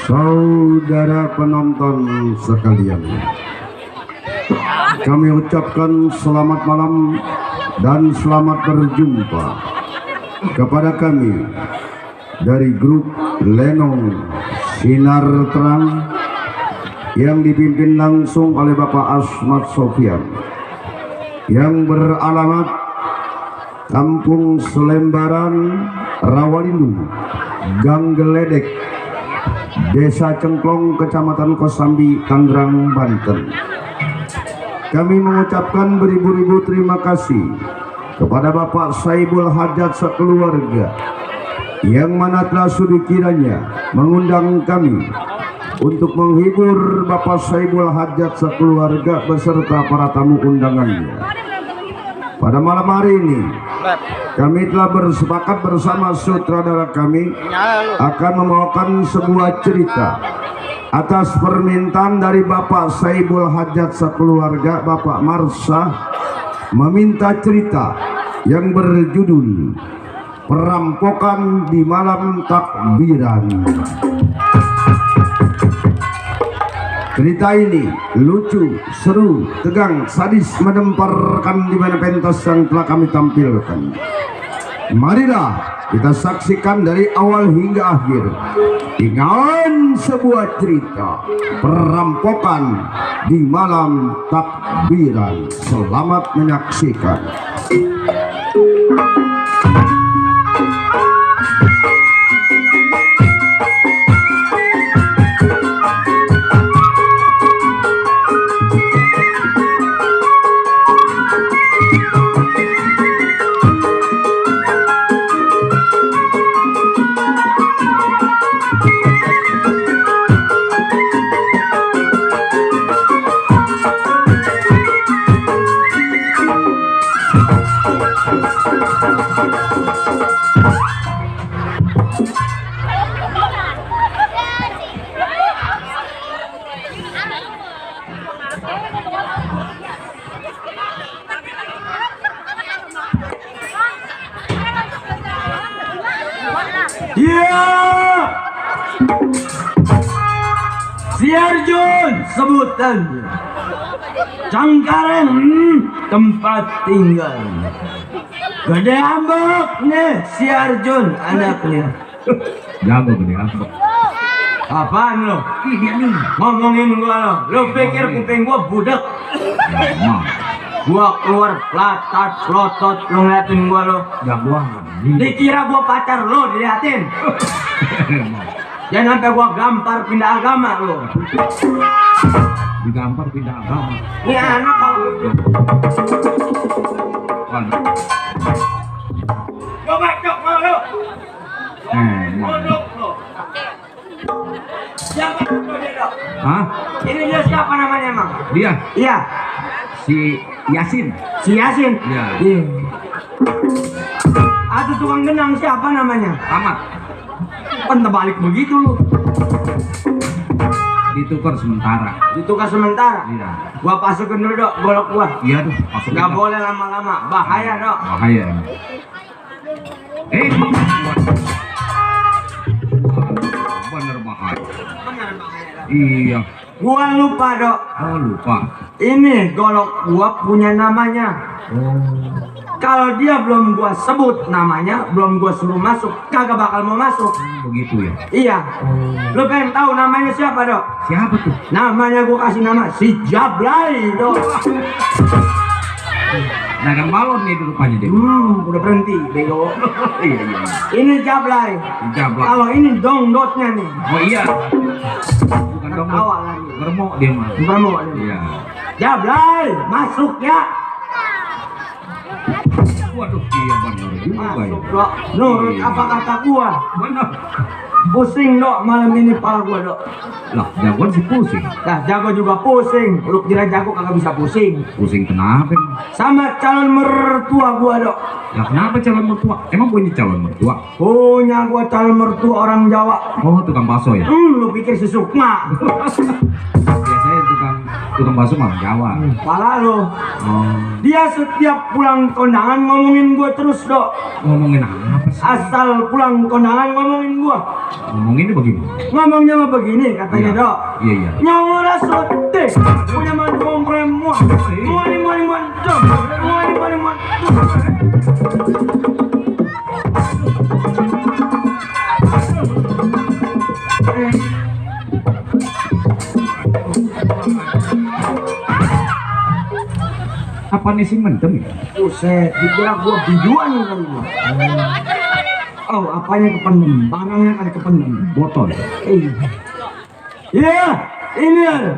Saudara penonton sekalian, kami ucapkan selamat malam dan selamat berjumpa kepada kami dari grup Lenong Sinar Terang yang dipimpin langsung oleh Bapak Asmat Sofyan yang beralamat Kampung Selembaran, Rawalilu, Gang Geledek, Desa Cengklong, Kecamatan Kosambi, Tangerang, Banten. Kami mengucapkan beribu-ribu terima kasih kepada Bapak Saibul Hajat sekeluarga yang mana telah sudi kiranya mengundang kami untuk menghibur Bapak Saibul Hajat sekeluarga beserta para tamu undangannya. Pada malam hari ini kami telah bersepakat bersama sutradara kami akan membawakan sebuah cerita atas permintaan dari Bapak Saibul Hajat sekeluarga. Bapak Marsah meminta cerita yang berjudul Perampokan di Malam Takbiran. Cerita ini lucu, seru, tegang, sadis, mengemparkan di mana pentas yang telah kami tampilkan. Marilah kita saksikan dari awal hingga akhir dengan sebuah cerita perampokan di malam takbiran. Selamat menyaksikan. Siarjun sebutannya, Cangkareng tempat tinggal, Gede Ambok nih Siarjun anaknya. Jago Gede Ambok. Apaan lo? Ngomongin gua lo pikir kuping gua budak? Gua keluar plotot lo ngeliatin gua lo. Jagoan. Dikira gua pacar lo diliatin. Jangan sampai gua gampar pindah agama lo. Digampar pindah agama. Ini anak kalau coba cok lo. Mondok lo. Siapa dia dok? Hah? Ini dia siapa namanya emang? Dia? Iya. Si Yasin. Si Yasin? Iya. Atau tukang genang siapa namanya? Amat. Kan terbalik begitu lu. Ditukar sementara. Ditukar sementara? Iya. Gua masukin dulu dok, golok gua. Iya tuh, masukin. Gak boleh lama-lama, bahaya dok. Bahaya. Bener bahaya. Benar bahaya dok. Iya. Gua lupa dok. Oh lupa. Ini golok gua punya namanya. Kalau dia belum gua sebut namanya, belum gua suruh masuk, kagak bakal mau masuk. Begitu ya? Iya. Lu pengen tahu namanya siapa dok? Siapa tuh? Namanya gua kasih nama si Jablay dok. Dagang balon nih rupanya dia. Udah berhenti bego. Iya. Ini Jablay. Jablay. Kalau ini dongdotnya nih. Oh iya. Bukan dong. Awas. remok dia mah. Kamu dia. Iya. Ya, Blay, masuk ya. Waduh, iya benar juga ya. Masuk, Dok. Nurut apa kata gua? Benar. Pusing, Dok, malam ini pala gua, Dok. Lah, jagoan sih pusing. Nah, jago juga pusing. Lu kira jago kagak bisa pusing. Pusing kenapa? Sama calon mertua gua, Dok. Ya kenapa calon mertua? Emang punya calon mertua? Punya gua calon mertua orang Jawa. Oh, tukang bakso ya? Lu pikir si Sukma? Biasanya tukang bakso malah Jawa. Pala lu. Oh, Dia setiap pulang kondangan ngomongin gua terus, Dok. ngomongin apa sih? Asal pulang kondangan ngomongin gua. Ngomonginnya bagaimana? Ngomongnya mah begini katanya, Iya. Dok. Iya, iya. Nyawa sote punya mantu semua. Muani dong. Muani Apa nih sih mentem ya? Buset, dikira gua biduan kali gua. Oh, apanya kependem? Barangnya kan kependem. Botol. Iya, ini ada.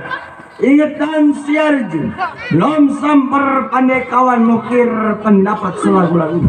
Ingatan siarju. Belum samper pandai kawan mukir pendapat selagu-lagu.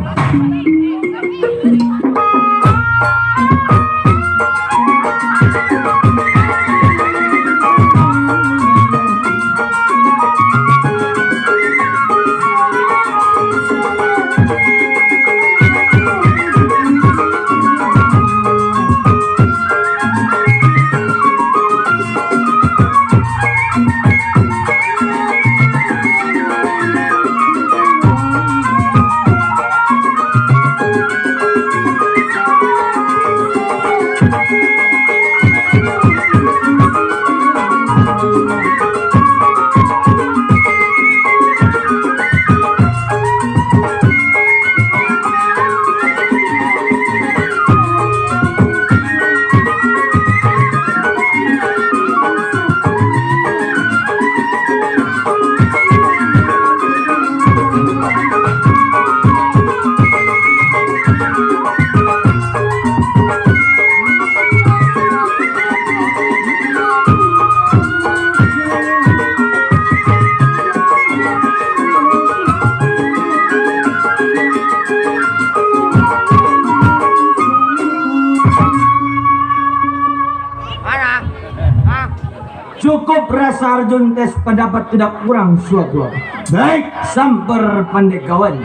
Cukup rasa Arjun tes pendapat tidak kurang suatu. Baik, samper pandai kawan.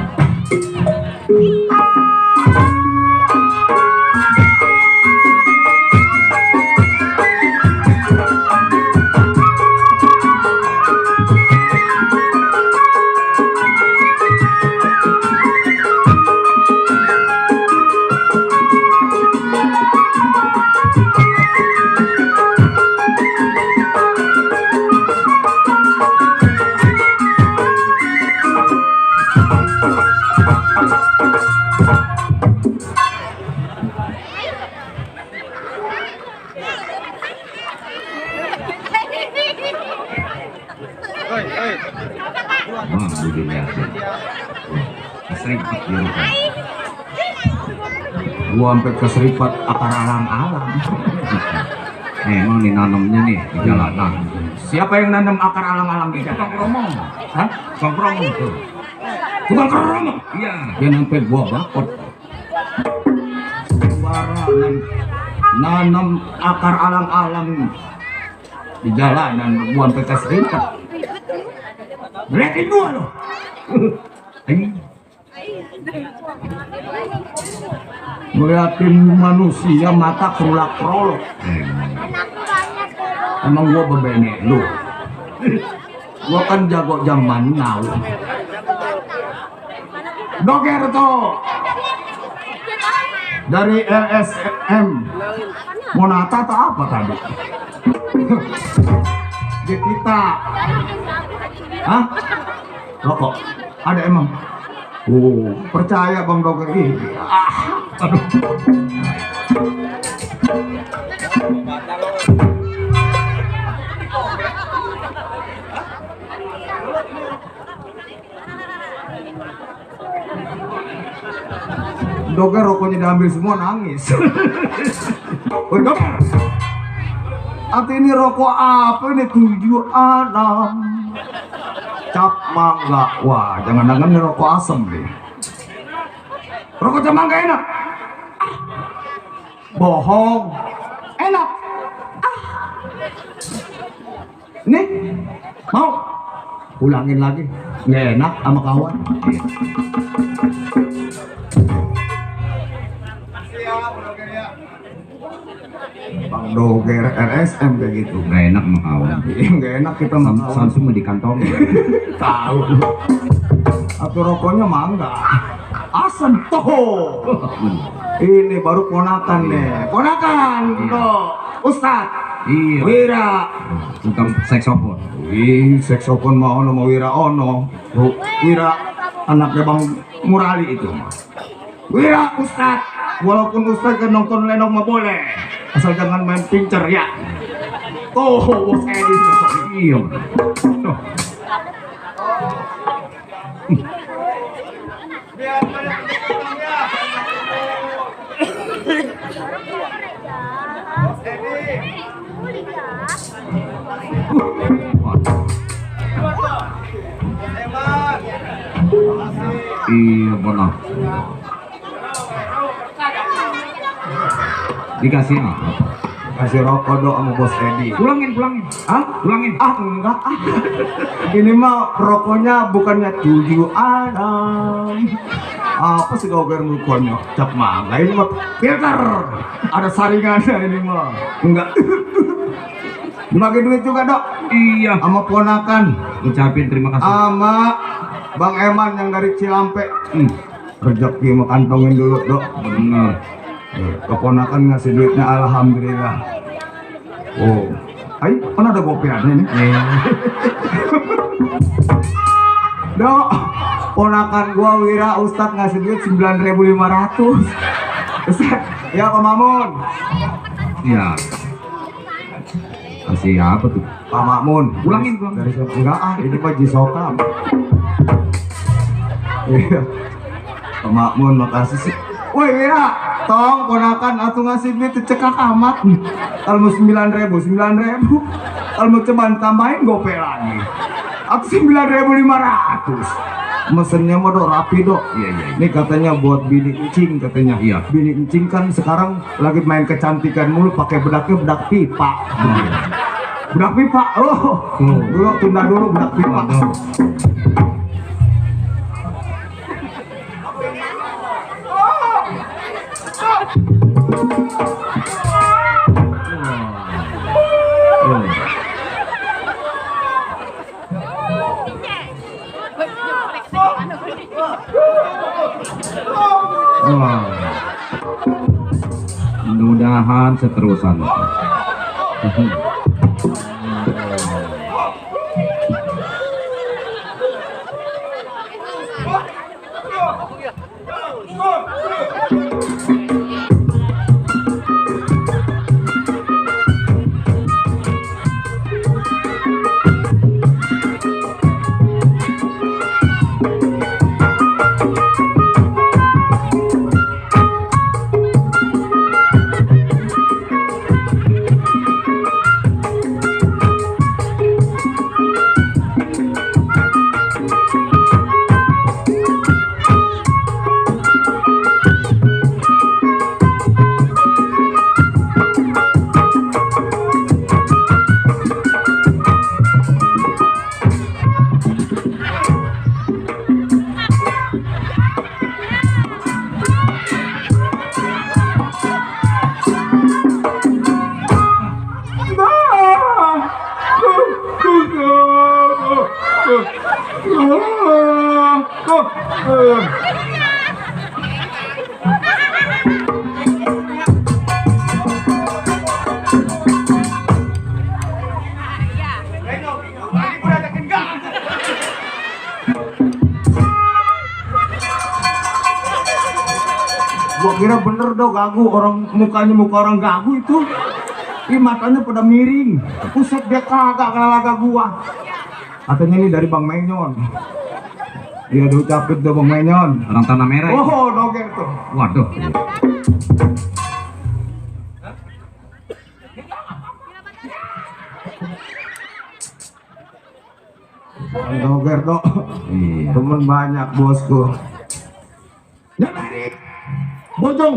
Wah, begini aja. Keseripat dia kan. Gua sampai keseripat akar alang-alang. Emang nih nanamnya nih di jalanan. Siapa yang nanam akar alang-alang di Tukang sana? keromong. Hah? Tukang keromong tuh. Tukang keromong. Iya. Dia sampai gua bakot. Suara nanam akar alang-alang di jalanan, gua sampai keseripat. Berikin gua loh. Ngeliatin manusia mata kerulak-kerolok. Emang gua bebenek lu. Gua kan jago zaman now. Doger tuh dari LSM Monata atau apa tadi? Kita. Hah? Rokok? Ada emang? Oh, percaya Bang Doger ini. Aduh. Doger rokoknya diambil semua nangis. Woi Doger. Atau ini rokok apa ini 7 Adam? Cap mangga. Wah, jangan-jangan ini rokok asem deh. Rokok cap mangga enak. Bohong. Enak. Nih, mau? Ulangin lagi. Nggak enak sama kawan. Bang Doger RSM kayak gitu. Nggak enak sama kawan. Nggak enak kita sama kawan. Samsung di kantong. Tahu. Atau rokoknya mangga. Asem tuh. Ini baru ponakan nih. Ponakan tuh. Ustad. Iya. Wira. Tukang saksofon. Ih, saksofon mau ono mau Wira ono. Wira anaknya Bang Murali itu. Wira Ustad. Walaupun Ustad kan nonton lenong mah boleh. Asal jangan main pincer ya. Tuh, bos Edi. Iya. Tuh. Iya benar. Dikasih apa? Kasih rokok dong sama bos Edi. Pulangin. Hah? Pulangin. Enggak. Ini mah rokoknya bukannya 7 Adam. Apa sih goger rokoknya? Cap mangga ini mah filter. Ada saringannya ini mah. Enggak. Dibagi duit juga dok. Iya. Sama ponakan. Ucapin terima kasih. Sama Bang Eman yang dari Cilampe. Rezeki mau kantongin dulu dok. Benar. Keponakan ngasih duitnya alhamdulillah. Oh, ayo mana ada gopeannya nih? Dok, ponakan gua Wira Ustad ngasih duit 9.500. Ustad, ya Pak Mamun. Iya. Kasih apa tuh? Pak Makmun. Pulangin. Dari siapa? Enggak ini Pak Jisokam. Iya. Pak Makmun makasih sih. Woi Wira, tong ponakan atuh ngasih duit cekak amat. Kalau mau 9.000. Kalau mau coba tambahin gope lagi. Atau 9.500. Mesennya mau dok rapi dok. Iya. Ini katanya buat bini encing katanya. Iya. Bini encing kan sekarang lagi main kecantikan mulu pakai bedaknya bedak pipa. Bedak pipa. Oh. Dulu tunda dulu bedak pipa. Mudah-mudahan seterusan. Gua kira bener dong gagu orang mukanya muka orang gagu itu. Ih matanya pada miring. Buset dia kagak kenal laga gua. Katanya ini dari Bang Menyon. Dia diucapin tuh Bang Menyon. Orang tanah merah. Ya? Oh doger tuh. Waduh. Doger dok. Iya. Temen banyak bosku. Ya balik. Bojong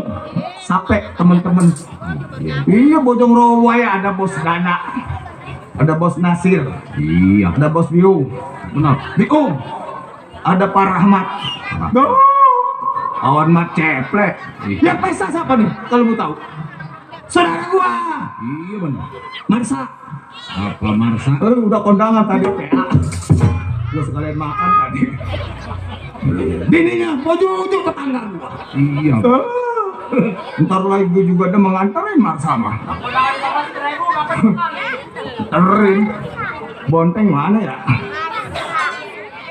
sampai temen-temen. Iya. Iya Bojong Rawaya ada bos Dana. Ada bos Nasir. Iya. Ada bos Biung. Benar. Biung. Ada Pak Rahmat. Duh. Awan Mat Ceplek. Iya. Yang pesta siapa nih kalau mau tahu? Saudara gua. Iya benar. Marsa. Apa Marsa? Udah kondangan tadi PA. Gua sekalian makan tadi. Bininya Bojong tetangga gua. Iya. Ntar lagi gue juga ada mengantarin Marsa mah. Terin. Bonteng mana ya?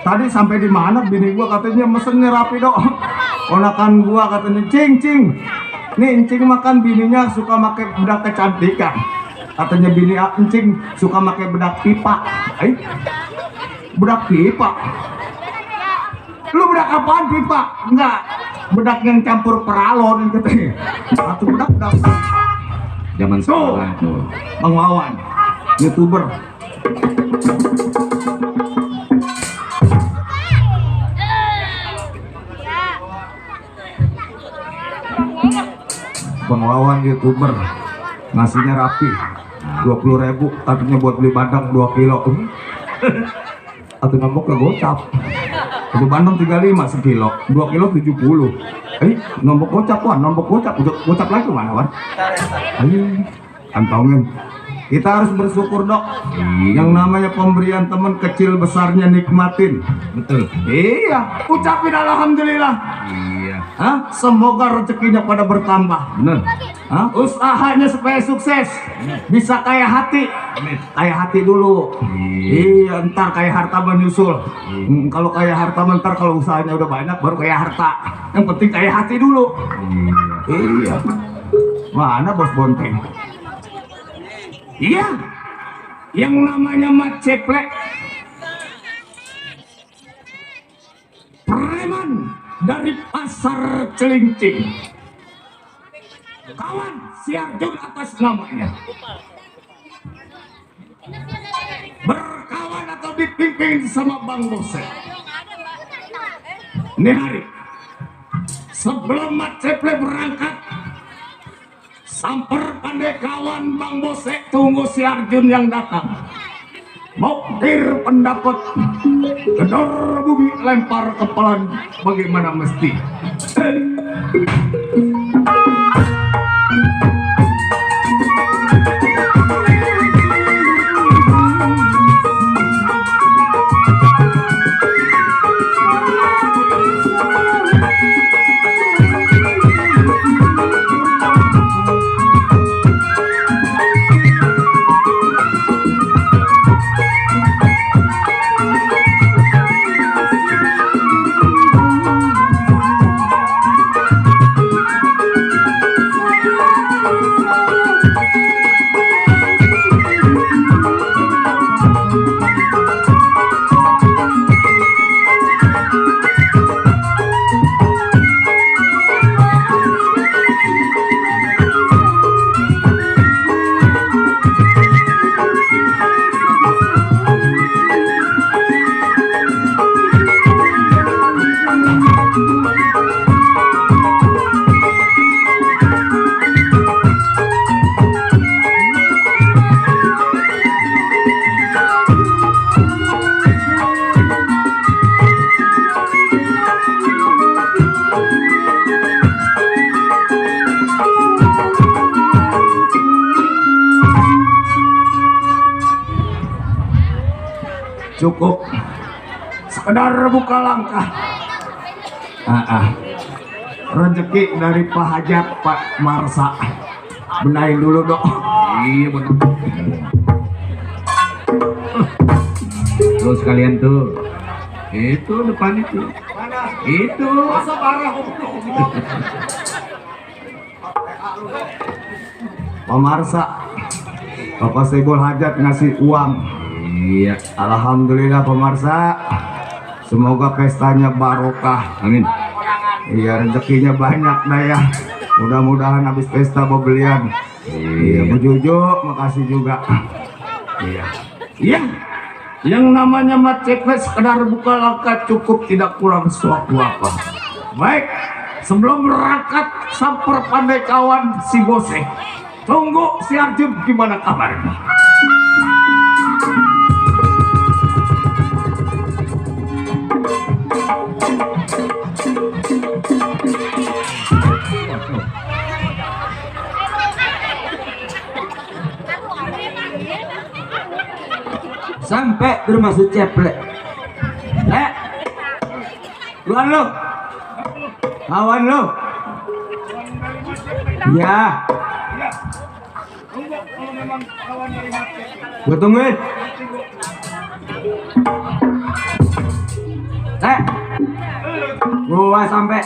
Tadi sampai di mana bini gua katanya mesennya rapi dok. Ponakan gua katanya cing. Nih encing makan bininya suka pakai bedak kecantikan. Katanya bini encing suka pakai bedak pipa. Bedak pipa. Lu bedak apaan pipa? Enggak. Bedak yang campur peralon katanya. Satu bedak. Zaman sekarang tuh. Bang Wawan, YouTuber. Bang Wawan YouTuber ngasihnya rapi 20.000 katanya buat beli bandeng 2 kilo. Atau nombok ke gocap. Satu bandeng 35 sekilo, 2 kilo 70. Nombok gocap Wan, nombok gocap lagi mana Wan? Kantongin. Kita harus bersyukur dok. Yang namanya pemberian teman kecil besarnya nikmatin. Betul. Iya, ucapin alhamdulillah. Iya. Hah? Semoga rezekinya pada bertambah. Benar. Hah? Usahanya supaya sukses, bisa kaya hati. Kaya hati dulu. Iya, ntar kaya harta menyusul. Kalau kaya harta ntar kalau usahanya udah banyak baru kaya harta. Yang penting kaya hati dulu. Iya. Mana bos Bonteng? Iya, yang namanya Mat Ceplek, preman dari pasar Celincing. Kawan si Arjun atas namanya. Berkawan atau dipimpin sama Bang Bose. Ini hari sebelum Mat Ceplek berangkat, samper pandai kawan Bang Bose, tunggu si Arjun yang datang. Mokir pendapat, gedor bumi lempar kepala bagaimana mesti. Cukup sekedar buka langkah. Rezeki dari Pak Hajat Pak Marsa, benahin dulu dok. Iya benar. Tuh sekalian tuh. Itu depan itu. Mana? Itu. Masa parah Pak Marsa, Bapak Sebol Hajat ngasih uang. Iya. Alhamdulillah Pak Marsa, semoga pestanya barokah. Amin. Iya, rezekinya banyak dah ya. Mudah-mudahan habis pesta pembelian. Iya, Bu Jojo, makasih juga. Iya. Iya. Yang namanya macekles sekedar buka langkah cukup tidak kurang suatu apa. Baik, sebelum berangkat samper pandai kawan si Bose. Tunggu si Arjun gimana kabarnya. Sampai ke rumah si Ceplek. Keluar lu. Kawan lu. Ya. Gue tungguin. Gua sampai.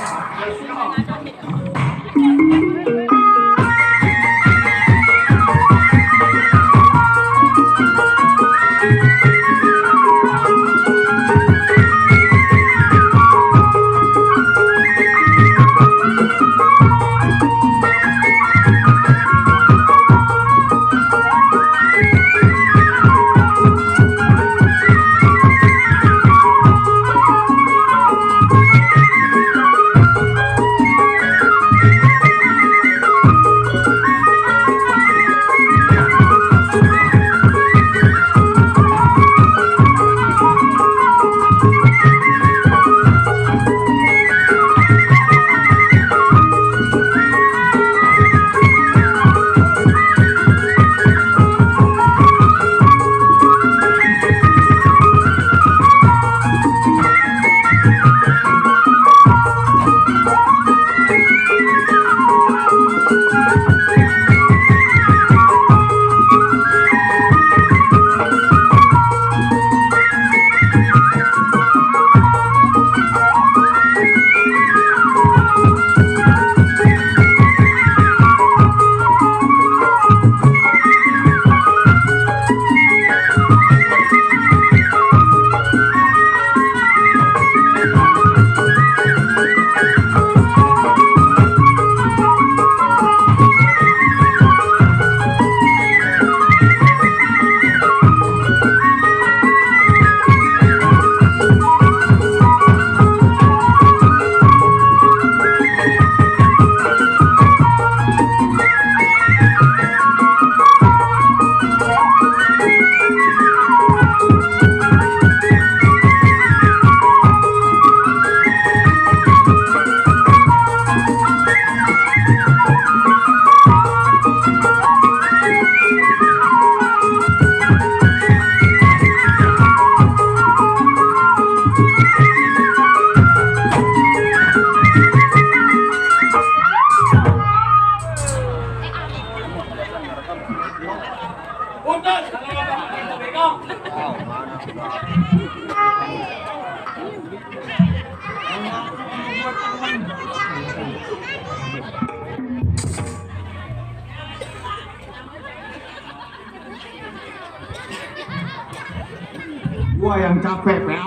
Gua yang capek, Pak.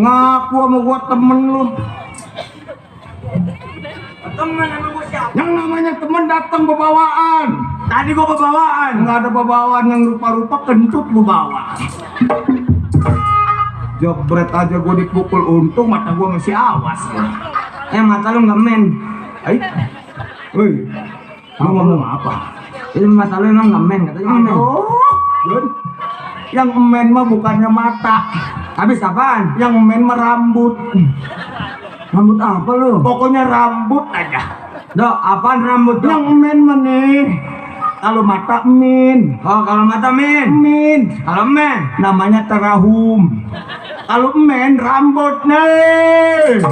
Ngaku sama gua temen lu. Temen sama gua siapa? Yang namanya temen datang bebawaan. Tadi gua bebawaan. Nggak ada bebawaan yang rupa-rupa kentut lu bawa. Jebret aja gua dipukul, untung mata gua masih awas. Mata lu nggak men. Woi, lu ngomong apa? Itu mata lu emang nggak men, katanya men. Jun, yang men mah bukannya mata. Habis apaan? Yang men mah rambut. Rambut apa lu? Pokoknya rambut aja. Dok, apaan rambut dok? Yang men mah nih. Kalau mata min. Oh, kalau mata men. Min. Kalau men Namanya terahum. Kalau men rambut nih.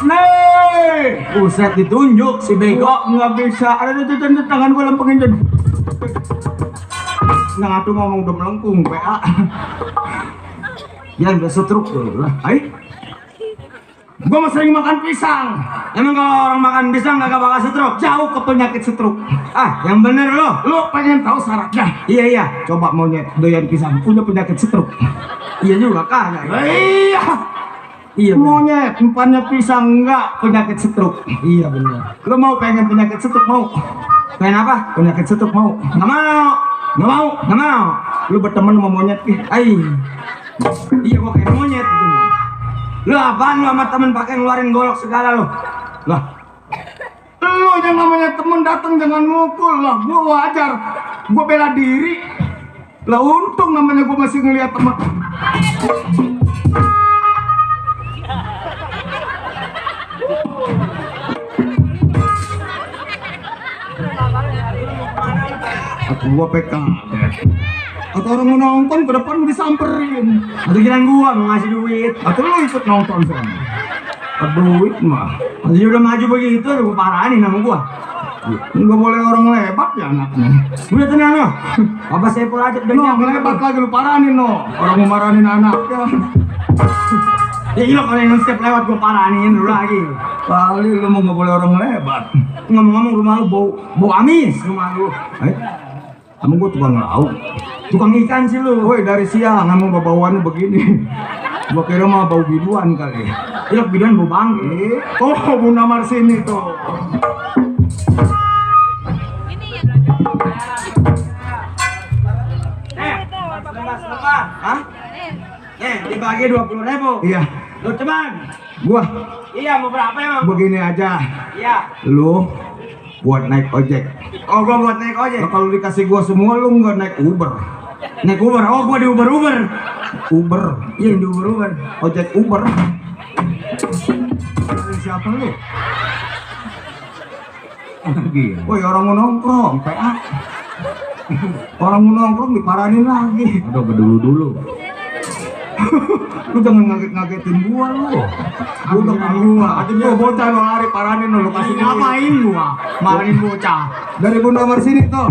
Nih. Buset, ditunjuk si bego. Kok nggak bisa? Ada di tangan gue lempengin jadi. Nah, tuh ngomong udah melengkung, PA. Jangan udah setruk tuh lah. Gue mah sering makan pisang. Emang kalau orang makan pisang gak bakal setruk? Jauh ke penyakit stroke. Yang bener lo. Lo pengen tahu syaratnya? Iya. Coba monyet doyan pisang punya penyakit stroke. Iya juga kagak. Iya. Iya bener. Monyet empannya pisang enggak penyakit stroke. Iya bener. Lo mau pengen penyakit stroke mau? Pengen apa? Penyakit stroke mau? Nggak mau. Nggak mau? Nggak mau. Lu berteman sama monyet ih. Iya gua kayak monyet gitu. Lu apaan lu sama temen pakai ngeluarin golok segala lu? Lah, lu yang namanya temen datang jangan mukul lah. Gua wajar, gua bela diri. Lah untung namanya gua masih ngeliat temen. Gua PK. Atau orang mau nonton ke depan mau disamperin. Atau kirain gua mau ngasih duit. Atau lu ikut nonton sana. Duit mah. Atau dia udah maju begitu gua parahin sama gua. Nggak boleh orang lebat ya anaknya. Udah tenang lo. Bapak Saiful aja udah No, nyampe. lebat lagi lu parahin no. Orang mau marahin anaknya. Ya iya kalau yang step lewat gua parahin dulu lagi. Kali lu mau nggak boleh orang lebat. Ngomong-ngomong rumah lu bau amis rumah lu. Kamu gua tukang lauk. Tukang ikan sih lu. Woi dari siang kamu bau-bauan begini. Gua kira mah bau biduan kali. Iya biduan bau bangke. Oh Bunda Marsini tuh. Hah? Dibagi 20.000. Iya. Lu cuman. Gua Iya mau berapa emang? begini aja. Iya. Lu buat naik ojek. Oh gua buat naik ojek. Nah, kalau dikasih gua semua lu nggak naik Uber. Naik Uber. Oh gua di Uber. Uber. Iya di Uber. Ojek Uber. Siapa lu? Woi orang mau nongkrong, PA. Orang mau nongkrong diparanin lagi. Aduh dulu. Lu jangan ngagetin gua lu. Gua udah gua. Gua bocah lo lari paranin lu kasih duit. Ngapain gua? Marahin bocah. Dari Bunda Marsini tuh.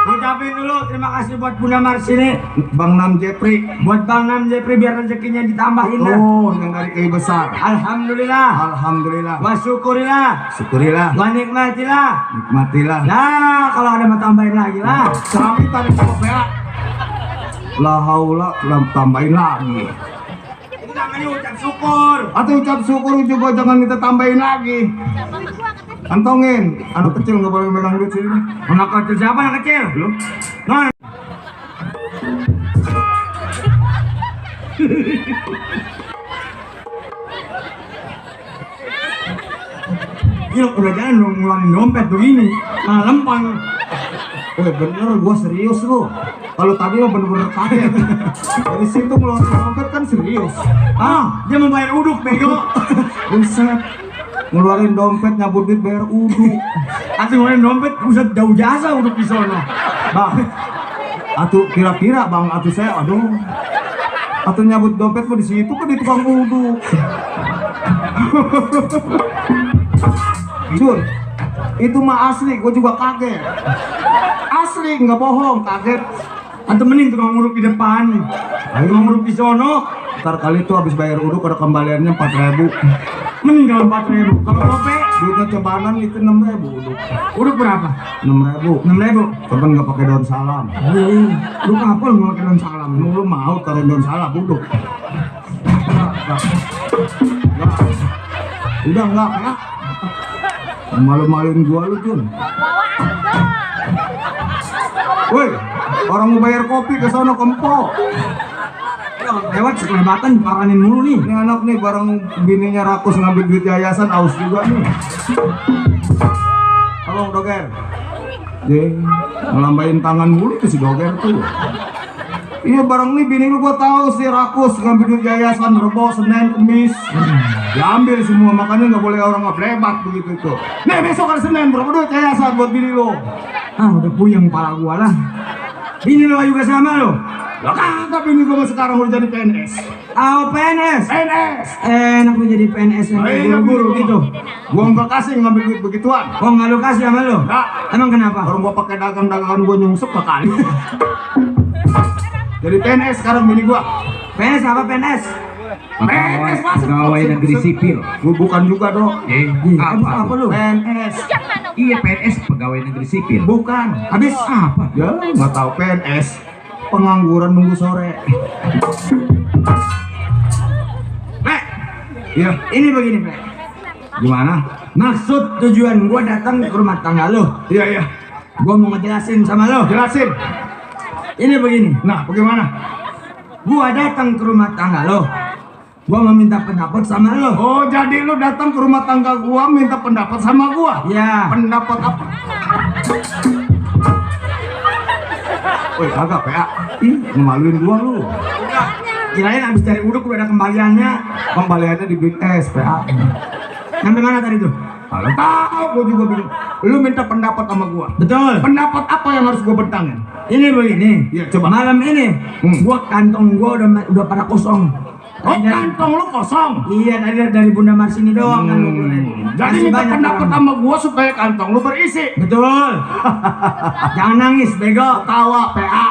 Ucapin dulu terima kasih buat Bunda Marsini. Bang Nam Jepri. Buat Bang Nam Jepri biar rezekinya ditambahin dah. Oh, yang dari KI besar. Alhamdulillah. Alhamdulillah. Wa syukurillah. Syukurilah. Wa nikmatilah. Nikmatilah. Nah, kalau ada mau tambahin lagi lah. Ceramitan sama PA. La haula, tambahin lagi. Itu namanya ucap syukur. Atau ucap syukur juga jangan kita tambahin lagi. Kantongin, anak kecil nggak boleh megang duit sini. Anak kecil siapa anak kecil? Lu? Nah. Gila udah jangan lu ngeluarin dompet begini. Nah lempang. Bener, gua serius lu. Kalau tadi lo bener-bener kaget. Dari situ ngeluarin dompet kan serius. Dia mau bayar uduk bego. Buset. Ngeluarin dompet nyabut duit bayar uduk. Atau ngeluarin dompet buset jauh jasa uduk di sono. Bang. Atuh kira-kira bang, atuh saya aduh. Atuh nyabut dompet mah di situ kan di tukang uduk. Jur, itu mah asli, gue juga kaget. Asli, nggak bohong, kaget. Atau mending tukang uruk di depan. Tukang uruk di sono. Ntar kali itu habis bayar uduk ada kembaliannya 4.000. Mending kalau 4.000. Kalau gope Duitnya cobaan itu 6.000 uduk. uruk berapa? 6.000. 6.000. Cuman nggak pakai daun salam. Lu kapal mau pakai daun salam. Lu mau taruh daun salam uduk? Nggak. Udah nggak ya? Malu-maluin gua lu Jun. Woi, orang mau bayar kopi ke sono kempo. Lewat sekelebatan paranin mulu nih. Ini anak nih bareng bininya rakus ngambil duit yayasan aus juga nih. Tolong Doger. Ngelambain tangan mulu tuh si Doger tuh. Iya bareng nih bini lu gua tahu si rakus ngambil duit yayasan Rebo, Senin, Kemis. Diambil semua makanya nggak boleh orang ngeflebat begitu tuh. Nih besok hari Senin berapa duit yayasan buat bini lu? Udah puyeng kepala gua lah. Bini lo juga sama lo. Lah kagak bini gua sekarang udah jadi PNS. PNS. PNS. Enak lu jadi PNS yang guru-guru gitu. Gua nggak kasih ngambil duit begituan. Kok nggak lu kasih sama lo? Nggak. Emang kenapa? Orang gua pakai dagang-dagangan gua nyungsep ke kali. Jadi PNS sekarang bini gua. PNS apa PNS? PNS masuk. Pegawai negeri sipil. Bukan juga dong. Apa lu? PNS. Iya PNS pegawai negeri sipil. Bukan. Habis apa? Ya nggak tahu PNS. Pengangguran nunggu sore. Plek, Iya. ini begini Plek. Gimana? Maksud tujuan gua datang ke rumah tangga lo. Iya iya. Gua mau ngejelasin sama lo. Jelasin. Ini begini. Nah, bagaimana? Gua datang ke rumah tangga lo. Gua meminta pendapat sama lo. Oh, jadi lu datang ke rumah tangga gua minta pendapat sama gua? Ya. Pendapat apa? Woi, kagak PA. Ih, ngemaluin gua lu. Kirain abis cari uduk udah ada kembaliannya. Kembaliannya di BTS PA. Sampai mana tadi tuh? Kalau tahu gua juga bingung. Lu minta pendapat sama gua. Betul. Pendapat apa yang harus gua bentangin? Ini begini. Iya, coba. Malam ini, gua kantong gua udah pada kosong. Oh, kantong lu kosong. Iya, dari Bunda Marsini doang kan. Jadi minta pendapat sama gua supaya kantong lu berisi. Betul. Jangan nangis, bego. Tawa PA.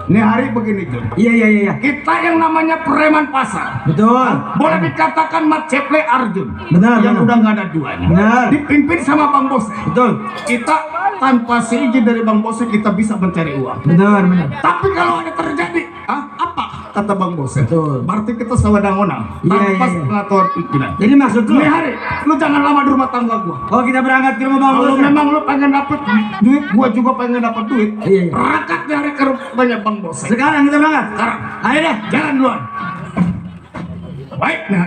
Ini hari begini tuh. Iya. Kita yang namanya preman pasar. Betul. Boleh dikatakan Mat Ceple Arjun. Benar, Yang benar. udah nggak ada duanya. Benar. Dipimpin sama Bang Bos. Betul. Kita tanpa seizin dari Bang Bos kita bisa mencari uang. Benar. Tapi kalau ada terjadi, apa kata Bang Bos? Betul. Berarti kita sewenang-wenang tanpa Iya. pengatur pimpinan. Jadi maksud lu? Ini hari, lu jangan lama di rumah tangga gua. Oh, kita berangkat ke rumah Bang Kalau Bos. memang lu pengen dapet duit, gua juga pengen dapet duit. Iya. Berangkat dari ke rumahnya Bang Bos. Sekarang kita berangkat. Sekarang, Ayo deh. jalan duluan. Baik, nah,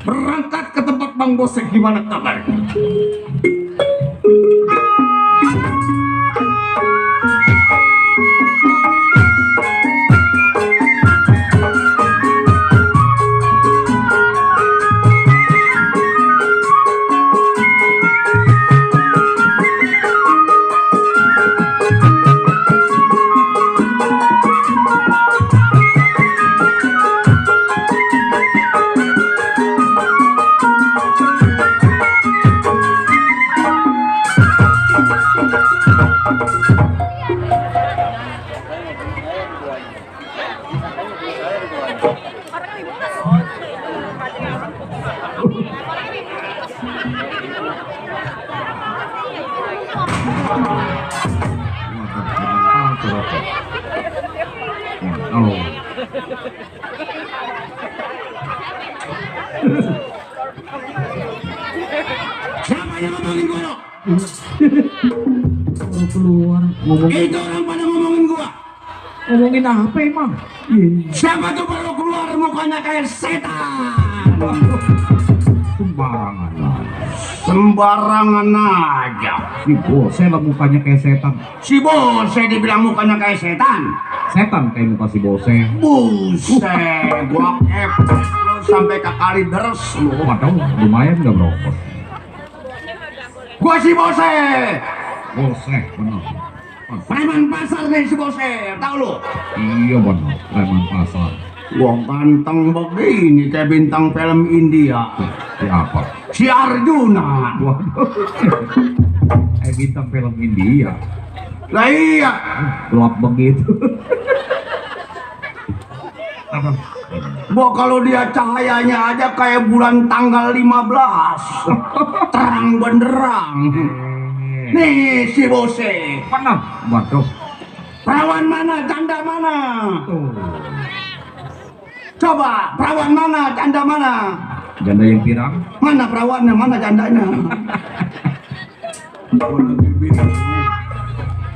berangkat ke tempat Bang Bosek. Gimana kabar? Siapa yang ngomongin gua? Keluar ngomong Itu orang pada ngomongin gua. ngomongin apa emang? Siapa tuh baru keluar mukanya kayak setan? Sembarangan lah. Sembarangan aja. Si bose lah mukanya kayak setan. Si bos saya dibilang mukanya kayak setan. Setan kayak muka si bose. Buset, gua epek lu sampai ke kali deres lu. Waduh, lumayan gak merokok. Gua si bose. Bose, bener. Preman pasar nih si bose, tahu lu? Iya bener, preman pasar. Gua ganteng begini kayak bintang film India. Siapa? Si Arjuna. Waduh. Bintang film India. Lah iya. Gelap begitu. Apa? Gua kalau dia cahayanya aja kayak bulan tanggal 15. Terang benderang. Nih si bose. Mana? Waduh. Perawan mana, janda mana? Tuh. Coba, perawan mana, janda mana? Janda yang pirang. Mana perawannya, mana jandanya?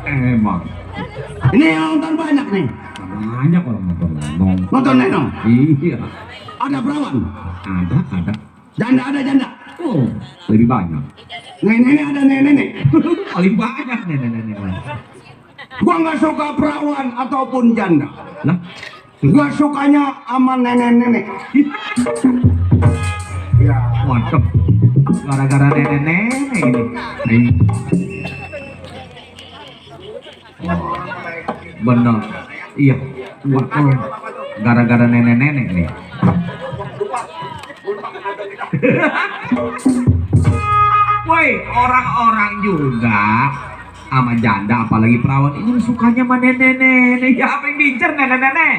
Emang. Ini yang nonton banyak nih. Banyak orang nonton. Nonton Neno. Iya. Ada perawan. Ada. Janda ada janda. Oh, lebih banyak. Nenek ada nenek. Paling banyak nenek-nenek. Gua nggak suka perawan ataupun janda. Lah, Gua sukanya sama nenek-nenek. Ya. mantep. Gara-gara nenek-nenek ini. Nih. Bener. Iya. Waduh. Gara-gara nenek-nenek nih. Woi, orang-orang juga sama janda apalagi perawan ini sukanya sama nenek-nenek. Ya apa yang diincer nenek-nenek?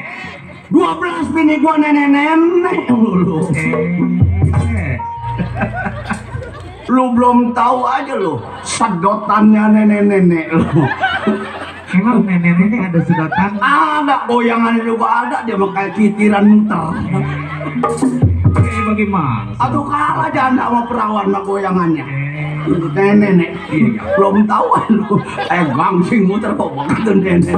12 bini gua nenek-nenek lu. Lu belum tahu aja lu sedotannya nenek-nenek lu. Emang nenek-nenek ada sedotan? Ada goyangannya juga ada, dia pakai citiran muter. Kayak bagaimana? Aduh kalah janda sama perawan sama goyangannya. Nenek. Iya. Belum tahu lu. Gangsing muter kok begitu nenek.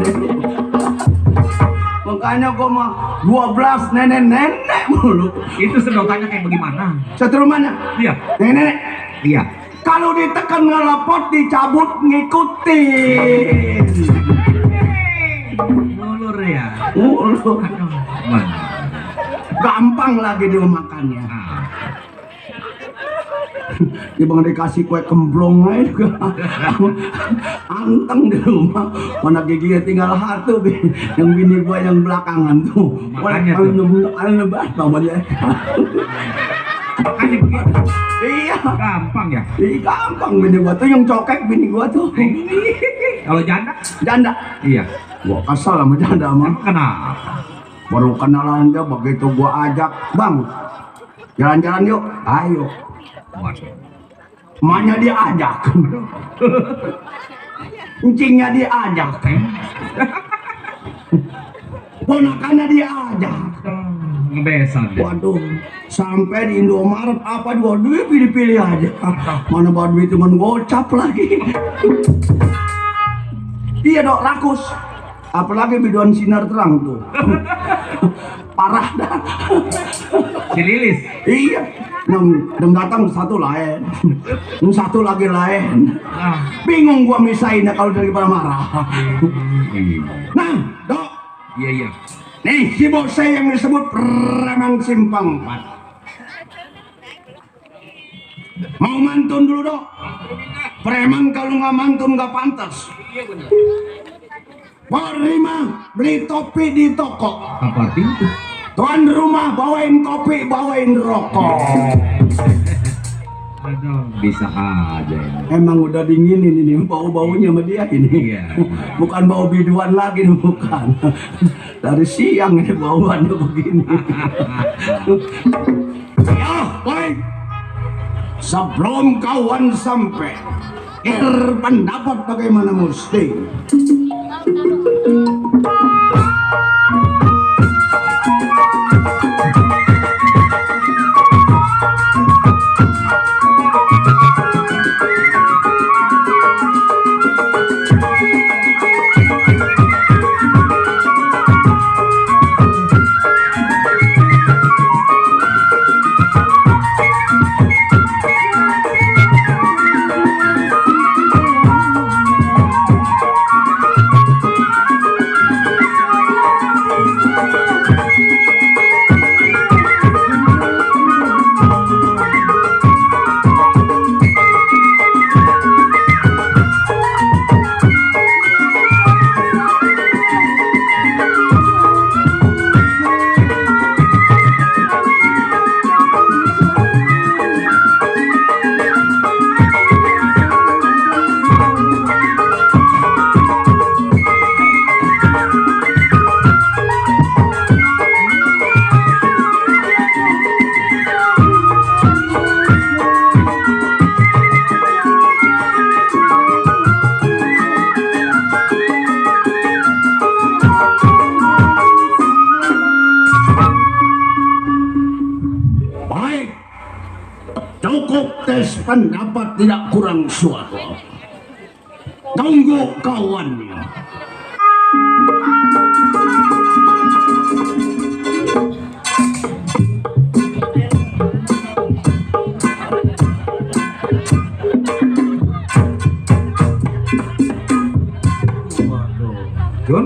Makanya gua mah 12 nenek mulu. Itu sedotannya kayak bagaimana? Setrumannya. Iya. Nenek. Iya. Kalau ditekan ngelapot dicabut ngikutin. Ulur ya. Ulur. Mana? Gampang lagi dia makannya. Ah. Dia bang dikasih kue kemblong aja juga. Anteng di rumah. Mana giginya tinggal satu. Yang bini gua yang belakangan tuh. Makanya tuh. Ada bahas namanya. Makanya begitu. Iya. Gampang ya. Iya gampang bini gua tuh yang cokek bini gua tuh. Kalau janda? Janda. Iya. Gua kesal sama janda mah. Kenapa? Baru kenalan dia begitu gua ajak, "Bang, jalan-jalan yuk." Ayo. Waduh. Emaknya dia ajak. Encingnya dia ajak. Ponakannya dia ajak. Ngebesan deh. Waduh, sampai di Indomaret apa juga duit pilih-pilih aja. Mana bawa duit cuman gocap lagi. Iya dok, rakus. Apalagi biduan sinar terang tuh. Parah dah. Si Lilis. Iya, yang datang satu lain, yang satu lagi lain. Ah. Bingung gua misainnya kalau daripada marah. Iya. Nah, dok, Iya. nih si bos saya yang disebut preman simpang 4. Mau mantun dulu dok. Preman kalau nggak mantun nggak pantas. Perima beli topi di toko. Apa artinya? Tuan rumah bawain kopi, bawain rokok. Aduh, bisa aja ini. Emang udah dinginin ini bau-baunya sama dia ini. Iya. Bukan bau biduan lagi, bukan. Dari siang ini bauannya begini. Ya, baik. Sebelum kawan sampai, pendapat bagaimana mesti. Cukup tes pendapat tidak kurang suatu. Tunggu kawannya. Jun,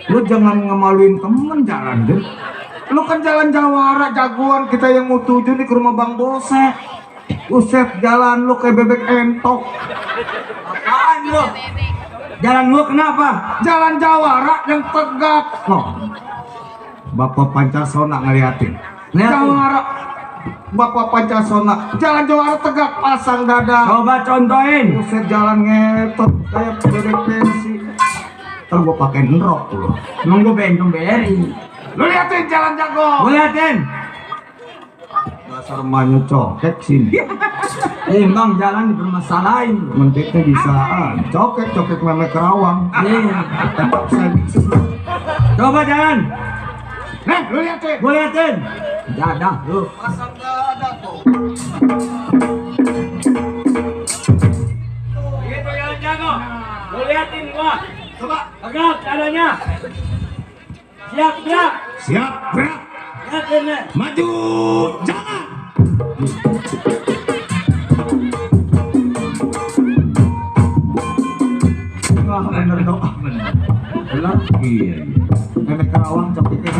lu jangan ngemaluin temen jalan, Jun. Lu kan jalan jawara jagoan kita yang mau tuju nih ke rumah Bang Bose. Uset jalan lu kayak bebek entok. Apaan lu? Jalan lu kenapa? Jalan jawara yang tegak. Loh, Bapak Pancasona ngeliatin. Jawara, Bapak Pancasona, jalan jawara tegak, pasang dada. Coba contohin. Uset jalan ngetot kayak bebek pensi. Ntar gua pakai rok lu. Nunggu benjong BRI. Lu liatin jalan jago. Gua liatin. Dasar manyu cokek sini. Bang jalan dipermasalahin. Mentiknya bisaan. Cokek meme kerawang. Tetap saya bisa. Coba jalan. Nih, lu liatin. Gua liatin. Jadah lu. Pasang dada tuh. liatin gua. Coba. Tegak dadanya. Siap gerak. Siap, gerak. Liatin nih. Maju, jalan. Wah, bener doa. Bener. Iya, iya. Nenek Karawang cokitnya.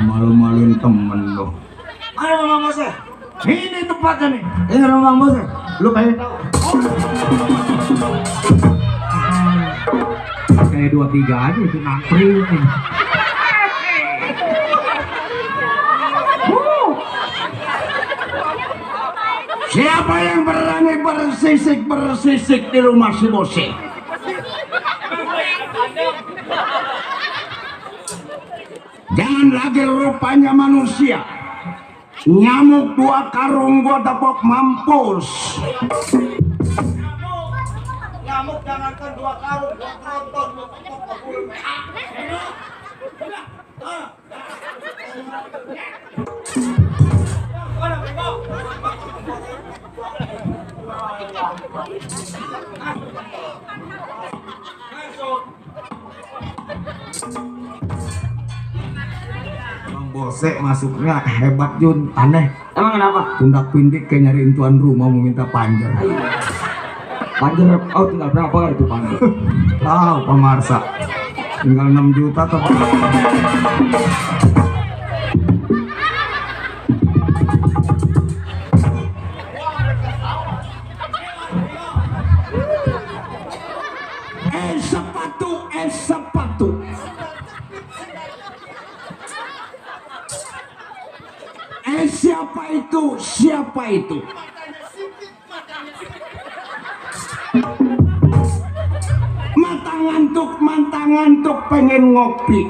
Malu-maluin temen lo. Mana Bang Bos? Ini tempatnya nih. Ini rumah Bang Bos. Lu pengen tahu? Kayak 2-3 aja itu nangkring. Siapa yang berani bersisik di rumah si Bose? Jangan lagi rupanya manusia. Nyamuk 2 karung gua tepok mampus. Nyamuk jangankan 2 karung, 2 keronton lu tepok ke mulut. Bang Bose masuknya hebat Jun, aneh. Emang kenapa? Pundak pindik kayak nyariin tuan rumah mau minta panjer. Panjer, oh tinggal berapa kali itu panjer? Tahu pemarsa. Tinggal 6 juta tuh. Sepatu. Siapa itu? Mata ngantuk pengen ngopi.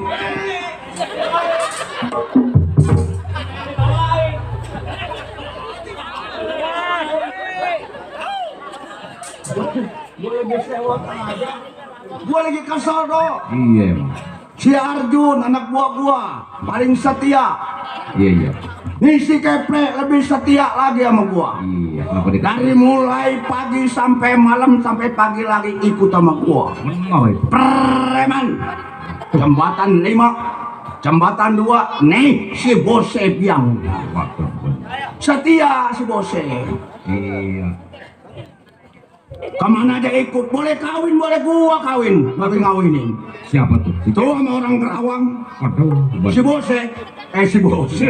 Gua lagi kesel do. Iya, Bang. Si Arjun anak buah gua paling setia. Iya, iya. Nih si Keple lebih setia lagi sama gua. Iya, kenapa Dari mulai pagi sampai malam sampai pagi lagi ikut sama gua. Kenapa itu? Preman. Jembatan 5, jembatan 2, nih si Bose biang. Waduh. Setia si Bose. Iya. Kemana aja ikut, boleh kawin, boleh gua kawin, tapi ngawinin. Siapa tuh? Itu sama orang Kerawang, Waduh. si Bose, si Bose.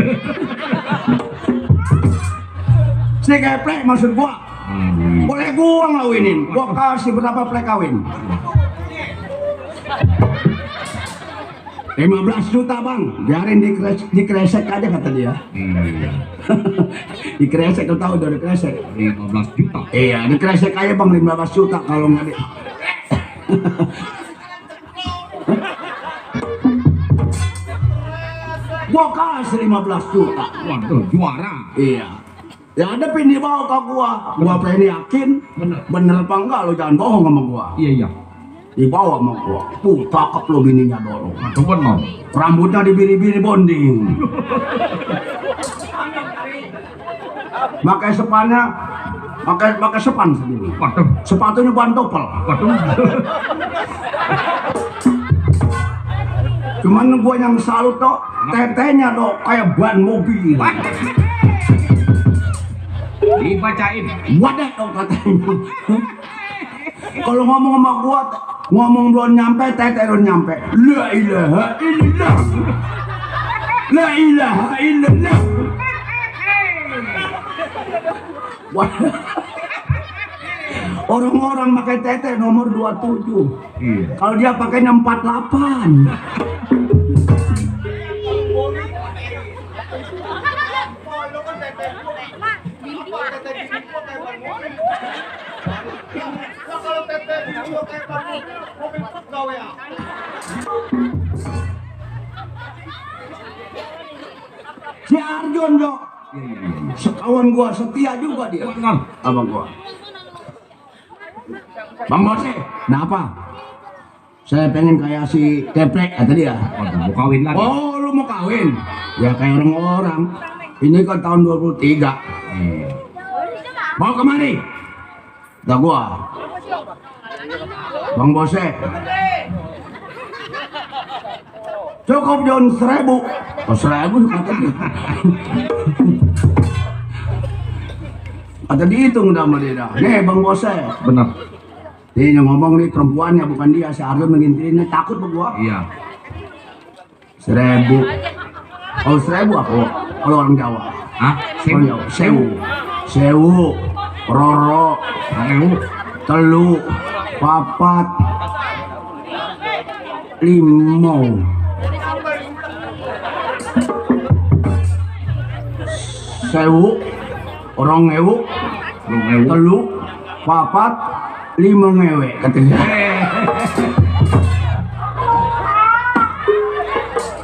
Si Keple maksud gua, Aduh. boleh gua ngawinin, gua kasih berapa plek kawin? 15 juta bang, biarin dikresek aja kata dia. Iya. Dikresek, lu tahu udah dikresek. 15 juta. Iya, dikresek aja bang 15 juta kalau nggak di. Gua kasih 15 juta. Waduh, juara. Iya. Ya ada pin dibawa ke gua pengen yakin bener apa enggak, lu jangan bohong sama gua. Iya, iya. Dibawa sama gua, cakep lo bininya dulu. Waduh, benar. Rambutnya dibiri-biri bonding. Pakai sepannya, pakai sepan sendiri. Waduh. Sepatunya ban topel. Waduh. Cuman gua yang salut tuh, tetenya tuh kayak ban mobil. Dibacain. Wadah dong katanya. Kalau ngomong sama gua, ngomong belum nyampe, tete belum nyampe. La ilaha illallah. La ilaha illallah. Wah. Orang-orang pakai tete nomor 27. Iya. Kalau dia pakainya 48. Si Arjun dong, sekawan gua setia juga dia. Benar. Abang gua. Bang Bose, nah apa? Saya pengen kayak si Keplek kata dia. Waduh, mau kawin lagi. Oh, lu mau kawin? Ya kayak orang-orang. Ini kan tahun 23. Iya. Bawa kemari. Dah gua. Bang Bose. Cukup John 1000. Oh 1000 katanya. Kata dihitung dah sama dia dah. Nih Bang Bose. Benar. Dia yang ngomong nih perempuannya bukan dia. Si Ardo mengintinya takut sama gua. Iya. 1000. Oh 1000 aku. Kalau orang Jawa. Hah? Orang Jawa. Sewu. Roro. Telu. Papat. 5. Sewu. Orang ewu. Telu. Papat. 5 ngewe katanya.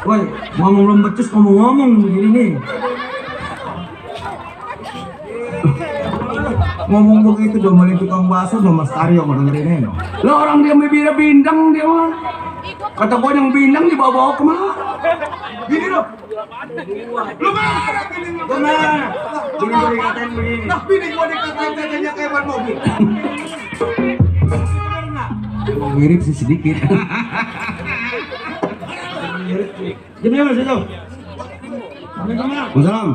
Woi, ngomong belum becus ngomong-ngomong begini nih. Ngomong begitu domelin tukang bakso sama Mas Aryo mau dengerin no. Lo orang dia bibirnya bindang dia mah. Kata gua yang bindang dibawa-bawa kemana? Gini loh. Lu mana bini lu? Gimana? Gini gua dikatain begini. Nah bini gua dikatain jadinya kayak ban mobil. Mirip sih sedikit. Gimana Mas itu? Wassalam.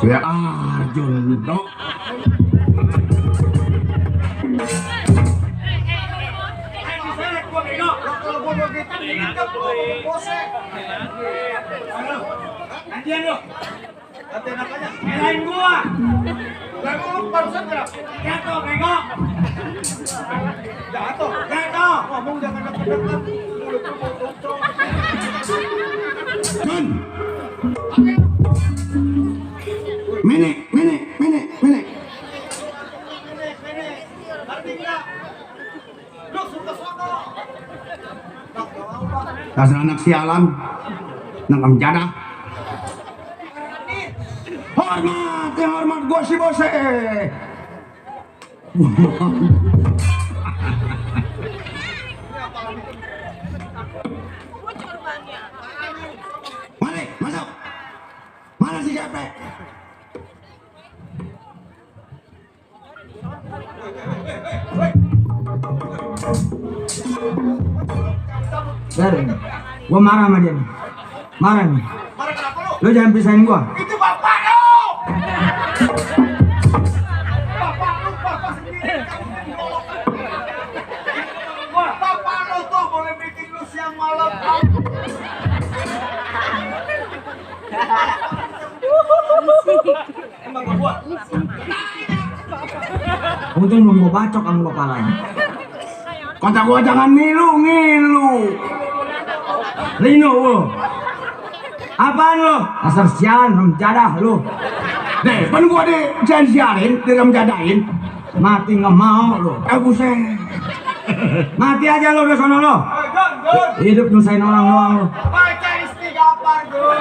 Ya Arjun dok. Kalau gua begitu diingat lu bose. Gantian lu. Kata namanya. Belain gua. Lah lu barusan enggak? Jatuh, bego. Jatuh. Jatuh. Ngomong jangan dekat-dekat. Mulut lu mau bocor. Jun. Mene. Ngerti enggak? Lu suka sono. Dasar anak sialan. Nangkam jadah. Hormat gua si Bose. Malik, masuk. Mana si geprek? Dari, gua marah sama dia nih. Marah nih. Marah kenapa lu? Lu jangan pisahin gua. Itu bapak lu. Bapak sendiri. Bapak lu tuh boleh bikin lu siang malam. Emang gua buat. Untung belum gua bacok sama kepalanya. Kata gua jangan ngilu. Lino, wo. Apaan lu? Dasar sialan, remjadah lu. Deh, pan gua dijanjiarin, diremjadain. Mati nggak mau lu. Buset. Mati aja lu udah sono lu. Gun. Hidup nyusahin orang doang lu. Baca istighfar, Gun.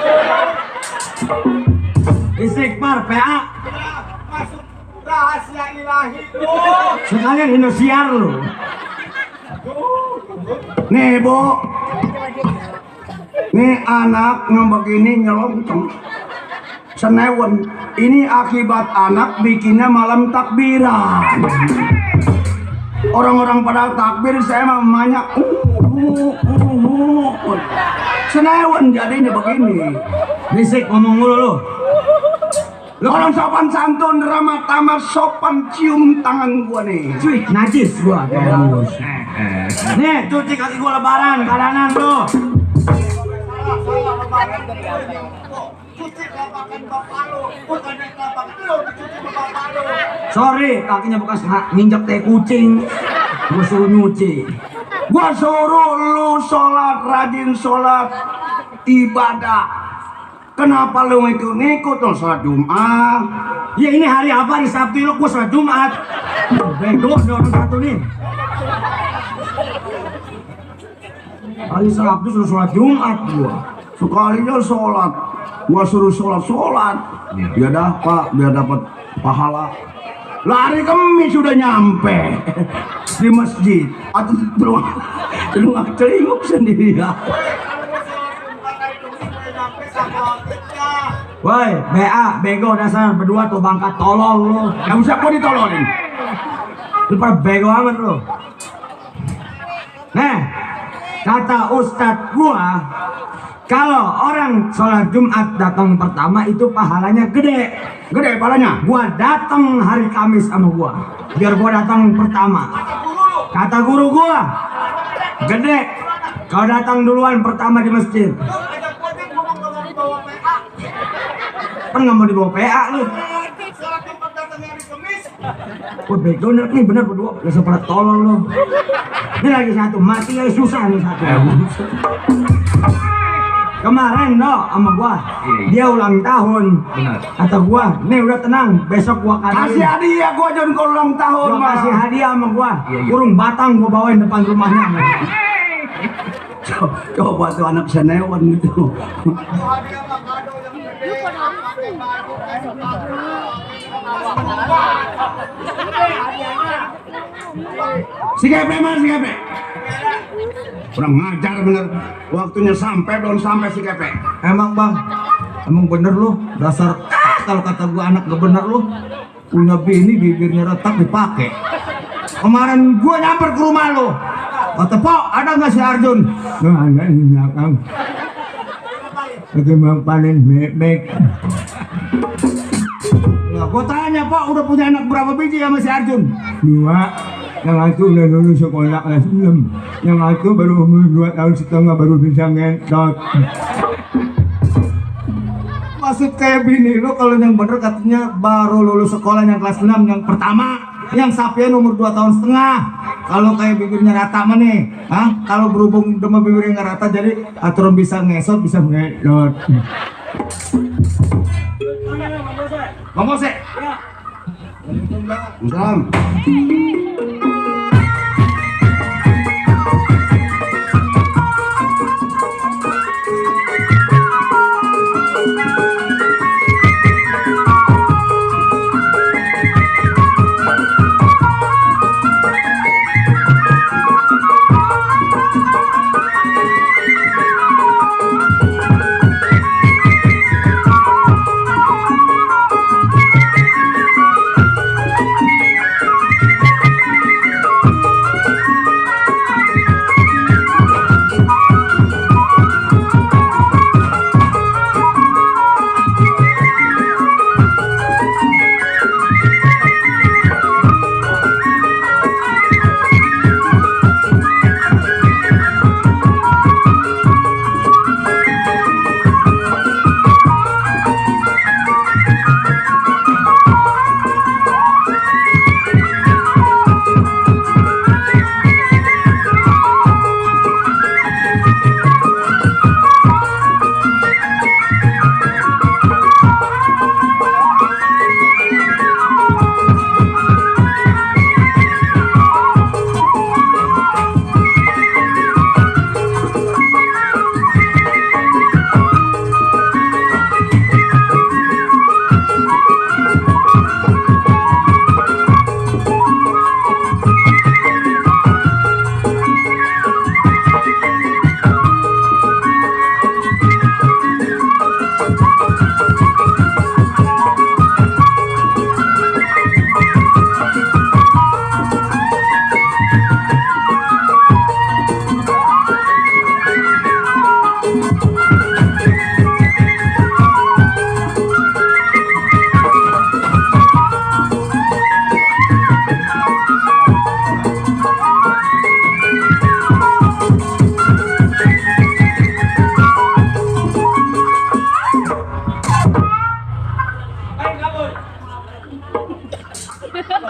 Istighfar, PA. Masuk rahasia ilahi, Gun. Sekalian Indosiar lu. Nih, Bu. Nih anak begini nyelontong. Senewen. Ini akibat anak bikinnya malam takbiran. Orang-orang pada takbir, saya mamanya senewen jadinya begini. Berisik ngomong mulu lu. Lu orang sopan santun, ramah tamah, sopan cium tangan gua nih. Cuy, najis gua kayak lu. Nih, cuci kaki gua lebaran, kanan lu. Salah lebaran dari cuci kelapakan bapak lu, bukannya kelapakan lu dicuci ke bapak lu. Sorry, kakinya bekas nginjak teh kucing. Gua suruh nyuci. Gua suruh lu sholat, rajin sholat, ibadah. Kenapa lu ngikut lu sholat Jumat? Ya ini hari apa? Hari Sabtu lu gua sholat Jumat. Bego nih orang satu nih. Hari Sabtu suruh sholat Jumat gua. Sekalinya sholat, gua suruh sholat. Ya dah Pak, biar dapat pahala. Lari Kemis sudah nyampe di masjid. Atau telung celinguk sendiri ya. Woi, BA, bego dasar berdua tuh bangkat tolol lu. Yang usah kau ditolongin. Lu pada bego amat lu. Nah, kata Ustadz gua, kalau orang sholat Jumat datang pertama itu pahalanya gede. Gede palanya. Gua datang hari Kamis sama gua, biar gua datang pertama. Kata guru gua, gede. Kau datang duluan pertama di masjid. Kan nggak mau dibawa PA lu. Wah bego nih bener berdua, udah pada tolol lu. Ini lagi satu, mati ya susah nih satu. Kemarin sama gua, dia ulang tahun. Benar. Kata gua, nih udah tenang, besok gua Kasih hadiah gua John kalau ulang tahun. Gua Bang. kasih hadiah sama gua, Iya. burung batang gua bawain depan rumahnya. Coba tuh anak senewan gitu. Si Gepe mas, si Gepe. Kurang ngajar bener. Waktunya sampai belum sampai si Gepe. Emang bang, emang bener lu, dasar kalau kata gua anak gak bener lu. Punya bini bibirnya retak dipakai. Kemarin gua nyamper ke rumah lu. Kata Pok, ada nggak si Arjun? Nggak ada di belakang. Lagi mau panen bebek. Nah, gua tanya Pok, udah punya anak berapa biji sama si Arjun? 2. Yang satu udah lulus sekolah kelas 6. Yang satu baru umur 2 tahun setengah baru bisa ngentot. Maksud kayak bini lu kalau yang bener katanya baru lulus sekolah yang kelas 6 yang pertama, yang Sapian umur 2 tahun setengah. Kalau kayak bibirnya rata mah nih, kalau berhubung sama bibirnya nggak rata jadi aturan bisa ngesot bisa ngedot. Ngomong sih. Salam.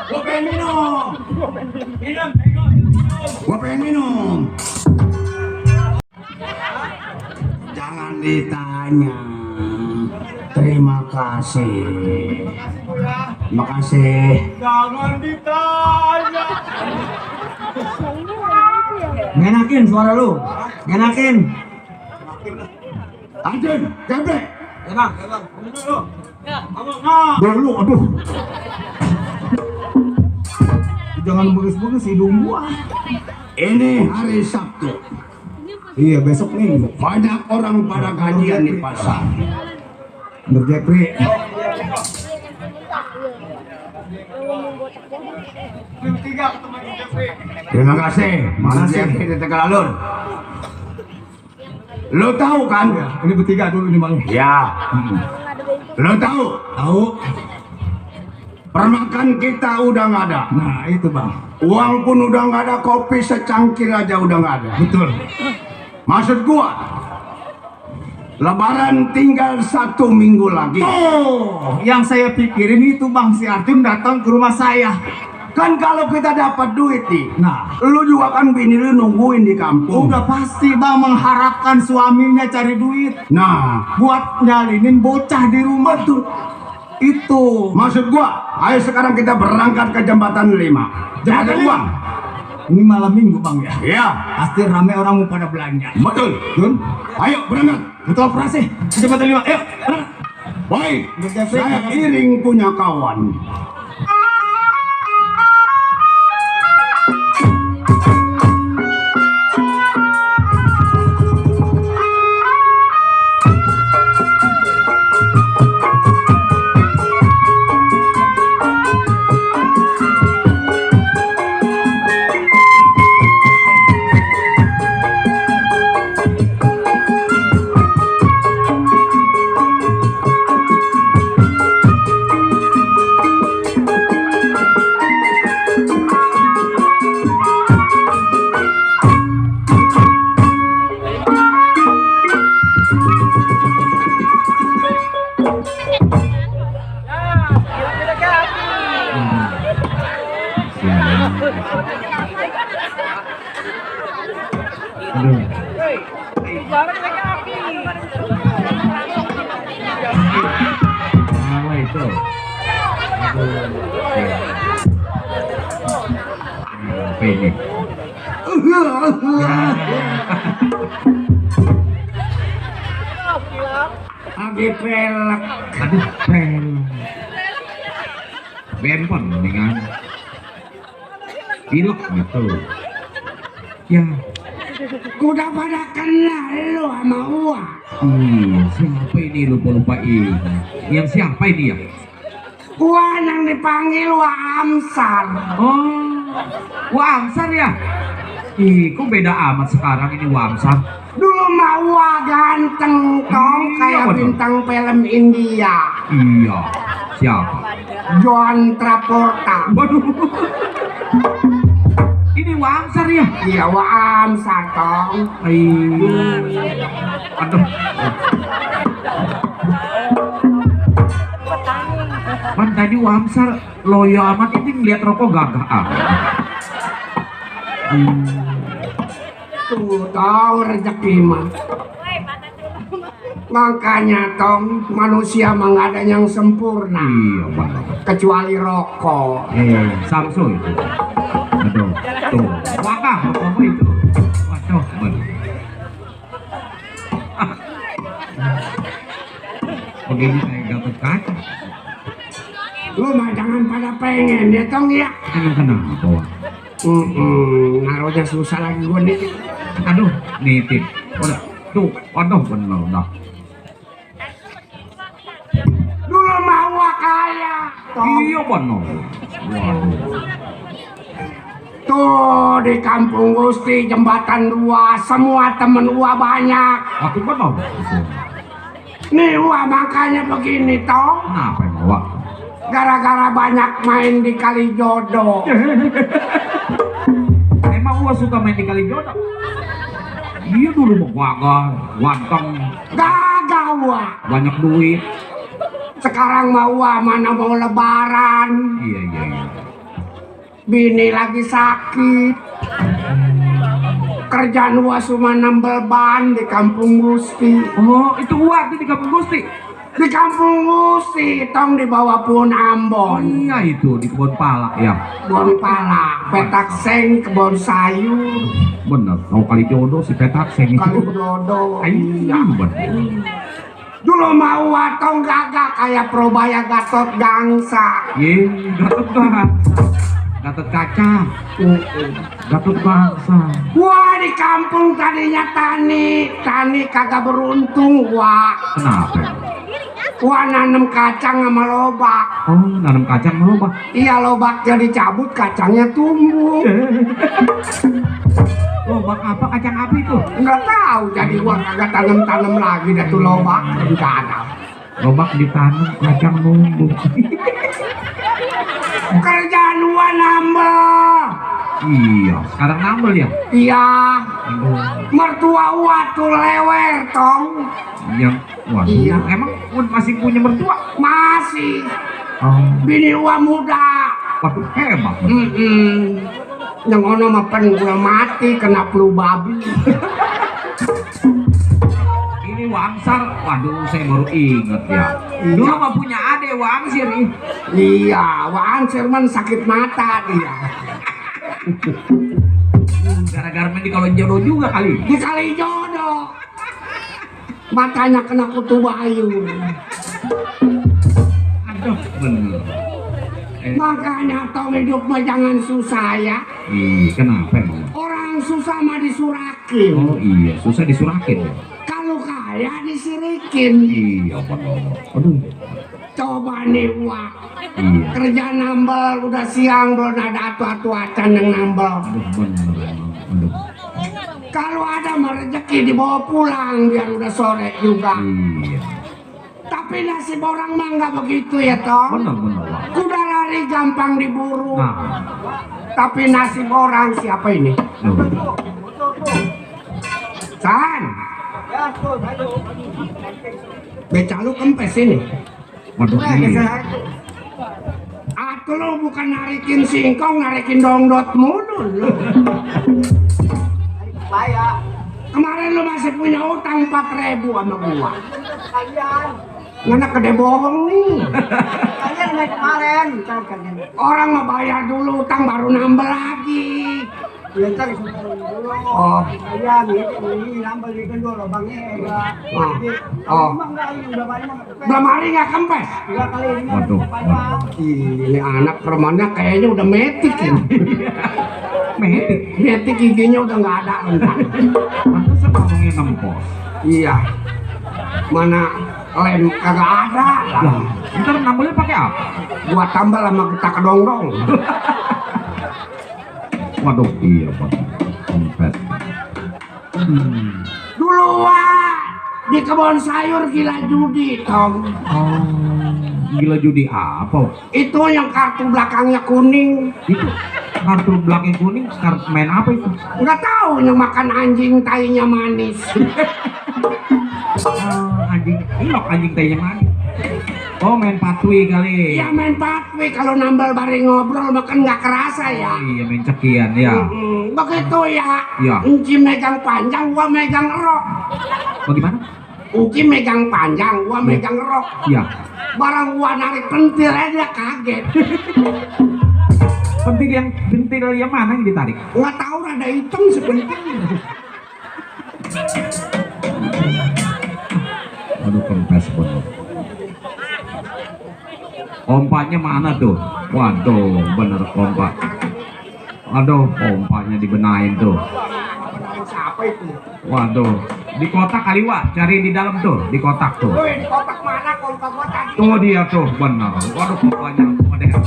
Gua pengen minum. Gua pengen minum. Jangan ditanya. Terima kasih. Terima kasih. Jangan ditanya. Ngenakin suara lu. Ngenakin. Anjing, geblek. Ya bang. Dulu, aduh. Jangan bagus-bagus hidung gua. Ini hari Sabtu. Iya besok nih. Banyak orang pada gajian di pasar. Berjepri. Terima kasih. Makasih di Tegalalur. Lo tahu kan? Ini bertiga dulu nih bang. Ya. Lo tahu? Tahu? Permakan kita udah nggak ada. Nah itu bang. Uang pun udah nggak ada. Kopi secangkir aja udah nggak ada. Betul. Maksud gua, Lebaran tinggal 1 minggu lagi. Oh, yang saya pikirin itu bang, si Arjun datang ke rumah saya. Kan kalau kita dapat duit nih, Nah, lu juga kan bini lu nungguin di kampung. udah pasti bang mengharapkan suaminya cari duit Nah, buat nyalinin bocah di rumah tuh. Itu. maksud gua, ayo sekarang kita berangkat ke jembatan 5. Jembatan uang. Ini malam minggu bang ya. Iya, Pasti rame orang mau pada belanja. betul. Jun, Ayo berangkat. betul operasi. Jembatan 5. Ayo. Berangkat. Baik, saya iring punya kawan. Apa itu? Apa ini? Agi pelek. Aduh, pel. Bempon dengan pilek gitu. Ya, Udah pada kenal lu sama gua. siapa ini lupa-lupa ini? Yang siapa ini ya? Gua yang dipanggil Amsar. Oh, Wamsar ya? Ih, kok beda amat sekarang ini Wamsar? Dulu mah gua ganteng tong Iya, kayak betul. bintang film India. Iya, siapa? John Travolta. Waduh, ini Wamsar ya? Iya, Amsar tong. Aduh. Kan tadi Wamsar loyo amat ini ngeliat rokok gagah ah. Tuh tahu rezeki mah. Makanya tong manusia mah nggak ada yang sempurna Iya bang. kecuali rokok. Samsu itu. Aduh, tuh. Wakah rokokmu itu. Waduh, waduh. Begini kayak Gatot Kaca. Lu mah jangan pada pengen ya tong ya. Emang kenapa? Wak? Naruhnya susah lagi gua nih. Aduh, nitip. Udah, tuh, aduh bener dah. Dulu mah gua kaya. Tong. Iya bener. Waduh. Tuh di kampung Gusti jembatan 2 semua temen gua banyak. Aku bener. Nih gua makanya begini tong. Kenapa emang Wak? Gara-gara banyak main di Kalijodo. Emang gua suka main di Kalijodo. Dia dulu mau gagah, ganteng, Gagah gua. banyak duit. Sekarang mau gua mana mau lebaran. Iya. Bini lagi sakit. Kerjaan gua cuma nambel ban di Kampung Gusti. Oh, itu uang di Kampung Gusti. Di Kampung Gusti, tong dibawa pun Ambon. Iya itu di kebun pala ya. Kebun pala, petak seng, kebun sayur, Bener, kau kali jodoh si petak seng itu. kali dodo. Iya, bener. Dulu mau watong gagak kayak Probaya Gatot Gangsa. Ye, Gatot Bangsa. Gatot kaca. Gatot Bangsa. Wah di kampung tadinya tani kagak beruntung wah. Kenapa? Wah nanem kacang sama lobak. Oh, nanam kacang melobak. Iya lobaknya dicabut kacangnya tumbuh. Lobak apa? Kacang apa itu? Nggak tahu jadi gua kagak tanam lagi dah tuh lobak rencana. Lobak ditanam, kacang numbuh. Kerjaan gua nambah. Iya, sekarang nambel ya. Iya, Aduh, mertua gua tuh lewer tong. yang waduh, Iya. emang masih punya mertua? Masih. Oh, Bini gua muda. waduh hebat. Yang ono mah pen gua mati kena flu babi. Ini Wangsar, waduh saya baru inget ya. Dulu mah punya ade Wangsir nih. Iya, Waan Sherman sakit mata dia. Gara-gara main di kalau jodoh juga kali. Di kali jodoh. Matanya kena kutu bayu. Aduh, bener. Makanya tong hidup mah jangan susah ya. Kenapa emang? Orang susah mah disurakin. Oh iya, susah disurakin ya. Kalau kaya disirikin. Iya, bener. Aduh, Coba nih wah. iya. Kerja nambel udah siang belum ada atu-atu acan yang nambel. Aduh, bener emang. Aduh, Kalau ada mah rezeki dibawa pulang biar udah sore juga. iya. Tapi nasib orang mah nggak begitu ya toh. Bener, Bang. Kuda lari gampang diburu. Nah, Tapi nasib orang siapa ini? aduh. San, Ya, tuh, ayo. beca lu kempes ini. Waduh, iya. Atau lu bukan narikin singkong, narikin dongdot mulu lu. Saya. Kemarin lu masih punya utang 4.000 sama gua. Kalian. Ngana gede bohong nih. Kalian naik kemarin. Orang mah bayar dulu utang baru nambah lagi. Ya, ntar disuruh dulu. Oh. Kalian ini nambah di kedua lubangnya. Ya. Oh. Emang nggak, ini udah banyak. Belum hari nggak kempes. 3 kali ini. Waduh, Banyak. Ini anak perempuannya kayaknya udah metik ini. Metik. Metik giginya udah nggak ada. Pantesan ngomongin nempos. Iya. Mana lem kagak ada. Lah, ntar nambelnya pakai apa? Gua tambah sama kita kedongdong. Waduh, iya, Pak. Kempes. Dulu wah di kebun sayur gila judi tong. Oh, gila judi apa? Itu yang kartu belakangnya kuning. Itu kartu belakang kuning, kartu main apa itu? Nggak tahu yang makan anjing tainya manis. Anjing, ilok anjing tanya mana? Oh, main patwi kali. Iya main patwi kalau nambal bareng ngobrol makan nggak kerasa ya. Iya, main cekian ya. Begitu ya. Iya. Unci megang panjang, gua megang rok. Bagaimana? Unci megang panjang, gua megang rok. Iya. Barang gua narik pentil aja kaget. Pentil yang mana yang ditarik? Nggak tahu rada hitam sebentar. Aduh, kempes bener. Pompanya mana tuh? Waduh, bener pompa. Aduh, pompanya dibenahin tuh. Siapa itu? Waduh, di kotak kali Wak, cari di dalam tuh, di kotak tuh. Woi, di kotak mana kontak gua tadi? Tuh dia tuh, bener. Waduh, pompanya model.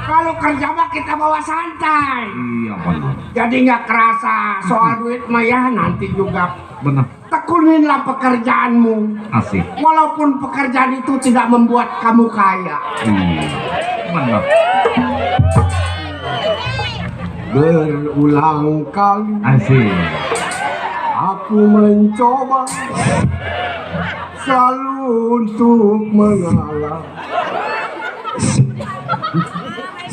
Kalau kerja mah kita bawa santai. Iya, bener. Jadi nggak kerasa soal duit mah ya nanti juga. Bener, Tekuninlah pekerjaanmu. asik. Walaupun pekerjaan itu tidak membuat kamu kaya. Iya, bener. Berulang kali Asik. aku mencoba selalu untuk mengalah.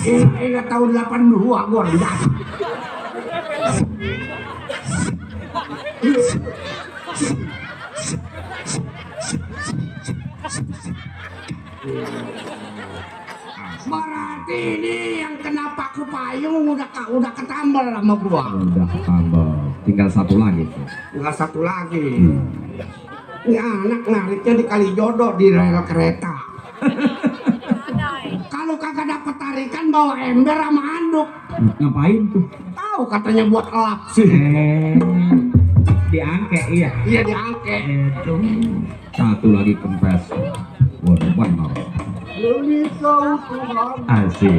Ingat tahun 82 gua rendah. Berarti ini yang kena paku payung udah ketambal sama gua. Udah tambah. Tinggal satu lagi. Tinggal satu lagi. Ini anak nariknya di Kalijodo di rel kereta. Kalau kagak dapet tarikan bawa ember sama handuk. Ngapain tuh? Tahu katanya buat elap sih. Diangke iya. Iya diangke. Itu satu lagi kempes. Waduh benar. Demi kau Tuhan, Asik.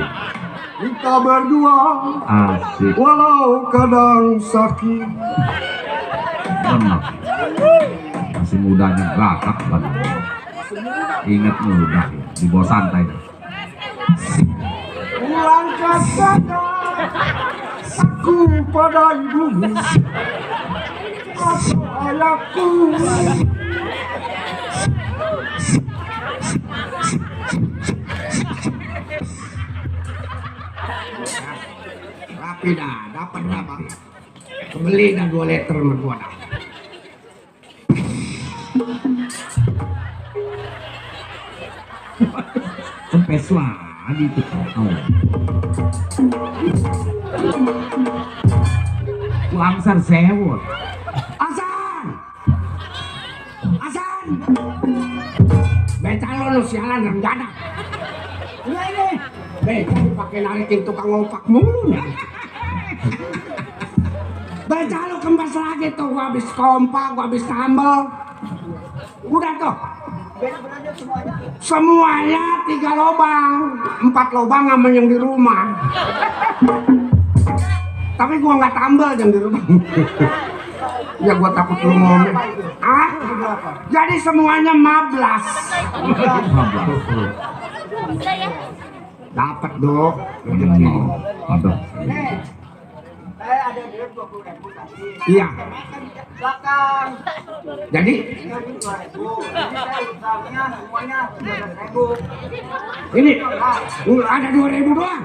kita berdua, Asik. walau kadang sakit. Benar. Masih mudanya gagak banget. Ingat muda, di bawah santai. Langkah saja aku pada ibumu atau ayahku. Rapi dah, dapat berapa? Beli dah 2 liter sama gua dah. Kempes lagi tuh. Oh. Langsar sewot. Hasan! Hasan! Beca lo sialan renggana. Ini. Beca dipakai narikin tukang opak mulu ya. Beca lo kembas lagi tuh, gua habis kompak, gua habis tambal. Udah tuh. Semuanya 3 lubang, 4 lubang sama yang di rumah. Tapi gua nggak tambal yang di rumah. Ya gua takut lu ngomong. Ah? Jadi semuanya 15. Dapat dok. Aduh. Saya ada duit 20.000 tadi. Iya. Belakang. Jadi 2.000. Jadi saya utangnya semuanya 19.000. ini ada 2.000 doang.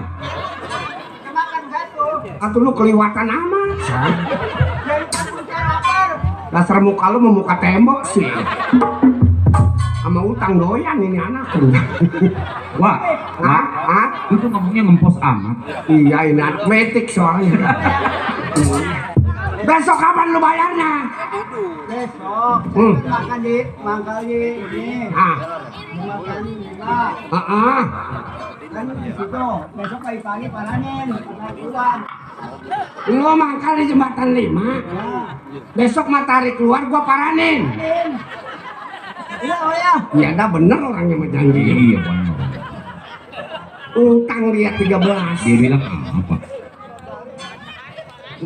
Makan satu. Atau lu keliwatan amat. Dari kampung saya lapar. Dasar muka lu mau muka tembok sih. Sama utang doyan ini anak. Wah, Hah? Hah? itu ngomongnya ngempos amat. Iya ini atletik soalnya. Besok kapan lu bayarnya? Besok makan di Mangkali ini. Ah, Mangkali 5. ah. Kan di situ. Besok pagi-pagi paranin. Pakai keluar. Lu mangkal di jembatan 5. Ya. Besok matahari keluar gua paranin. Iya, oh ya. Ya dah bener orangnya mah janji. Iya benar. Utang dia 13. Dia bilang apa?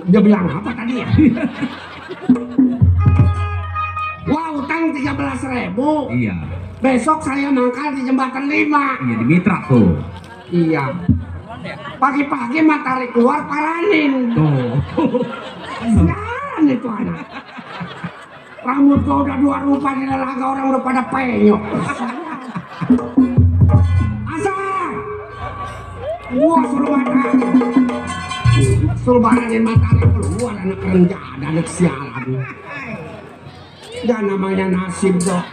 Dia bilang apa tadi ya? Wah utang 13.000. Iya. Besok saya mangkal di jembatan 5. Iya di Mitra tuh. Iya. Pagi-pagi matahari keluar paranin. Tuh. Sialan itu anak. Rambut gua udah 2 rupa di lelaga orang udah pada penyok. Asal. Gua suruh baranin matahari keluar anak renjada anak sialan. Dan namanya nasib dok.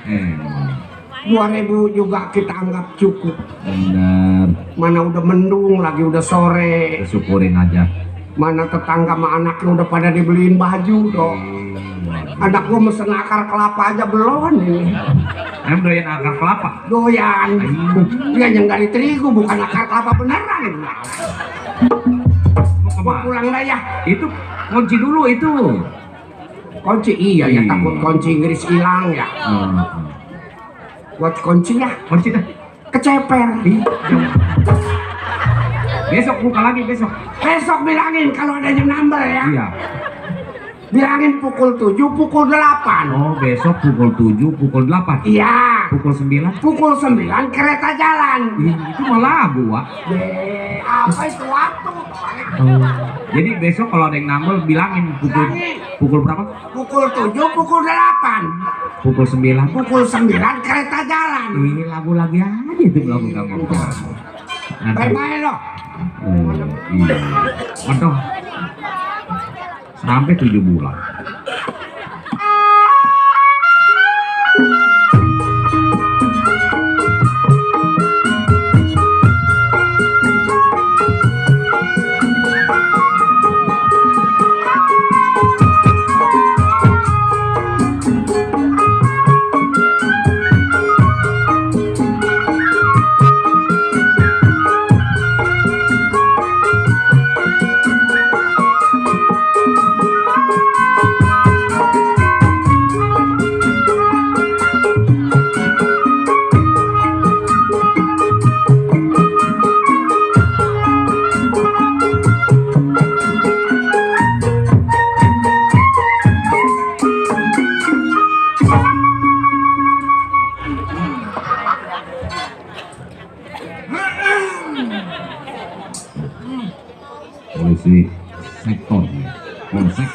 2.000 juga kita anggap cukup. Benar. Mana udah mendung lagi udah sore. Syukurin aja. Mana tetangga sama anaknya udah pada dibeliin baju dok. Anak gua mesen akar kelapa aja belum ini. Em doyan akar kelapa. Doyan. Dia yang dari terigu bukan akar kelapa beneran. Mau Gua kemana? pulang dah ya. Itu kunci dulu itu. Kunci iya ya Iya. takut kunci Inggris hilang ya. Buat kuncinya Kunci dah. keceper. Besok buka lagi besok. Besok bilangin kalau ada jam number ya. Iya. Bilangin pukul 7, pukul 8. Oh besok pukul 7, pukul 8. Iya. Pukul 9. Pukul 9 kereta jalan. Itu mah lagu, Wak. Apa itu waktu? Jadi besok kalau ada yang nambel bilangin pukul berapa? Pukul 7, pukul 8. Pukul 9. Pukul 9 kereta jalan. Ini lagu lagi aja itu lagu kamu. Bye-bye loh. Oh, iya. Waduh. Sampai 7 bulan. Polisi sektor polsek.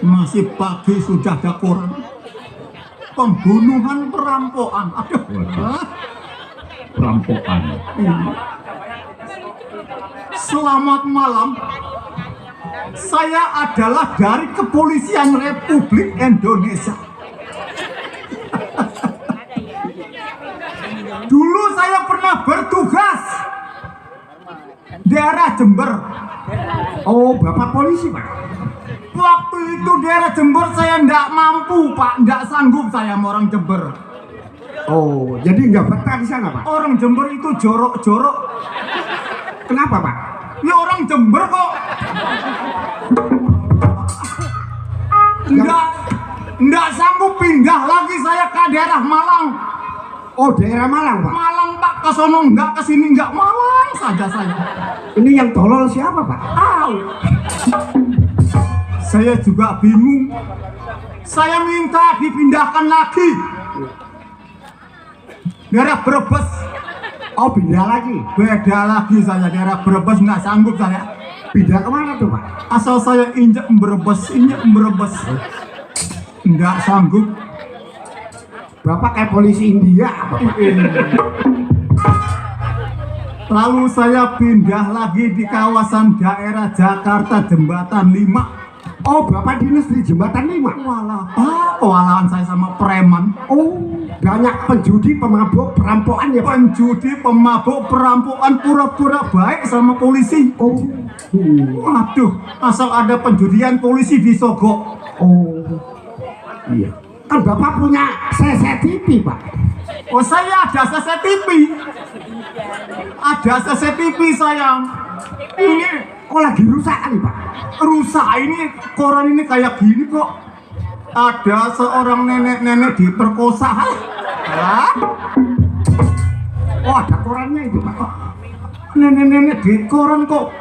Masih pagi sudah ada koran. Pembunuhan perampokan. Aduh. Waduh. Perampokan. Selamat malam. Saya adalah dari Kepolisian Republik Indonesia. Dulu saya pernah bertugas daerah Jember. Oh, Bapak polisi, Pak. Waktu itu daerah Jember saya nggak mampu, Pak, nggak sanggup saya sama orang Jember. Oh, jadi nggak betah di sana, Pak? Orang Jember itu jorok-jorok. Kenapa, Pak? Ya orang Jember kok. Nggak sanggup pindah lagi saya ke daerah Malang. Oh, daerah Malang, Pak. Malang, Pak, ke sono nggak, ke sini nggak, Malang saja saya. Ini yang tolol siapa, Pak? Tahu. Saya juga bingung. Saya minta dipindahkan lagi. Daerah Brebes. Oh, pindah lagi. Beda lagi saya, daerah Brebes nggak sanggup saya. Pindah kemana tuh, Pak? Asal saya injek Brebes. Nggak sanggup. Bapak kayak polisi India, Pak. Lalu saya pindah lagi di kawasan daerah Jakarta Jembatan 5. Oh, Bapak dinas di Jembatan 5. Walah, kewalahan saya sama preman. Oh, banyak penjudi, pemabuk, perampokan ya, Pak? Penjudi, pemabuk, perampokan, pura-pura baik sama polisi. Oh, Waduh, asal ada penjudian polisi disogok. oh, iya. Kan Bapak punya CCTV, Pak. Oh, saya ada CCTV. Ada CCTV saya. Ini Oh, lagi rusak kali, Pak. rusak, ini koran ini kayak gini kok. Ada seorang nenek-nenek diperkosa. Hah? Oh, ada korannya itu, Pak. Nenek-nenek di koran kok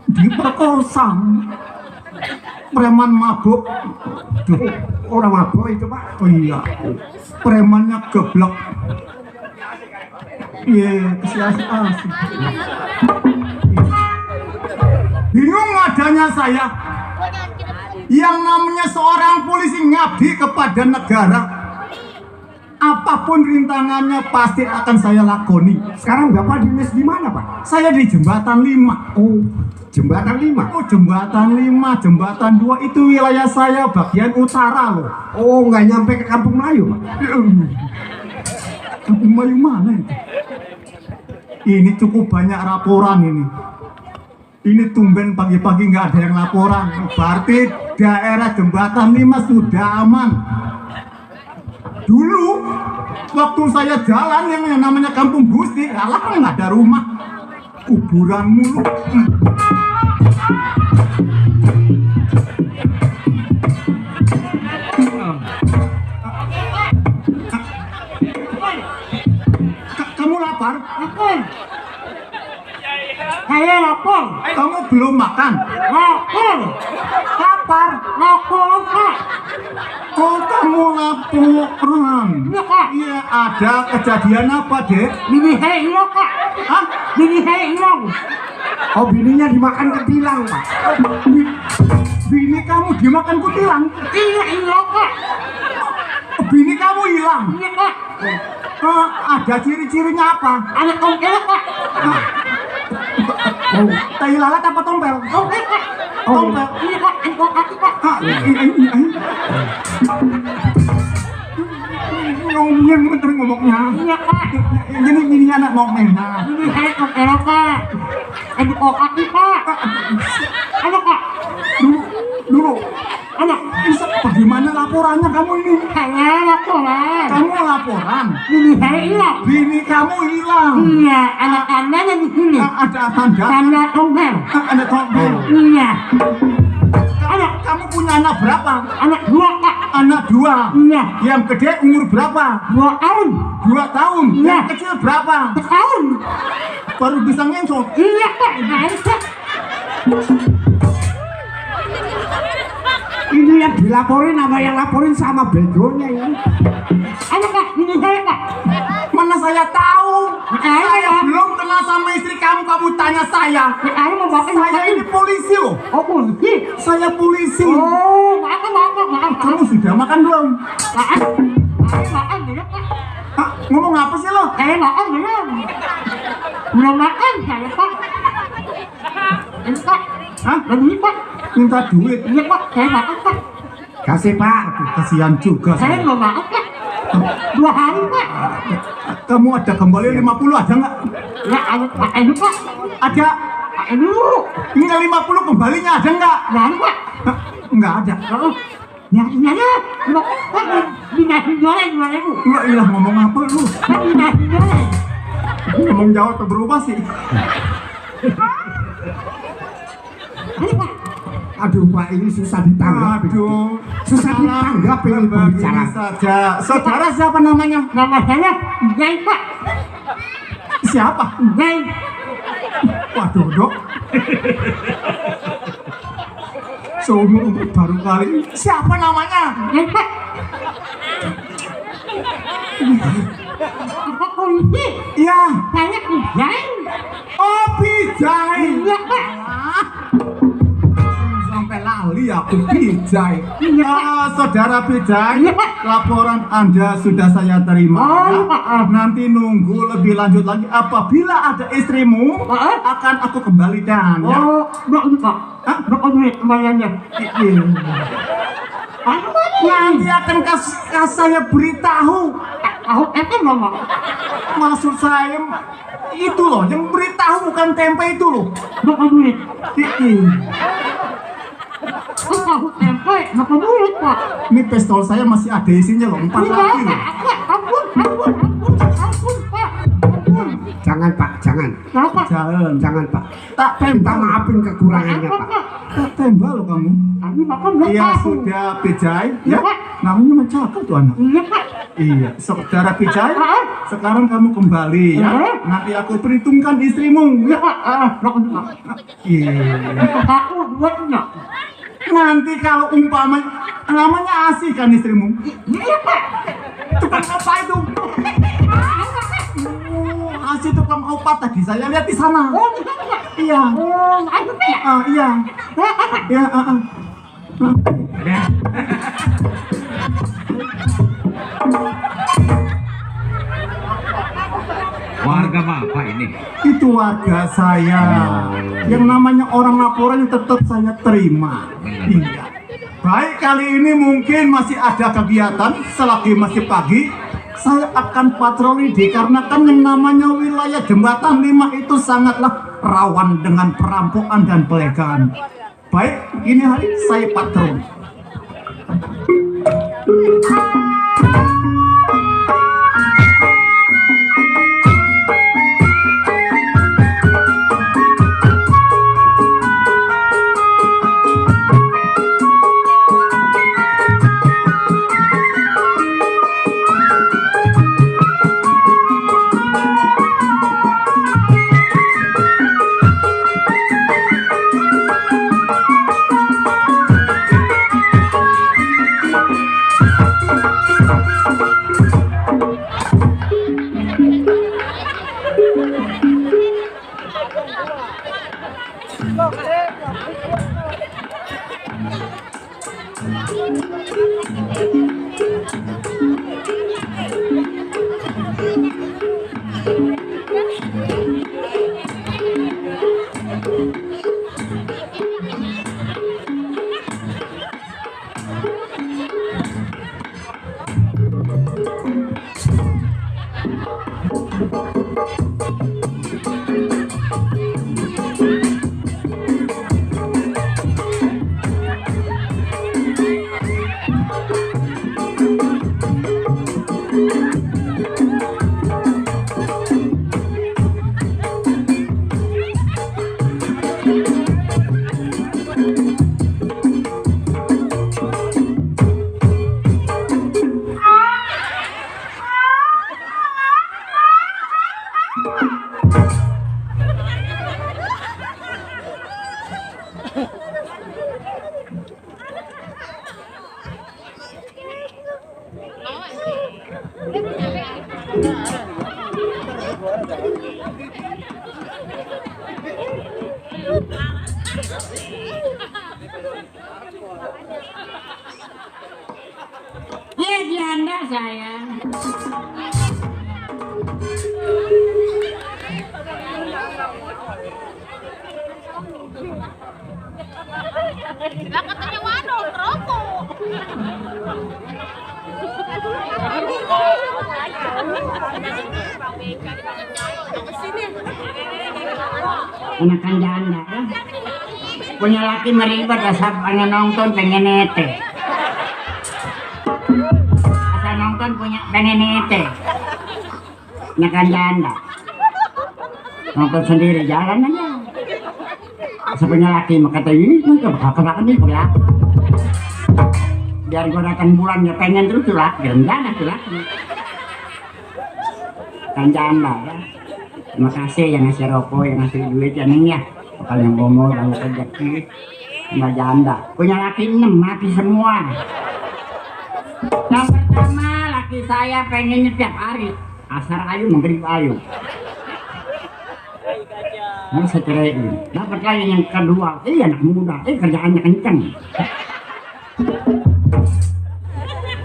diperkosa. Preman mabuk. Duh, Orang mabuk itu, Pak. oh iya. Premannya geblek. Iya, asik. Bingung adanya saya. Yang namanya seorang polisi ngabdi kepada negara. Apapun rintangannya pasti akan saya lakoni. Sekarang Bapak dinas di mana, Pak? Saya di Jembatan 5. Oh, Jembatan 5. Oh, Jembatan 5, Jembatan 2 itu wilayah saya bagian utara loh. Oh, nggak nyampe ke Kampung Melayu, Pak. Kampung Melayu mana itu? Ini cukup banyak laporan ini. Ini tumben pagi-pagi nggak ada yang laporan. Berarti daerah Jembatan 5 sudah aman. Dulu waktu saya jalan yang namanya Kampung Gusti, alah nggak ada rumah, kuburan mulu. Kamu lapar? Saya lapar. Kamu belum makan? Lapar. Lapar? Lapar, Pak. Oh, kamu laporan? Iya, Pak. Iya, ada kejadian apa, Dek? Bini hengok, Pak. Hah? Bini hengok. Oh, bininya dimakan ketilang, Pak. Bini kamu dimakan kutilang? Iya, hilang, Pak. Bini kamu hilang? Iya, Pak. Ada ciri-cirinya apa? Ada kongkel, Pak. Tai lalat apa tompel? Tompel. Tompel. Ini Pak, ini kaki Pak. Ngomongnya bener ngomongnya. Iya Pak. Ini anak ngomong. Ini saya tompel Pak. Ini kaki Pak. Anak Pak. Dulu. Anak. Bisa bagaimana laporannya kamu ini? Saya laporan. Kamu laporan. Ini saya hilang. Bini kamu hilang. Iya, anak anaknya di sini. Ada tanda. Tanda tompel. Ada tompel. Iya. Anak. Kamu punya anak berapa? Anak 2 Pak. Anak 2. Iya. Yang gede umur berapa? 2 tahun. 2 tahun. Iya. Yang kecil berapa? Setahun. Baru bisa ngentot. Iya Pak. Baik Pak. Ini yang dilaporin sama yang laporin sama begonya ini. Anak Pak, ini saya Pak. Mana saya tahu? Saya Saya Pak. belum kenal sama istri kamu. Kamu tanya saya. Saya mau bawa Saya ini polisi loh. Oh polisi. Saya polisi. Oh, maaf. Kamu sudah makan belum? Maaf. Saya makan belum Pak. Hah? Ngomong apa sih lo? Saya makan belum. Belum makan saya Pak. Ini Pak. Hah? Begini Pak. Minta duit. Iya Pak, saya makan Pak. Kasih Pak. Kasihan juga. Saya belum makan Pak. 2 hari Pak. Kamu ada kembali 50 ada nggak? Ya, ada pakai dulu Pak. Ada. Pakai dulu. Enggak 50 kembalinya ada nggak? Nah, Pak. Hah? Nggak ada. Oh, yang ini aja. Pak, dinasi jualan 2.000. Enggak ilah ngomong apa lu? Pak, dinasi jualan. Ngomong Jawa atau berubah sih? Ini Pak. Aduh Pak, ini susah ditanggapi. Aduh. Susah ditanggapi ini pembicara. Begini saja. Saudara siapa namanya? Nama saya Gai Pak. Siapa? Gai. Waduh, Dok. Seumur baru kali ini. Siapa namanya? Gai Pak. Pak polisi. Iya. Saya Gai. Oh, Bijay. Iya Pak. Sampai lali aku Bijay. Iya. Saudara Bijay, Iya, Pak. laporan Anda sudah saya terima. Oh, ya. Pak. Nanti nunggu lebih lanjut lagi. Apabila ada istrimu, Pak. akan aku kembalikan. Ya. Oh, Pak, Pak. Hah? Berapa duit kembaliannya? Nanti akan saya beritahu. Tahu itu mama. Maksud saya itu loh, yang beritahu bukan tempe itu loh. Berapa duit? Ih, Oh, tahu tempe. Berapa duit Pak? ini pistol saya masih ada isinya loh, 4 Iya, lagi loh. Pak. Ampun, Pak. Ampun. Jangan Pak, jangan. Kenapa? Jangan Pak. Tak Minta tembak, maafin kekurangannya Apa, Pak. Pak? tak tembak loh kamu. Tadi makan belum Iya tahu. sudah Bijay, Iya, ya. Pak. Namanya mencakap tuh anak. Iya, Pak. Iya, saudara Bijay, Pak. sekarang kamu kembali ya. Iya. Nanti aku perhitungkan istrimu. Iya, Pak. Berapa duit, Pak? Iya. Aku buatnya. Nanti kalau umpamanya namanya Asih kan istrimu. Iya, Pak. Tukang apa itu? Oh, Asih tukang opat tadi saya lihat di sana. Oh, iya, Pak. Iya. Oh, ayo, Pak. Iya. Iya, Warga Bapak ini. Itu warga saya. Yang namanya orang laporan tetap saya terima. Iya. Baik, kali ini mungkin masih ada kegiatan selagi masih pagi. Saya akan patroli dikarenakan yang namanya wilayah Jembatan 5 itu sangatlah rawan dengan perampokan dan pelegaan. Baik, ini hari saya patroli. Iya janda saya. Lah katanya waduh, rokok. Enakan janda ya. Punya laki meribet asal pengen nonton pengen nete. Asal nonton punya pengen nete. Enakan janda. Nonton sendiri jalan aja. Asal punya laki maka kata ini bakal nih ya. Biar gua datang bulan ya pengen terus tuh laki janda tuh laki. Kan janda ya. Terima kasih yang ngasih rokok, yang ngasih duit ya Neng ya. Bakal yang ngomong, banyak rezeki, nggak janda. Punya laki 6, mati semua. Yang pertama, laki saya pengennya tiap hari. Asar ayu, maghrib ayu. Ini saya ceraiin. Dapat lagi yang kedua, anak muda, kerjaannya kenceng.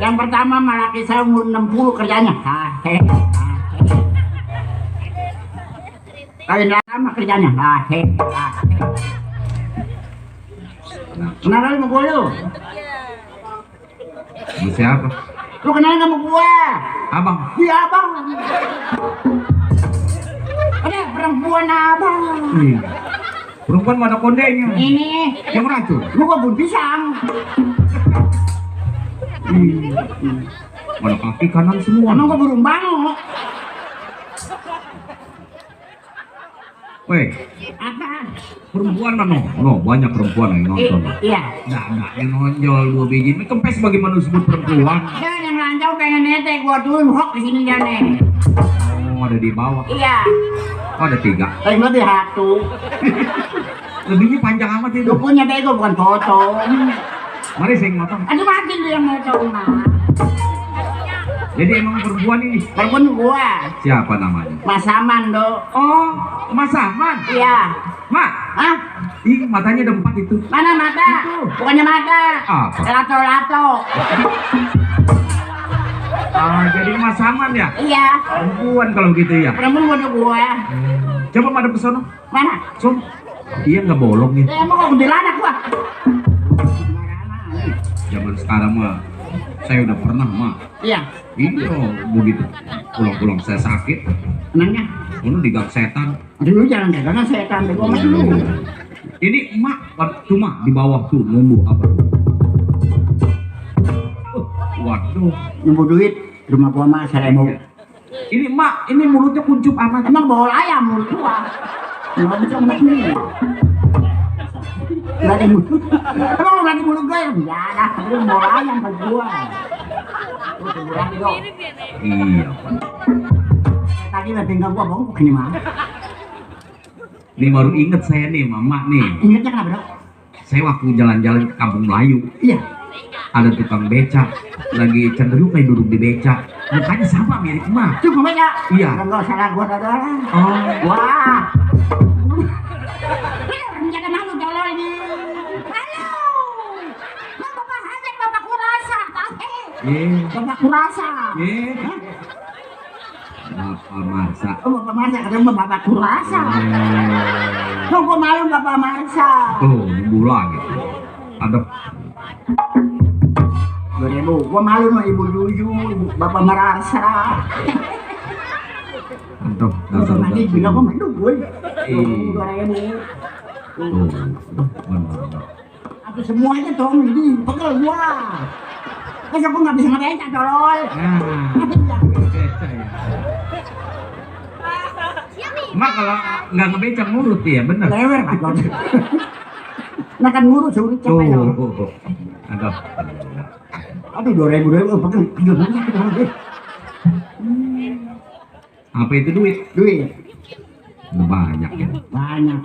Yang pertama, laki saya umur 60 kerjanya. Kalian lama kerjanya, kenal sama gue lu? Ini siapa? Lu kenal sama gue? Abang. Iya abang. Ada perempuan abang. Perempuan mana kondenya? Ini Yang racun. lu kebun pisang. Mana kaki kanan semua. Emang gue burung bangau. Weh, Apa? perempuan mana? No, banyak perempuan yang nonton. Iya. Nah, yang nonjol 2 biji. Ini kempes bagaimana disebut perempuan? Dan yang lanjau pengen nete gua dulu hok di sini ya nih. Oh, ada di bawah. Iya. Oh, ada 3. Tapi lebih satu. Lebihnya panjang amat itu. Lu punya bego bukan foto. Mari saya ngotong. Aduh mati lu yang mau coba. Jadi emang perempuan ini Perempuan gua. siapa namanya? Mas Aman do. Oh, Mas Ahmad. Iya. Mak, Hah? ih matanya ada 4 itu. Mana mata? Bukannya mata. Apa? Lato-lato. Ah, jadi Mas Ahmad ya? Iya. Perempuan kalau gitu ya. Perempuan gua. Coba madep ke sono. Mana? Som. Iya nggak bolong ya. Emang kok gede anak gua. Zaman sekarang mah saya udah pernah mah. Iya. Iya, begitu. Pulang-pulang saya sakit. Emangnya? Udah digang setan. Aduh lu jangan dagangan setan bego sama lu. Ini emak cuma di bawah tuh nunggu apa? Waduh. Nunggu duit rumah gua mah 1000. Ini emak, ini mulutnya kuncup amat. Emang bol ayam mulut gua. Nggak bisa ngomong nih. Berarti mulut. Emang lu berarti mulut gua ya? Ya dah, lu bol ayam ke gua. Lu teguran dong. Iya, Pak. Tadi lah tinggal gua bongkok ini mah. Ini baru inget saya nih, Mama nih. Ingatnya kenapa dong? Saya waktu jalan-jalan ke Kampung Melayu, Iya. ada tukang beca, lagi cenderung kayak duduk di beca. Mukanya sama mirip emak. Cukup aja. Iya. Enggak salah gua ada. Oh, Wah. Menjaga malu kalau ini. Halo. Yang bapak hajat bapak kurasa. Bapak kurasa. Bapak Marsa. Oh, bapak Marsa, katanya bapak kurasa. Oh, gua malu bapak Marsa. Tuh, nunggu lagi. Ada 2000, gua malu sama ibu Yuyu, ibu bapak Marsa. Nanti bilang kok mendung gue. Iya. 2000. Tuh, benar. Aku semuanya dong ini pegel gua. Masa gua nggak bisa ngebeca tolol. Nah, beca ya. Mak kalau nggak ngebeca mulut ya bener. Lewer Pak Jon. Nah kan ngurus suruh capek ya. Anggap. Aduh 2000 pegel banget kita deh. Apa itu duit? Duit Udah banyak ya. banyak.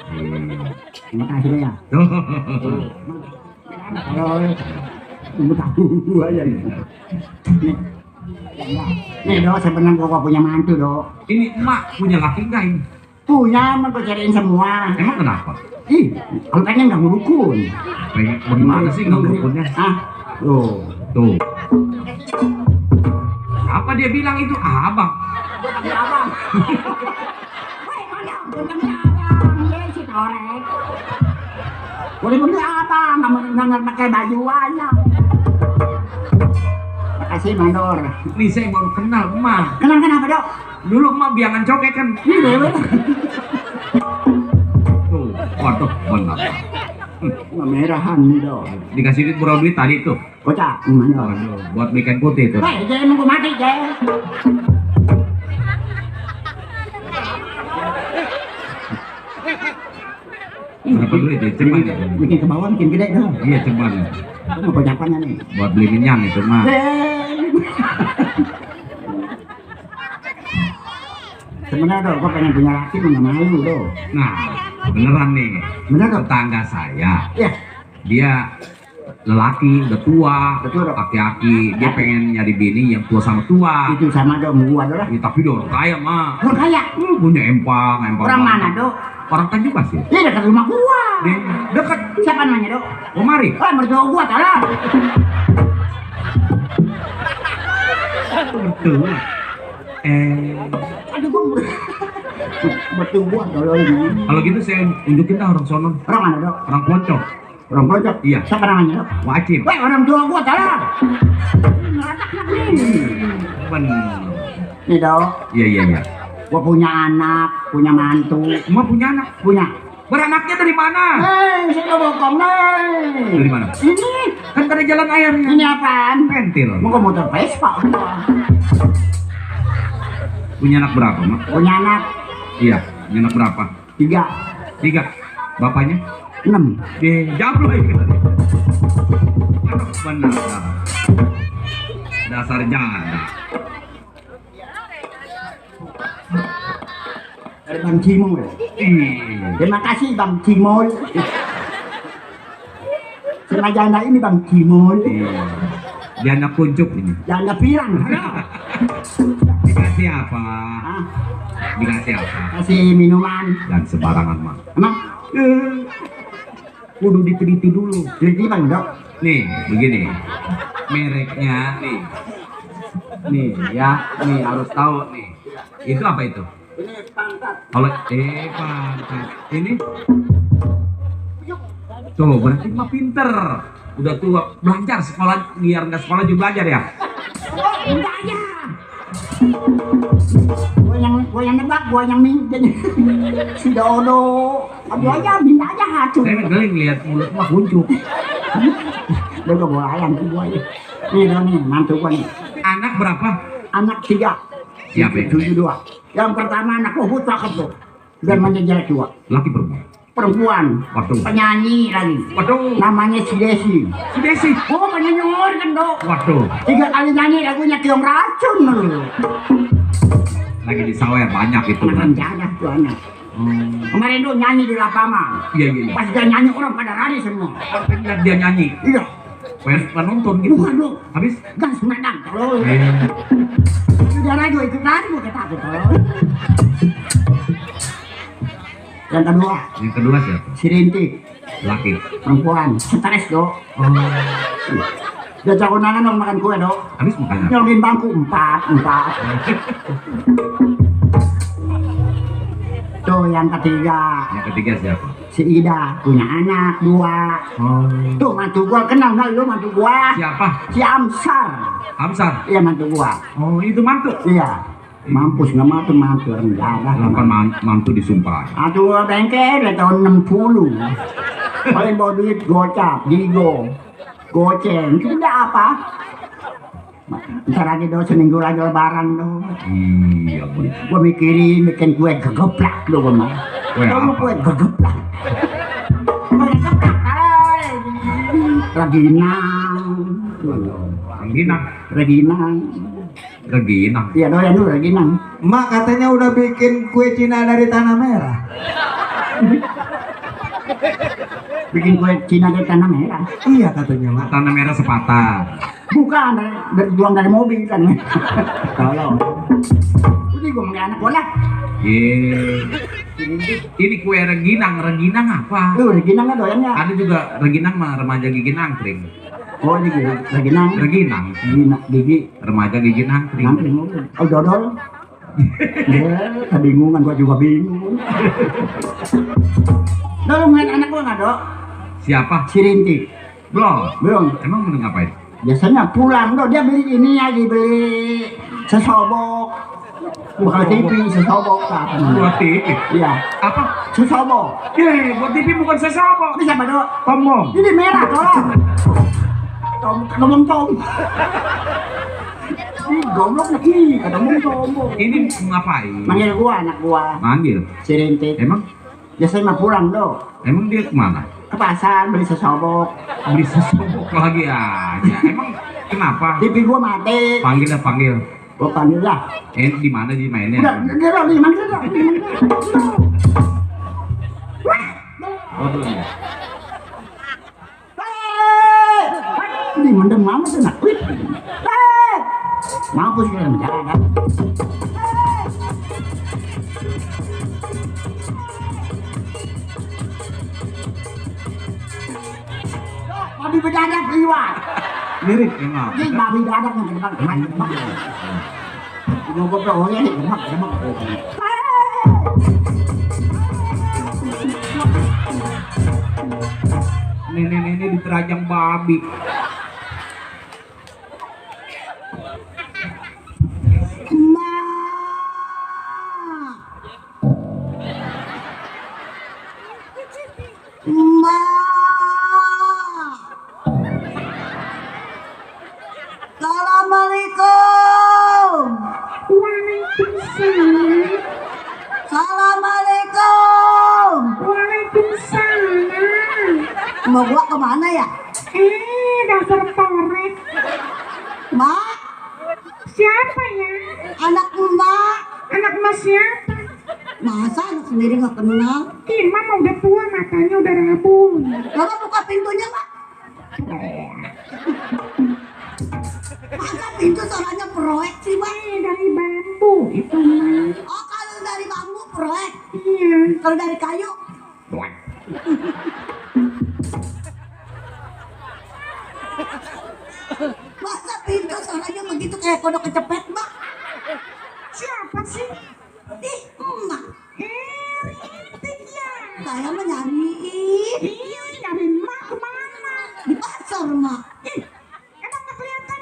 Terima kasih ya. Kalau ibu tahu aja nih. Nih dok, sebenarnya gua punya mantu dok. Ini emak punya laki nggak ini? Punya, mau cariin semua. Emang kenapa? Ih, kalau pengen nggak merukun. Pengen bagaimana sih nggak rukunnya? Ah, loh. Tuh. Apa dia bilang itu? Abang. Abang. Woi, mana? Bukan abang, dia si korek. Boleh beli abang, nggak pakai baju aja. Makasih Mandor. Nih saya baru kenal emak. Kenal kenapa dok? Dulu emak biangan cokek kan. Ini dewe. Tuh, waduh benar. Nggak merahan nih dok. Dikasih duit murah duit tadi tuh. Kocak, Mandor. Waduh, buat ikan putih tuh. Hei, jangan nunggu mati, jangan. Berapa duit ya? Ceban ya? Bikin ke bawah, bikin gede dong. Iya ceban. Itu mau kocakannya nih. Buat beli minyak itu mah. Sebenarnya dong, gua pengen punya laki, gua nggak malu dong. Nah, beneran nih. Bener dong? Tetangga saya, Iya. dia lelaki udah tua, Betul, dong. laki-laki, dia pengen nyari bini yang tua sama tua. Itu sama dong, gua dong. Ya, tapi dia orang kaya mah. Gua kaya. Punya empang. Orang mana dong? Orang Tanjung Pasir. Dia dekat rumah gua. Dia dekat. Siapa namanya dok? Oh mari. Oh, mertua gua, tolong. Betul. Aduh, gua. Mertua gua, tolong. Kalau gitu saya unjukin dah orang sono. Orang mana dok? Orang Poncok. Orang pojok. Iya. Siapa namanya dok? Wajib. Woi, orang tua gua, tolong. Ngerataknya begini. Bener. Nih dok, Iya iya iya. gua punya anak, punya mantu, Emak punya anak. punya. Beranaknya dari mana? Hei, saya bokong nih. Dari mana? Ini, Kan ada jalan airnya. ini apaan? Pentil. Mau ke motor Vespa. Punya anak berapa, Mak? Punya anak Iya, punya anak berapa? 3, 3. Bapaknya? 6. Jawab loh ini. Benar. Dasar janda. Dari Bang Cimoy. Ih. Terima kasih Bang Cimoy. Sama janda ini Bang Cimoy. Iya. Janda kuncup ini. Janda pirang. Dikasih apa? Hah? Dikasih apa? Kasih minuman. Dan sembarangan, Mak. Emang? Kudu diteliti dulu. Jadi Bang dok. Nih, begini. Mereknya nih. Nih ya, nih harus tahu nih. Itu apa itu? Ini pangkat. Kalau pangkat. Ini tuh berarti mah pinter. Udah tua, belajar sekolah, biar nggak sekolah juga belajar ya. Enggak aja. Gua yang nebak, gua yang minjem. Si Dodo. Aduh aja, minta aja hatu. Saya ngeling lihat mulut mah kuncup. Dia gak bawa ayam tuh gua ini. Nih dong nih, mantu gua nih. Anak berapa? Anak 3. Siapa itu? 72. Yang pertama anak gua cakep tuh. Dan menjadi 2. Laki perempuan. Perempuan. Waduh. Penyanyi lagi. Waduh. Namanya si Desi. Si Desi. Oh, penyanyi kan dok. Waduh. 3 kali nyanyi lagunya Tiong Racun lu. Lagi di sawer banyak itu. Makan jadah tuh anak. Kemarin tuh nyanyi di lapangan. Iya iya. Pas dia nyanyi orang pada lari semua. Lihat dia nyanyi. Iya. Pengen nonton gitu. Bukan dong. Habis. Gas medang kalau. Eh, Dia lagi ikut lari gua ketakut kalau. Yang kedua, yang kedua siapa? si Rintik, Laki. perempuan, stres dok. Oh. Dia jago nangan dong makan kue dok. Habis makan apa? Nyolongin bangku 4. Tuh yang ketiga, Yang ketiga siapa? si Ida punya anak 2. Oh. Tuh mantu gua kenal nggak lu mantu gua? Siapa? Si Amsar. Hamsar. Iya mantu gua. Oh, itu mantu. Iya. Mampus nggak mampu mantu orang jadah. Lapan mantu disumpah. Aduh bengkel dari tahun 60. Paling bawa duit gocap, digo, goceng, itu tidak apa. Ntar lagi do seminggu lagi lebaran do. Iya bener. Gua mikirin bikin kue gegeplak lo gua mah. Kue apa? Kue gegeplak. Kue gegeplak kali. Reginang. Reginang. Reginang. Iya doyan lu reginang. Mak katanya udah bikin kue Cina dari tanah merah. Bikin kue Cina dari tanah merah. Iya katanya mak. Tanah merah sepatah. Bukan dari juang dari mobil kan. Kalau ini gua manggil anak bola. Ini kue reginang apa? Lu reginang nggak doyannya? Ada juga reginang mah remaja gigi nangkring. Oh ini reginang. Reginang. Gigi Remaja gigi nangkring. nangkring. Oh dodol. Ya, kebingungan gua juga bingung. Lo main anak gua nggak dok? Siapa? Si Rinti. Belum. Belum. Emang mau ngapain? Biasanya pulang dok dia beli ini aja beli sesobok. Bukan TV sesobok apa? Buat TV. Iya. Apa? Sesobok. Buat TV bukan sesama. Bisa apa dok? Tomong. Ini merah tolong. Ngomong tom. Goblok lagi, kata ngomong tom. Ini mau ngapain? Manggil gua anak gua. Manggil. Si Rinti. Emang Biasanya mah pulang dok. emang dia kemana? Ke pasar beli sesobok. Beli sesobok lagi aja. Emang kenapa? TV gua mati. Panggil lah panggil. Gua panggil lah. Di mana di mainnya? Udah, dia di mana dok? Oh belum ya. Ini mendem mama tuh nak. Mampus kalian jalan. Babi bedadak liwat. Mirip emang. Ini babi bedadak yang depan depan. Mau gue peroleh nih, demak. Nenek-nenek diterajang babi. Assalamualaikum. Waalaikumsalam. Assalamualaikum. Waalaikumsalam. Mau gua kemana ya? Dasar torek. Mak. Siapa ya? Anak emak. Anak emak siapa? Masa anak sendiri nggak kenal? Mama udah tua, matanya udah rabun. Lalu buka pintunya, Mak. Masa pintu soalnya proyek sih, Mak? Dari bambu itu, Mak. Oh, kalau dari bambu proyek? Iya. Kalau dari kayu? Masa pintu soalnya begitu kayak kodok kecepet, Mak? Siapa sih? Ih, emak. Saya mah nyariin. Iya, nyariin emak kemana? Di pasar, Mak. Emang gak kelihatan?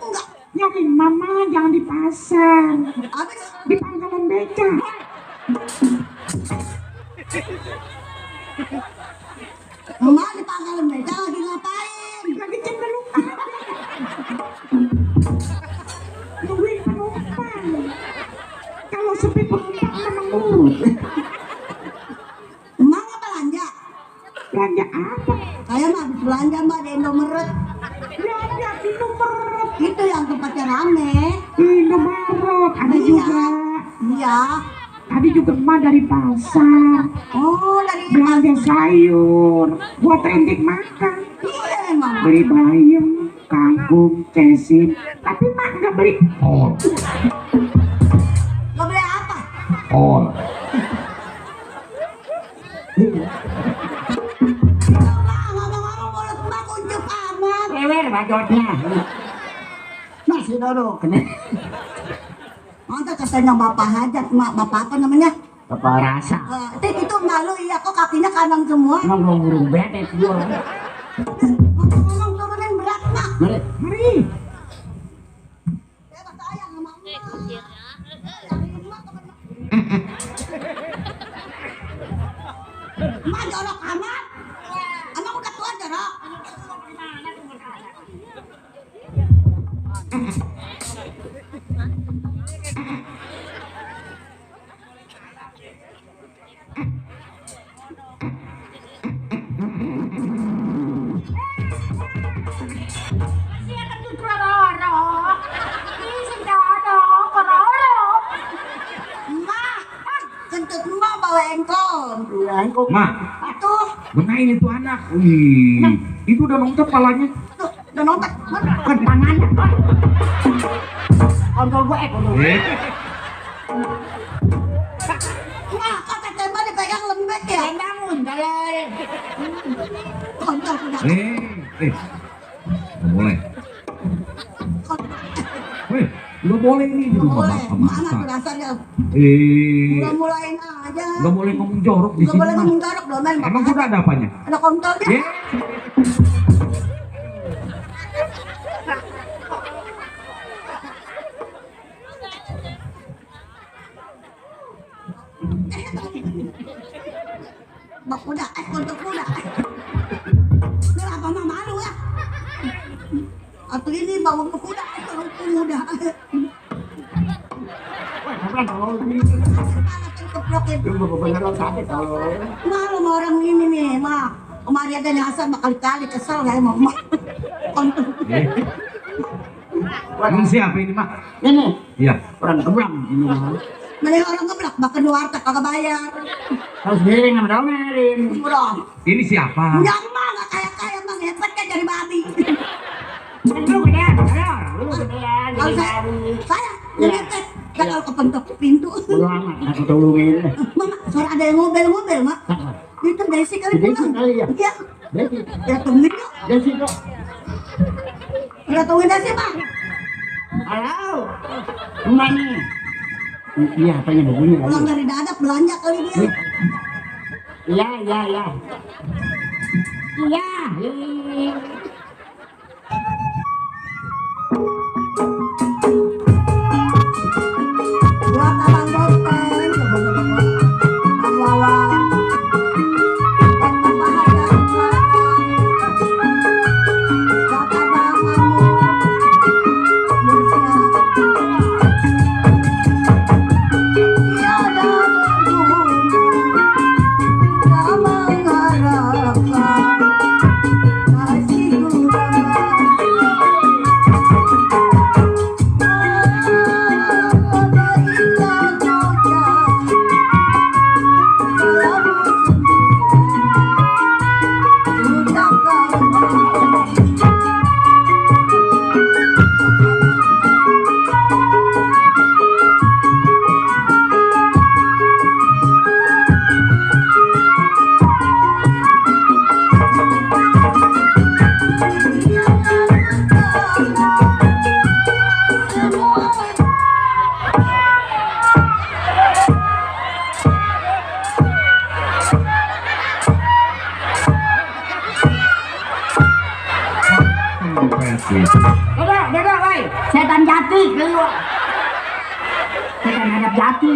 Enggak. Nyariin mama jangan di pasar. Abis? Di pangkalan beca. Emak di pangkalan beca lagi ngapain? Lagi cendelukan. Nungguin penumpang. Kalau sepi penumpang memang urut. Emak nggak belanja? Belanja apa? Saya mah habis belanja, Mbak, di Indomaret. Belanja di Indomaret? Itu yang tempatnya rame. Indomaret ada juga. Iya. Tadi juga emak dari pasar. Oh, dari belanja sayur buat rendik makan. Iya emang. Beli bayam, kangkung, cesim. Tapi mak nggak beli. Nggak beli apa? Ngomong-ngomong mulut mak kuncup amat. Lewer bacotnya. Masih duduk. Mantap katanya bapak hajat, mak bapak apa namanya? Bapak rasa. Itu malu iya kok kakinya kanan semua. Emang belum burung betet gua. Ngomong turunin berat, Mak. Mari. Saya sayang sama emak. Mak jorok amat. Emang udah tua jorok. Kentut mau bawa engkol. Ma, Atuh, benain itu anak. Wih, itu udah nongkrong kepalanya. tuh, udah nonton. Kan tangannya. Kontrol gue, kontrol. Nah, kata tembak dipegang lembek ya. Bangun, jalan. Kontrol udah. Nggak boleh. Weh, nggak boleh ini di rumah Boleh, bapak mana masak. tuh dasarnya? Eh, Mulain aja. nggak boleh ngomong jorok di Nggak sini. boleh Ma. ngomong jorok dong, men. Emang sudah ada apanya? Ada kontrolnya. Eh, Bak kuda, kontrol kuda. Kenapa mah malu ya? Atau ini bawa ke kuda, kalau kuda. Malu sama orang ini nih, mak. Kemarin ada nyasar berkali-kali kesel kayak mama. Kontrol. emang siapa ini, Mak? Ini Iya. orang kebelang ini. Mending orang geblak, makan di warteg kagak bayar. Harus giring sama domelin. Murah. Ini siapa? Yang mah nggak kaya-kaya bang, hebat kan dari babi. Lu gedean, lu gedean, Kalau jadi saya nyepet, kan kalau kepentok pintu. bodo amat, aku tolongin. Mama, suara ada yang ngobel-ngobel, mak. Itu Desi kali Desi pulang. kali ya? Iya, Desi, ya tungguin yuk. Desi kok. Udah tungguin Desi, mak. Halo, enggak nih. Iya, apanya berbunyi Pulang lagi? dari dadak belanja kali dia. Iya, iya, iya. Iya, iya. Buat abang boteng, awal-awal. Tanpa harga uang. Buat abang kamu. Tiada tak mengharapkan kasihku Dadah, woi. Setan jati keluar. Setan hadap jati.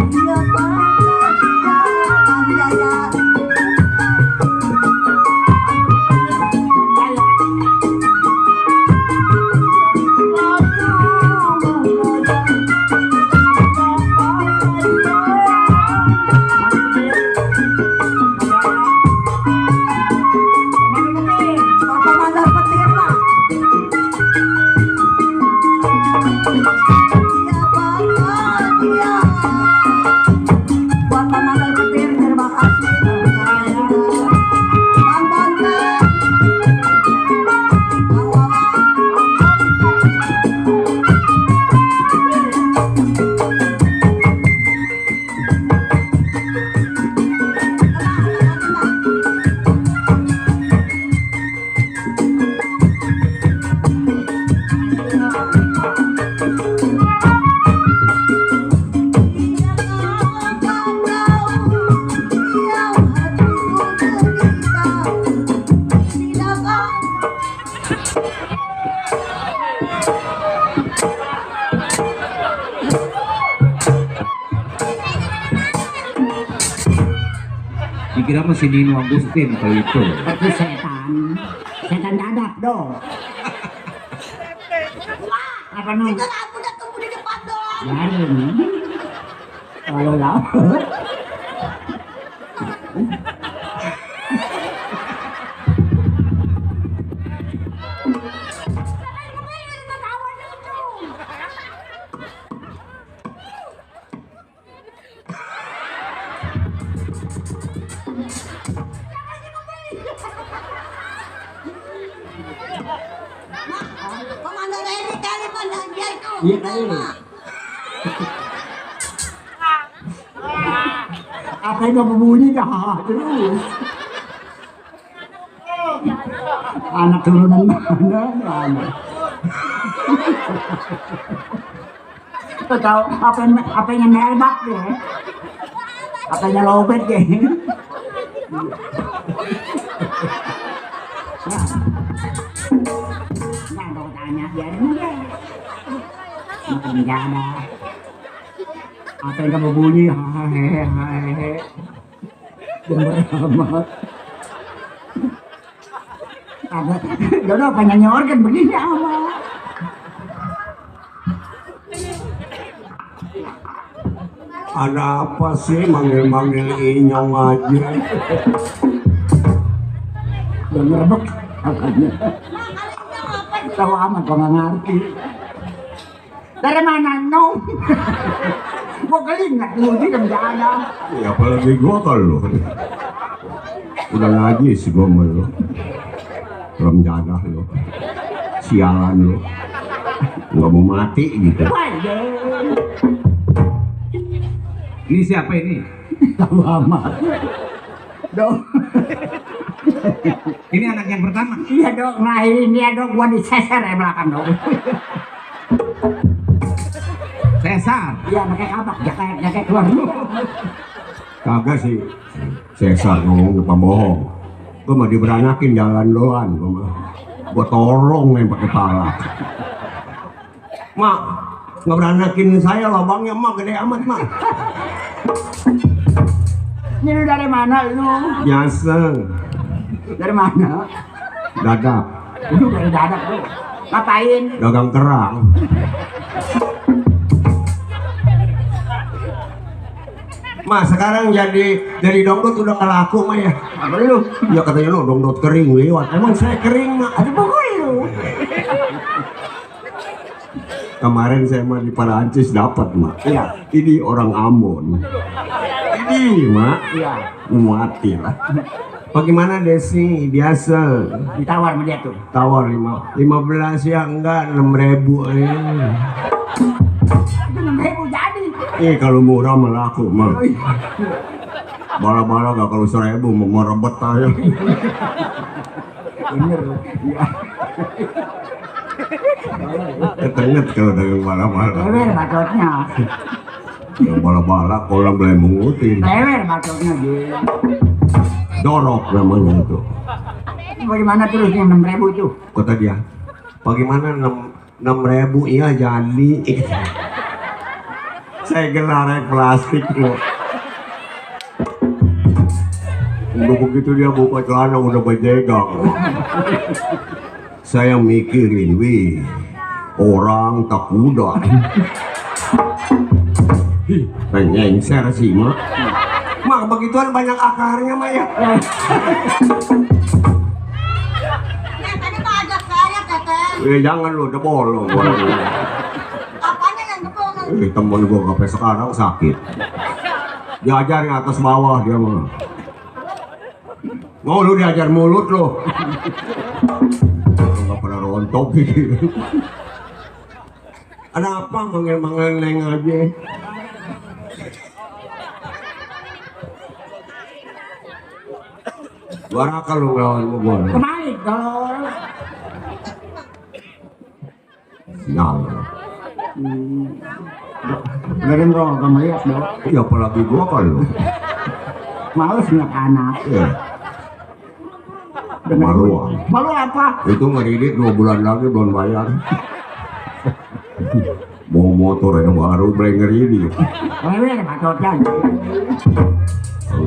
Dia bakal Dikira mah si Nino Agustin kalau itu. Itu setan dadap dong. Apa nung? Itu aku udah tunggu di depan dong. Biarin. Kalau lapar. Komandan Reni kali pandang dia itu. Iya kali. Apa yang berbunyi dah terus. Anak turunan mana? Tahu apa yang merebak deh. Apa yang lobet deh. Nah, kalau tanya biarin aja. Makin ada. Apa yang kamu bunyi? Hehehe. Dengar amat. Dodo penyanyi organ begini amat. Ada apa sih manggil-manggil inyong aja? Dengar bek. Makanya. Tahu amat kok nggak ngerti. Dari mana nong? Gua kelingat lu di ada. Ya apalagi gua kalau udah ngaji sih gua sama lu. Belum jadah lu. Sialan lu. Nggak mau mati gitu. Ini siapa ini? Tahu amat. Dong. Ini anak yang pertama. Iya dong, nah ini ya dong, gua diseser ya belakang dong. Cesar. Iya, pakai kapak, jaket keluar dulu. Kagak sih. Cesar ngomong lupa bohong. Gua mah diberanakin jalan doang. Gua torong nih pakai pala. Mak, nggak beranakin saya lubangnya mak gede amat mak. Ini lu dari mana lu? Biasa. Dari mana? Dadak. Itu dari dadak lu. Ngapain? Dagang kerang. Mas sekarang jadi dongdot udah nggak laku mah ya. Apa lu? Ya katanya lu dongdot kering lewat. Emang saya kering mak. Ada pokoknya lu. Kemarin saya mah di Parancis dapat mak. Iya. Ini orang Ambon. Ini mak. Iya. Mati lah. Bagaimana Desi? Biasa. Ditawar sama dia tuh. Tawar 15 ya enggak 6.000 Itu 6.000 jadi. kalau murah melaku mah. Bala-bala gak kalau 1.000 mau rebet aja. Bener. Iya. Ketenget kalau dagang bala-bala. Lewer bacotnya. Yang bala-bala kolam boleh mengutin. Lewer bacotnya dia. Dorok namanya itu. Bagaimana terus yang 6.000 itu? Kata dia, bagaimana 6.000 iya jadi. Saya gelar plastik loh. Udah begitu dia buka celana udah berjegang. Saya mikirin, wih, orang tak kuda. Nyengser sih mak. Mak begituan banyak akarnya mak ya. Tadi mah ajak saya teteh. Jangan lu udah bolong. Apanya yang gebong? Temen gua sampai sekarang sakit. Diajarin atas bawah dia mah. Mau lu diajar mulut lo. Nggak pernah rontok gitu. Ada apa manggil-manggil neng aja? Baraka lu ngelawan gua. Kebalik dong. Sial. Benerin dong, kamu lihat dong. Ya apalagi gua kalau. Males ngeliat anak. Ya. Malu. Malu apa? Itu ngedit 2 bulan lagi belum bayar. Mau motor yang baru beli ngedit. Lewer bacotnya.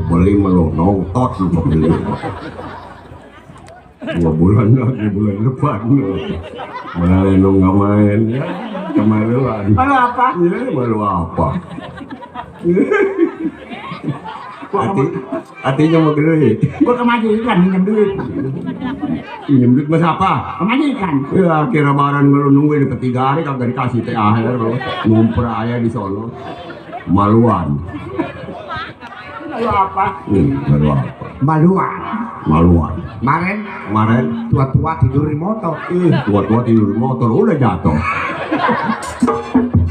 beli melonong tot lu beli 2 bulan lagi bulan depan malah nong nggak main ya kemaluan Malu apa? ya malu apa hatinya mau gede Gua kemajikan minjem duit. pinjam duit mas apa Kemajikan. ya kira barang lu nungguin 3 hari kagak dikasih THR lu ngumpul aja di sono maluan Malu apa? malu apa Maluan. maluan Kemarin tua-tua tidur di motor. tua-tua tidur di motor udah jatuh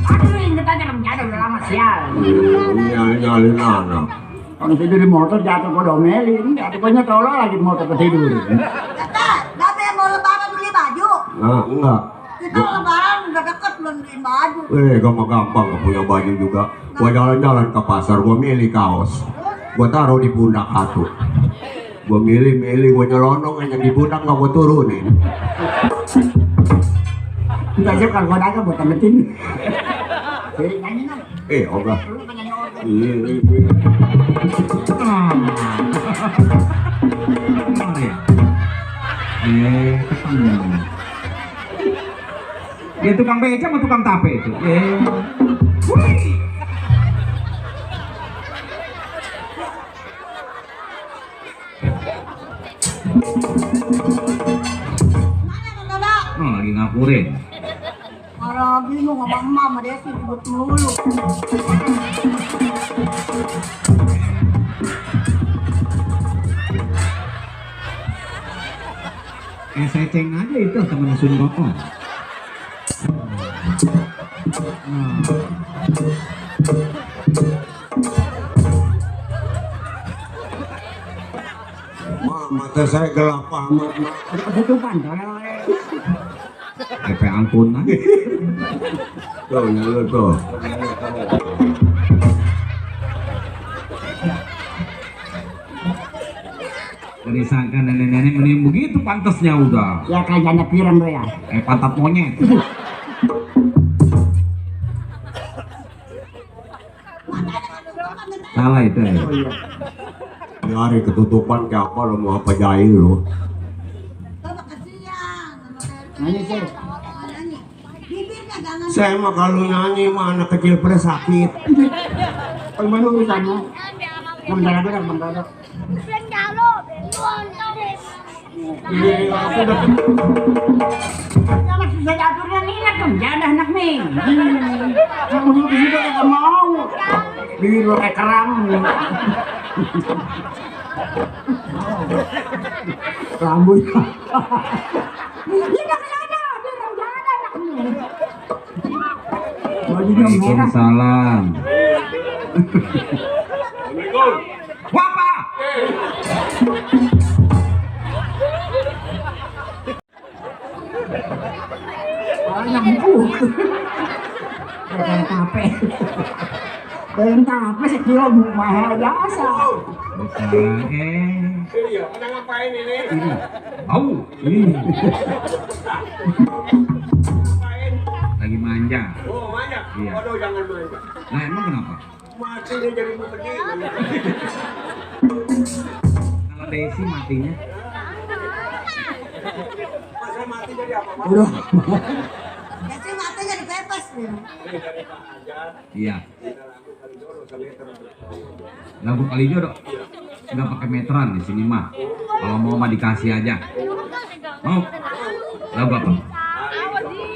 Aduh, inget aja Remjada udah lama sial. nyalin anak Kalau tidur di motor jatuh gua domelin. Jatuh gua nyetolong lagi di motor ketidur. Kata, Babe mau lebaran beli baju. nah enggak Kita lebaran udah deket belum beli baju. gampang gak punya baju juga gua jalan-jalan ke pasar gua milih kaos gua taruh di pundak satu gua milih gua nyelonong yang di pundak gak gua turunin Enggak siap kalau gua dagang buat tametin. Jadi nyanyi dong. ogah Lu penyanyi organ. Dia tukang beca sama tukang tape itu. Mana Bang Dodo? Oh, lagi ngapurin. Kalau bingung sama emak sama dia sih ribut mulu. Seceng aja itu temen Sun Gokong. mata saya gelap amat mak Ada kebutuhan kalau DP ampun aja. tuh nyala tuh Disangka nenek-nenek mending begitu pantasnya udah. ya kayaknya pirang lo ya. Pantat monyet. Salah itu ya. di hari ketutupan kayak apa lo mau apa jahil lo Coba kasihan. Nyanyi sih. Nyanyi. Bibirnya jangan. saya mah kalau nyanyi mah anak kecil pada sakit Kalau mana urusannya? Bang Dodo dong, Bang Dodo. Anak susah aturnya minat dong, jadah anak nih. Kamu dulu kesitu kagak mau. Bibir lo kayak kerang. Rambutnya. Bajunya merah. Waalaikumsalam. Wapa. Banyak empuk. Kayak tape. Kayak tape sekilo mahal biasa. iya pada ngapain ini Au. Lagi manja. oh banyak Iya. aduh jangan manja Nah, emang kenapa? mati dia jadi begini Kalau Desi matinya. masa mati jadi apa Mas? Udah. Jadi mata jadi pepes dia. Iya. Lagu Kalijodo. Nggak pakai meteran di sini mah. Kalau mau mah dikasih aja. Mau? Lagu apa?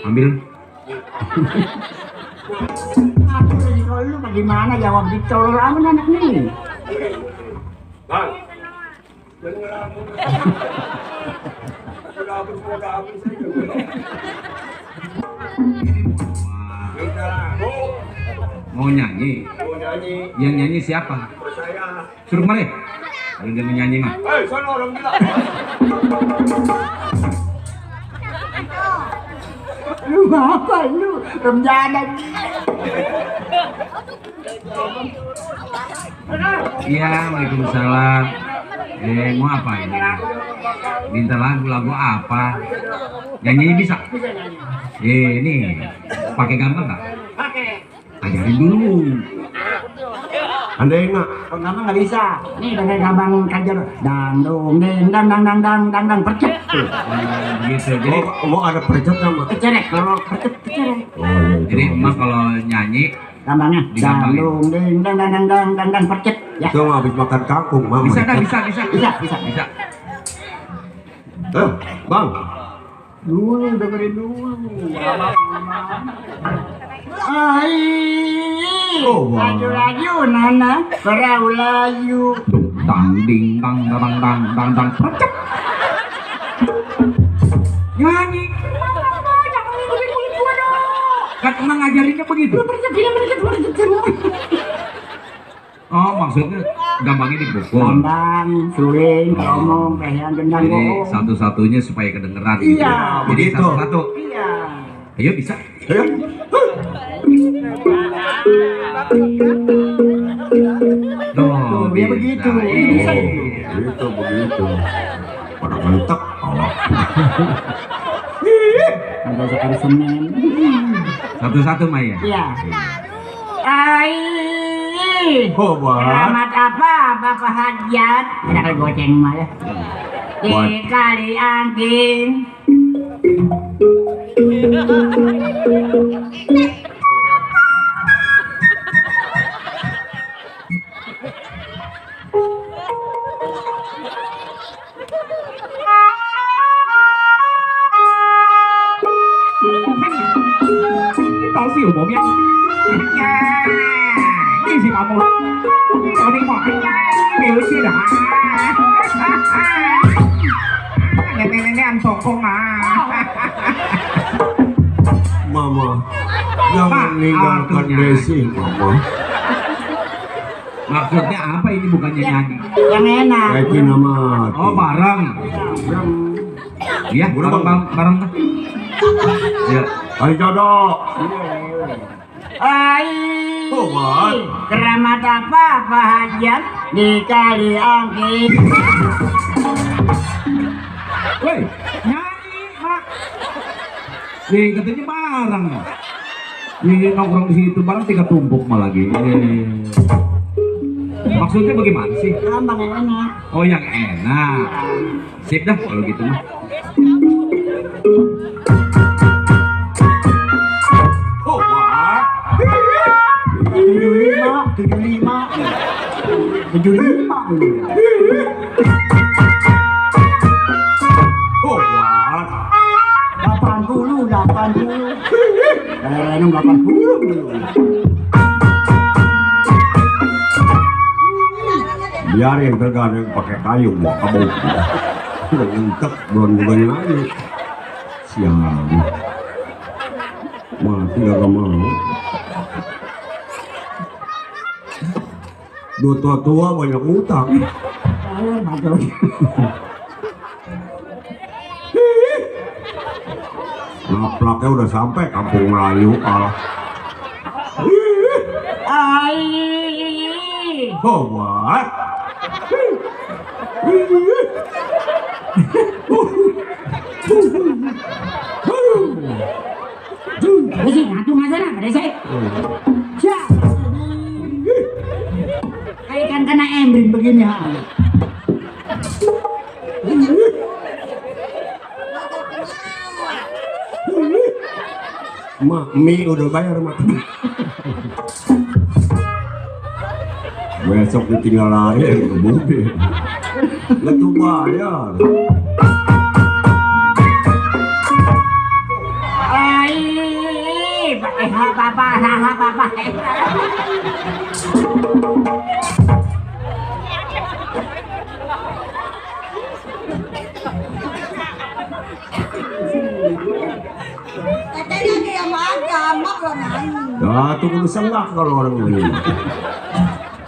Ambil. Aduh, kalau lu bagaimana jawab ditolol aman anak nih. Bang jangan ngelamun sudah habis Mau nyanyi? mau nyanyi Yang nyanyi siapa? saya Suruh mari. Kalau dia mau nyanyi mah. sono orang gila Lu apa lu? Remjadan. Iya, waalaikumsalam. Mau apa ini? Minta lagu apa? Nyanyi bisa? Ini pakai gambar nggak? Pakai. Ajarin dulu. Andai enggak. Kalau nama nggak bisa. Nih dari abang kajar. Dangdung ding dang dang dang dang dang dang percet. Tuh. Gitu. Jadi Mau ada percet sama. Kecerek kalau percet kecerek. Oh iya. jadi emak kalau nyanyi Gampangnya. Digampangin. Dangdung ding dang dang dang dang dang dang percet. Ya. Itu mah habis makan kangkung, Mama. bisa dah bisa. Bisa. Bang. Dulu dengerin dulu. Ai. Oh, wah. Laju nana peraulayu. dung dang ding dang dang dang dang dang percet. Nyanyi. Kan emang ngajarinnya begitu. Oh maksudnya gampangnya dipukul. Kondang, suling, ngomong, pehan, gendang, Jadi bohong. satu-satunya supaya kedengeran gitu. Iya, Jadi begitu. satu-satu. Iya. Ayo bisa. Ayo. Tuh, Ya begitu. Iya. Begitu. Pada mentek. Ada sekali Senin. Satu-satu Maya. Iya. Ai. Oh, Bang. Selamat apa Bapak Hajat? Ada kali goceng mah ya. Di kali angin. Tahu sih umumnya. Ya, ini sih kamu. Kau nih mau biểu sih dah. Nenek-nenek sokong Mama. Jangan meninggalkan Desi, Mama. Maksudnya apa ini bukannya nyanyi? Yang enak. Kayak nama. Oh bareng. Iya bareng. Ya. Ayo jodoh. Ai. Oh, Mat. Keramat apa Pak Hajat di kali angin. Woi, nyanyi, Mak. Katanya bareng. Nongkrong di situ bareng 3 tumpuk malah lagi. Maksudnya bagaimana sih? Gampang yang enak. Oh yang enak. Sip dah kalau gitu mah. Oh, Mat. 75. Oh, Mat. 80. Renung 80. Biarin tergadang pakai kayu mau kabur. Udah ngentek belum juga lagi. Siang. Mati gak mau. Dua tua-tua banyak utang. Naplaknya udah sampai Kampung Melayu kalah. Ai. Oh, what? Besi ngatu masalah pada saya. Siap. Kayak kan kena embring begini ha. Mak, mie udah bayar mak. Besok ditinggal air ke mobil. Itu bayar. Ai, pakai apa-apa. Katanya dia makan, mak lo nyanyi. Dah tunggu senggak kalau orang ini.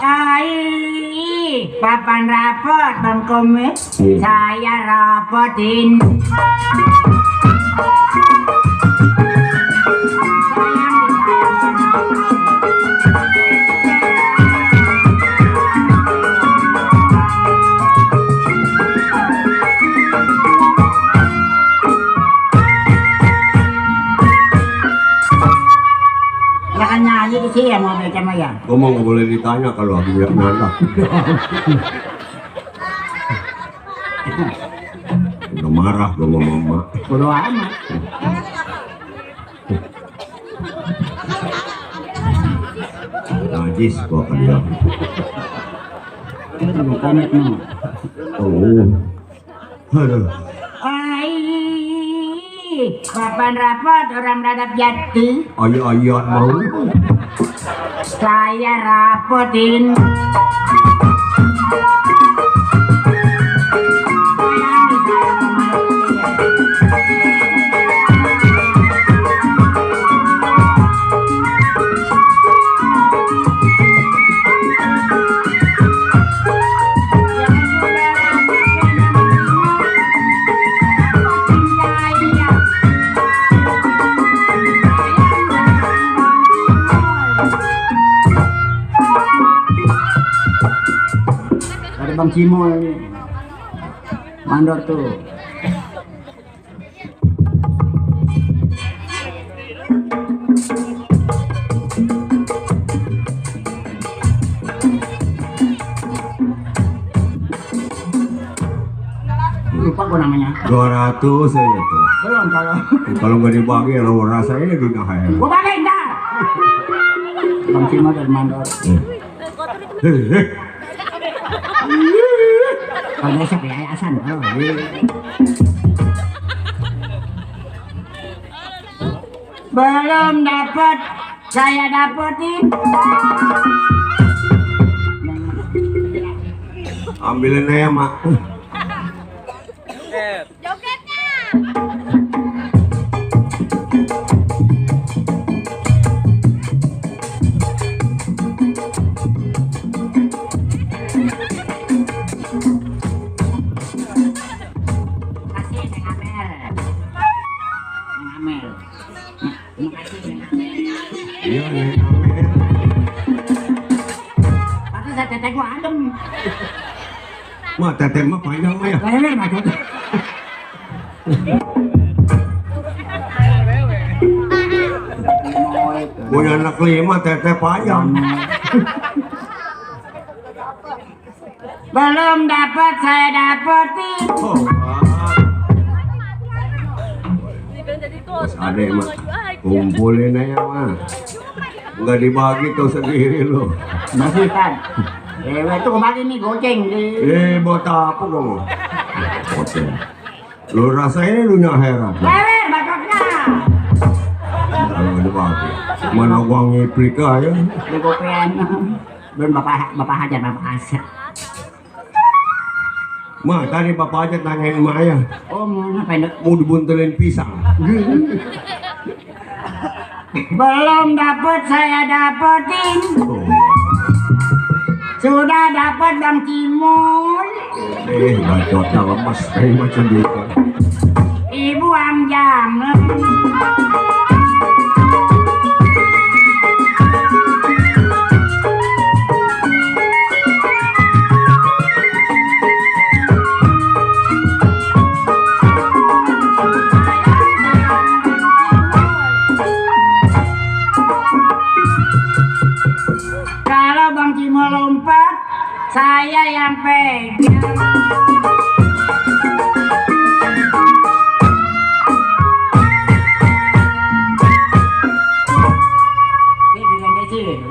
Ai, papan rapot Bang Komit, saya rapotin. Jangan nyanyi di sini ya mau baca Maya. Gua mau nggak boleh ditanya kalau lagi nggak nanda. Udah marah gua sama mama. Bodo amat. Najis gua ke dia. Komik nih. Oh. Aduh. Papan rapat orang radap jati. Ayat-ayat mau. Saya rapotin. Bang Cimol mandor tuh. Lupa gua namanya. 200 aja tuh. Belum kalau. Kalau nggak dibagi lo rasanya dunia kaya. Gua bagi dah. Bang Cimol dari mandor. Kalau besok di yayasan. Oh, iya. Belum dapat, saya dapetin. Ambilin aja mak. Jogetnya. Iya nih Amel. Pasti saya teteh gua adem. Mah teteh mah panjang mah ya. Leler maksudnya. Punya anak 5 teteh panjang. Belum dapat, saya dapetin. Oh, bos adek mah kumpulin aja mah. Nggak dibagi tuh sendiri lo. Masih kan. Itu kemarin nih goceng di. Buat apa kamu? Goceng. Lu rasain lu nyak heran. Leler maksudnya. Kalau dibagi. Mana gua ngiplik aja. Di gopean. Belum bapak hajar bapak asap. Mah tadi bapak aja tanyain emak ya. Oh mau ngapain? Mau dibuntelin pisang. Belum dapat, saya dapetin. Oh. Sudah dapat Bang Cimol. Bacotnya lemas kayak macam gitu. Ibu Amjam. Kalau Bang Cimol lompat, saya yang pegang.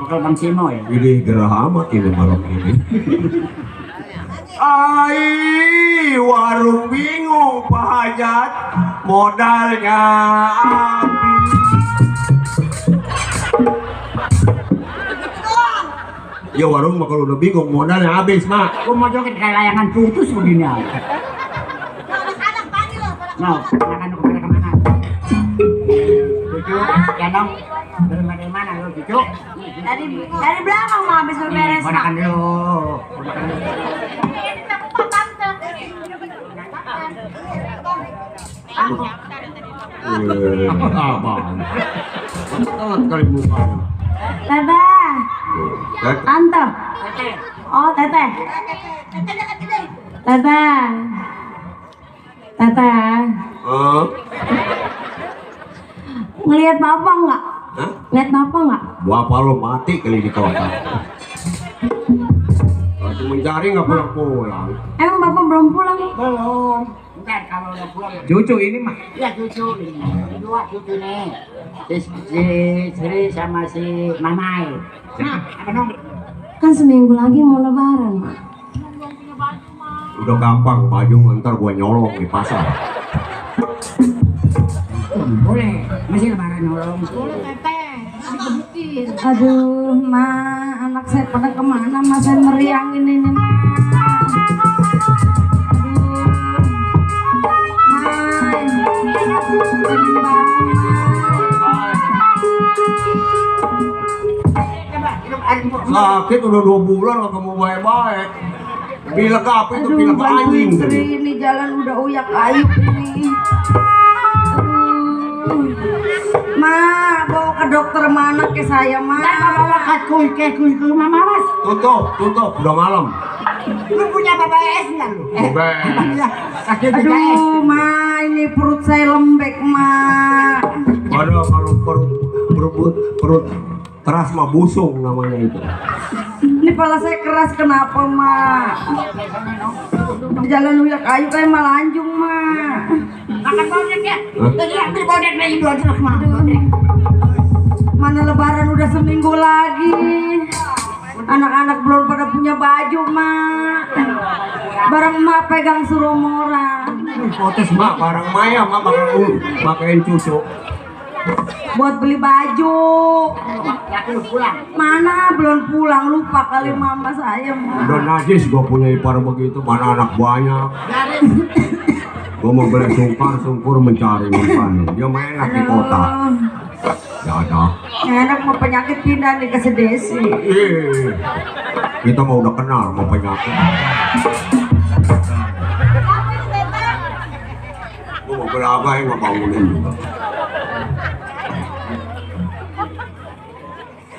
Bakal Bang Cimo ya. Ini gerah amat ini malam ini. Ai, warung bingung Pak Hajat, modalnya habis. Ya warung mah kalau udah bingung modalnya habis mak. Gua mau joget kayak layangan putus begini aja. Anak-anak panggil loh. No, anak-anak kepada kemana? Cucu, ya dong. Dari mana lo cucu? Dari belakang mau habis beberes. Ponakan dulu. Abang. Telat kali mukanya. Teteh, Anto. Oh, teteh. Teteh. Teteh. Ah, Ngelihat papa nggak? Hah? Lihat bapak nggak? Bapak lo mati kali di kota. Waktu mencari nggak pulang-pulang. Emang bapak belum pulang? Belum. Ntar kalau udah pulang. Cucu ini mah. Ya cucu ini. Dua cucu nih. Si Sri sama si Mamai. Nah, apa dong? Kan seminggu lagi mau lebaran, Mak. Udah gampang, baju ntar gua nyolong di pasar. Boleh. Masih lebaran nolong. Aduh, Ma, anak saya pada kemana? Ma, saya meriang ini nih, Ma. Sakit udah 2 bulan lah kamu baik-baik. Pilek apa itu? Pilek anjing. Sri ini jalan udah uyak ayuk ini. Ma, bawa ke dokter mana ke saya, Ma? Bawa kuy mama mas. Tutup, udah malam. Lu punya BBS nggak lu? Bebek. Sakit BBS. Aduh, Ma, ini perut saya lembek, Ma. Padahal kalau perut teras mah busung namanya itu. Ini kepala saya keras kenapa, Ma? Jalan uyak ayu kayak malanjung, Ma. Makan bodek ya? Hah? Tadi ambil bodek lagi 2 truk mah. Mana lebaran udah seminggu lagi. Anak-anak belum pada punya baju, Ma. Barang Ma pegang suruh orang. Potes mak, barang Maya mak pakein cucu. Buat beli baju. Laki lu pulang. Mana belum pulang, lupa kali mama saya, Ma. Udah najis gua punya ipar begitu, mana anak banyak. Gua mau beli sungkur mencari umpan. Dia main enak di kota. Ya ada. Enak mau penyakit pindah nih ke Sedesi. Kita mau udah kenal mau penyakit. Gua mau beli apa yang gua bangunin juga.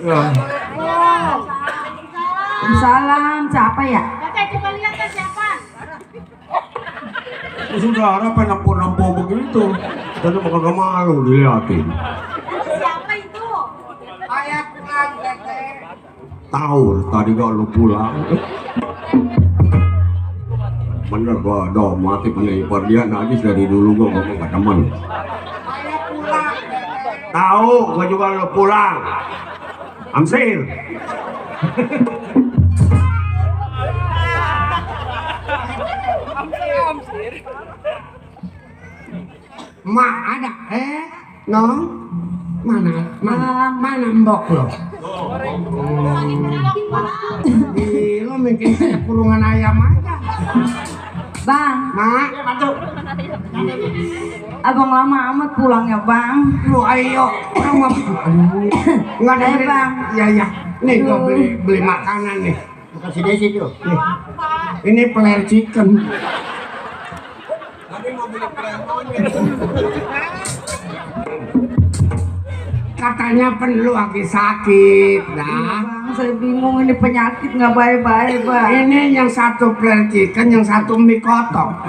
Ya. Salam, siapa ya? Kakak coba lihat kan siapa? Saudara apa nampo begitu? Tadi mau kagak malu diliatin. Siapa itu? Ayah pulang, Teteh. Tahu tadi gak lu pulang. Bener gua dong mati punya ipar dia najis dari dulu gua ngomong gak temen. Ayah pulang, Teteh. Tahu gua juga lu pulang. Amsil. Mak ada nong mana mbok lo? Lo mungkin kayak kurungan ayam aja. Bang, Mak, abang lama amat pulang ya, Bang. lu ayo orang mau nggak ada Bang. ya nih gua beli makanan nih. Kasih Desi tuh. Nih. Ini player chicken. Katanya perlu lagi sakit, dah. Bang, saya bingung ini penyakit nggak baik-baik, Bang. Ini yang satu player chicken, yang satu mie kotok.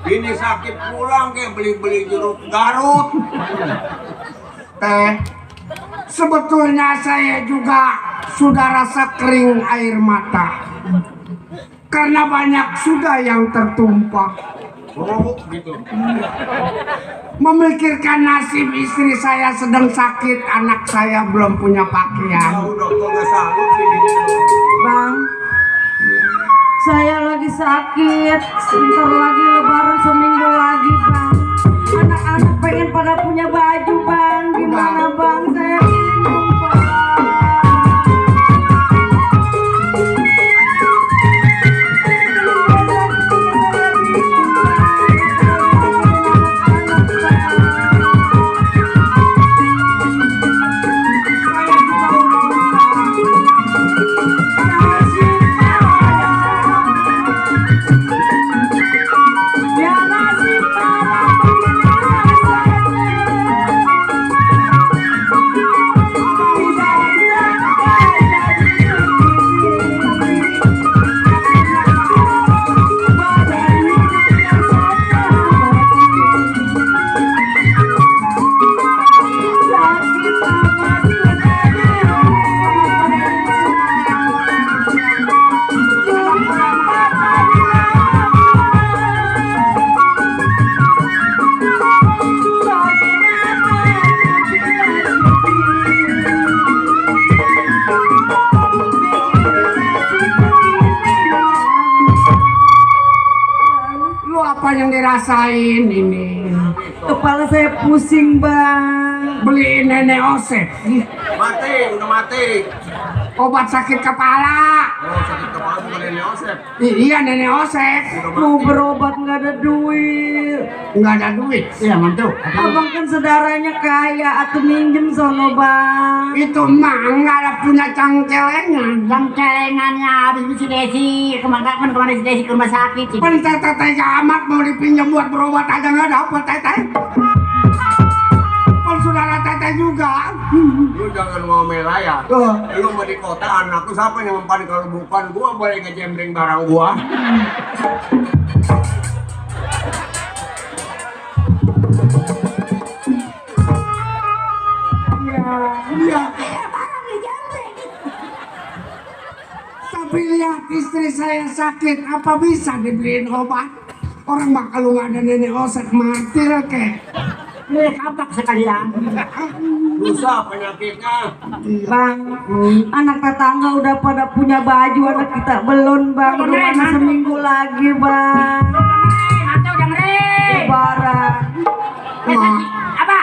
Ini sakit pulang kayak beli jeruk Garut. Sebetulnya saya juga sudah rasa kering air mata karena banyak sudah yang tertumpah. Oh gitu. Memikirkan nasib istri saya sedang sakit, anak saya belum punya pakaian. Tahu dokter nggak sanggup sih gini. Bang, saya lagi sakit. Sebentar lagi lebaran seminggu lagi, Bang. Anak-anak pengen pada punya baju, Bang. Gimana, Bang? Saya bingung, Bang. yang dirasain ini? Kepala saya pusing bang. Beliin nenek Osep Mati, udah mati. obat sakit kepala. Oh, sakit kepala bukan Nenek Osep. Iya nenek Osep. Mau berobat nggak ada duit. Nggak ada duit. Iya mantu. Abang kan saudaranya kaya, atau minjem sono bang. Itu mah nggak ada punya cangcelengan. Yang celengannya habis si Desi kemarin si Desi ke rumah sakit. Teteh amat mau dipinjam buat berobat aja nggak dapet teteh. Pun saudara teteh juga. Lu jangan ngomel ya. Lu mau di kota anakku siapa yang mempan kalau bukan gua boleh ngejembreng barang gua. Iya. Tapi lihat istri saya sakit, apa bisa dibeliin obat? Orang mah kalau nggak ada nenek Osep mati lah kek. Ini kabak sekalian. Rusak penyakitnya. Bang, anak tetangga udah pada punya baju, anak kita belum bang. Mana seminggu lagi bang. Mantu dengerin. Lebaran. Apa?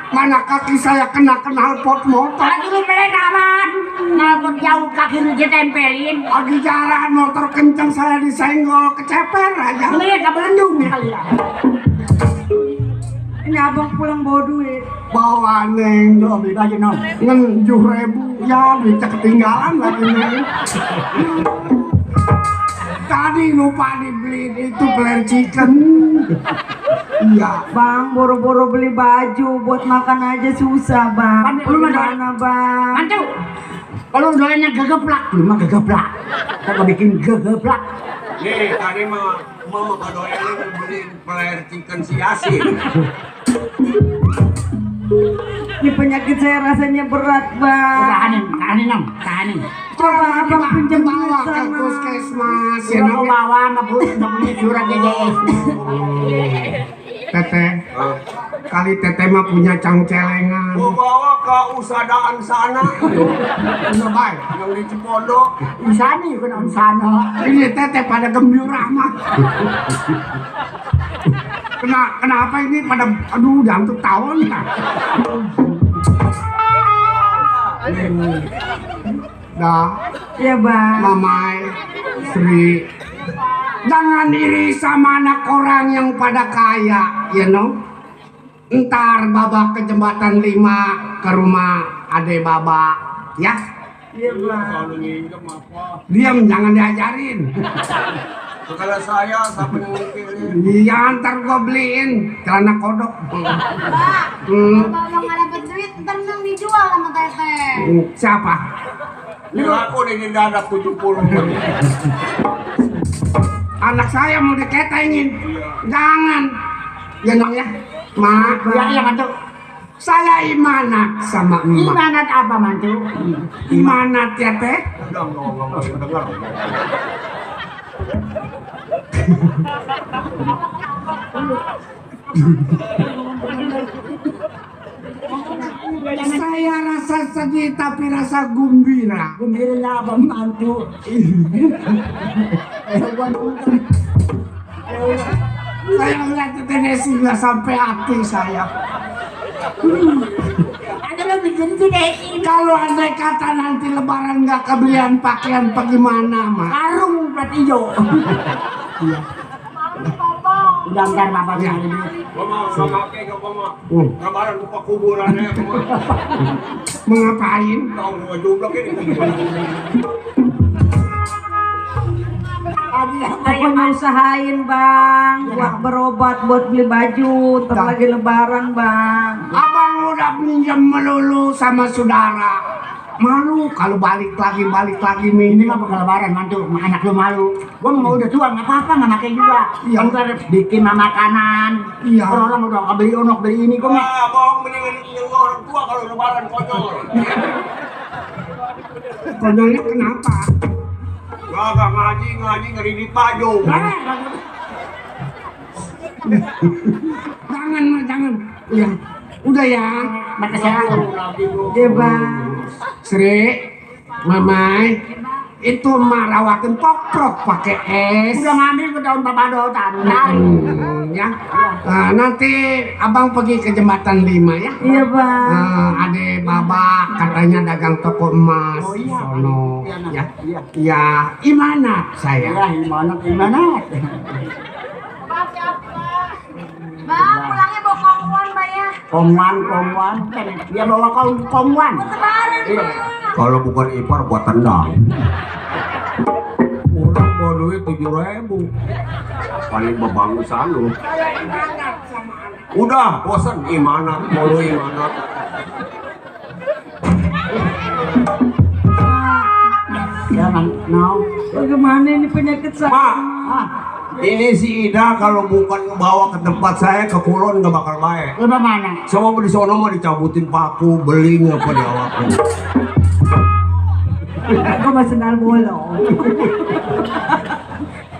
Mana kaki saya kena knalpot motor. Lagi lu mereka aman. Nalpot jauh kaki lu ditempelin. Lagi jalan motor kencang saya disenggol keceper aja. Ini gak belendung ya kalian. Ini abang pulang bawa duit. Bawa neng Tuh beli baju nom. 7.000 ya bisa ketinggalan lagi neng. Tadi lupa dibeli itu plain chicken. Iya. Bang, boro-boro beli baju buat makan aja susah bang. Lu mah doain. Gimana bang? Mantu. Kalau doanya gegeplak, lu mah gegeplak. Kita bikin gegeplak. Nih, tadi mah mama kado Eli beli player chicken si Yasin. Ini penyakit saya rasanya berat bang. Tahanin nom, tahanin. Coba abang pinjam duit Bawa ke sana. puskesmas ya Sudah neng. bawa nggak punya surat DJS. Teteh, kali teteh mah punya cangcelengan. Gua bawa ke usadaan sana. Udah baik. Yang di Cipondo. Di sana ya kan di sana. Ini teteh pada gembira mah. Kenapa ini pada aduh jantung tawon lah. Dah, Ya bang. Mamai, Sri, jangan iri sama anak orang yang pada kaya, you know. Ntar babak ke jembatan 5 ke rumah ade baba, ya. Iya bang. Kalau nginjem apa? Diam, jangan diajarin. Kalau saya sampai mikirin. Iya, ntar gua beliin celana kodok. Kalau nggak dapet duit, ntar nang dijual sama teteh. Siapa? Ini aku nih dada 70. Anak saya mau diketengin. Jangan. Ya dong ya. Ma, Ya mantu. saya imanat sama emak. Gimana apa mantu? Imanat ya teh. Udah nggak dengar. Saya rasa sedih tapi rasa gembira. Gembiranya apa mantu? Saya ngeliat itu Desi nggak sampai hati saya. Ada lo bikin si Desi. Kalau andai kata nanti lebaran nggak kebelian pakaian bagaimana mah? Karung plat hijau. Udah ntar bapak Ya. nyari duit. Gua mau nggak pakai gak mau. Kemarin lupa kuburannya. Mengapain? Tahu gua jublok ini. Pokoknya usahain bang, buat berobat, buat beli baju, ntar lagi lebaran bang. Abang udah pinjam melulu sama saudara. Malu kalau balik lagi Ini minum. mah bukan lebaran mantu, anak lu malu. Gua mau udah tua nggak apa-apa nggak pakai juga. Iya. Ntar bikin makanan. Iya. Orang udah nggak beli onok beli ini gua mah. Wah, bohong mendingan nyuruh orang tua kalau lebaran konyol. Konyolnya kenapa? Gak ngaji ngeri di payung. Jangan. Ya, udah ya. Batas saya. Iya bang. Sri, Mamai, itu marawakin pokrok pakai es. Udah ngambil ke daun babadotan. Ya. Nah, nanti abang pergi ke jembatan 5 ya. Iya bang. Ade baba katanya dagang toko emas. Oh, iya. Sono. Iya, Ya. Ya, Imanat saya. Ya, gimana? Bang, pulangnya bawa kongwan, Mbak ya. Kongwan. Dia bawa kongwan. Lebaran, Iya. Kalau bukan ipar buat tendang. Orang bawa duit 7.000. Paling bebagusan lu. Udah bosan Imanat, mau lu Imanat. Jangan, no. Bagaimana ini penyakit saya? Mak, ini si Ida kalau bukan bawa ke tempat saya ke Kulon nggak bakal baik. Lu mana? Sama di sono mah dicabutin paku, beling apa di awakku. Aku masih sendal bolong.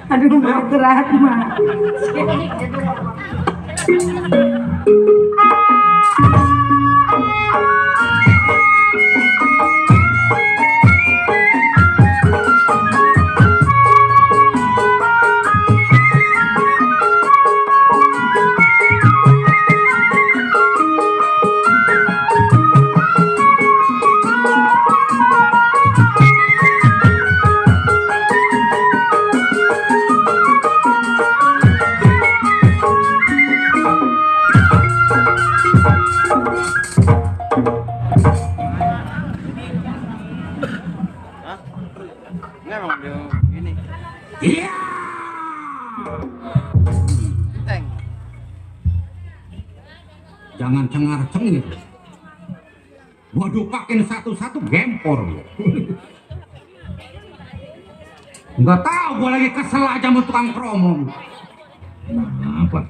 Aduh, mau istirahat mah. Iya. Jangan cengar-cengir. Gua dupakin satu-satu gempor. Nggak tahu gua lagi kesel aja sama tukang promo. Apa?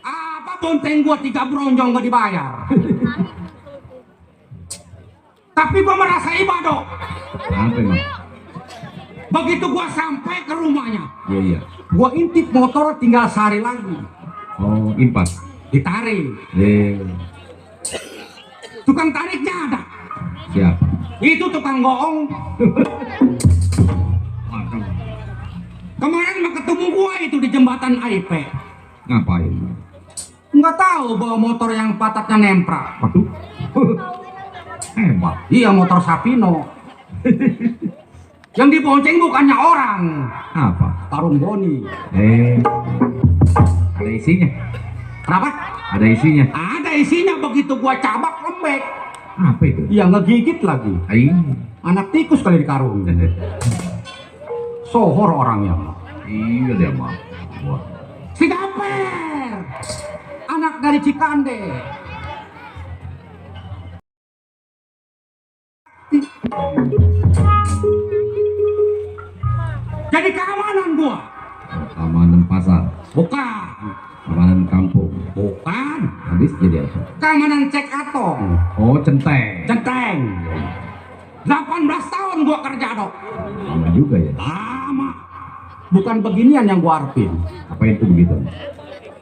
Apa bonteng gua 3 bronjong nggak dibayar. Tapi gua merasa ibadah. Apa emang? Begitu gua sampai ke rumahnya, Iya. gua intip motor tinggal sehari lagi. Oh, impas. Ditarik. Tukang tariknya ada. Siapa? Itu tukang goong. Waduh. Kemarin mah ketemu gua itu di jembatan AIP. Ngapain? Nggak tahu bawa motor yang patatnya nemprak. Waduh. Hebat. Iya, motor Sapino. Yang dibonceng bukannya orang, Apa? tarung boni. Ada isinya. Kenapa? Ada isinya. Ada isinya, begitu gua cabak lembek. Apa itu? Iya, ngegigit lagi. Aing. Anak tikus kali di karung. Sohor orangnya. Iya dia mah. Wah. Si Gaper, anak dari Cikande. Jadi keamanan gua. Keamanan pasar. Bukan. Keamanan kampung. Bukan. Habis jadi apa? Keamanan cek atong. Oh, centeng. Centeng. 18 tahun gua kerja dok. Lama juga ya. Lama. Bukan beginian yang gua harapin. Apa itu begitu?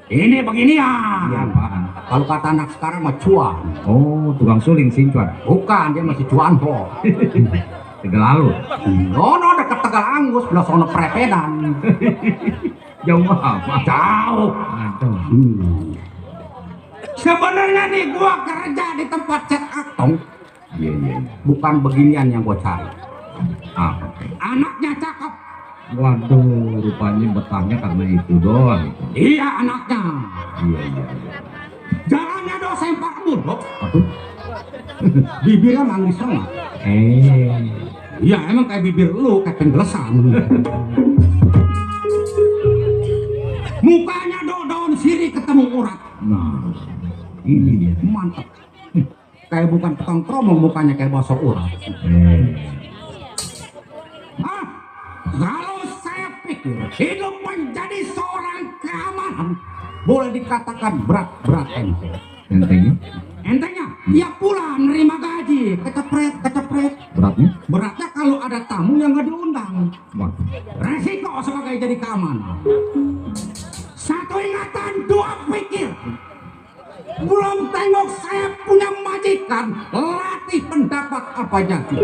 Ini beginian. Iya, apaan? Kalau kata anak sekarang mah cuan. Oh, tukang suling sincuan. Bukan, dia masih cuan ho. Tegal lalu. No, deket Tegal Anggus, belah sono Prepedan. Jauh apa? Jauh. Aduh. Sebenarnya nih gua kerja di tempat cek atong. Iya, iya. Bukan beginian yang gua cari. Apa? Anaknya cakep. Waduh, rupanya betahnya karena itu doang. Iya anaknya. Iya, iya, iya. Jalannya do sempak mudok. Aduh. Bibirnya manis banget. Iya emang kayak bibir lu, kayak penggelesan. Mukanya do daun sirih ketemu urat. Nah, ini dia. Mantap. Kayak bukan tukang tromong, mukanya kayak bakso urat. Hah? Kalau saya pikir hidup menjadi seorang keamanan boleh dikatakan berat ente. Entengnya? Entengnya tiap bulan nerima gaji, kecepret. Beratnya? Beratnya kalau ada tamu yang nggak diundang. Waduh. Resiko sebagai jadi keamanan. Satu ingatan, dua pikir. Belum tengok saya punya majikan, latih pendapat apa jadi.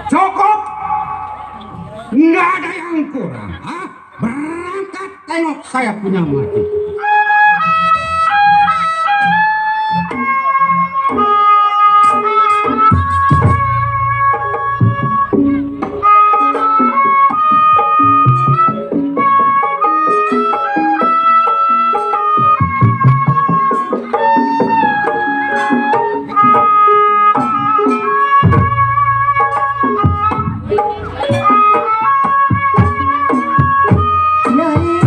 Cukup, nggak ada yang kurang. Berangkat tengok saya punya mati. Dari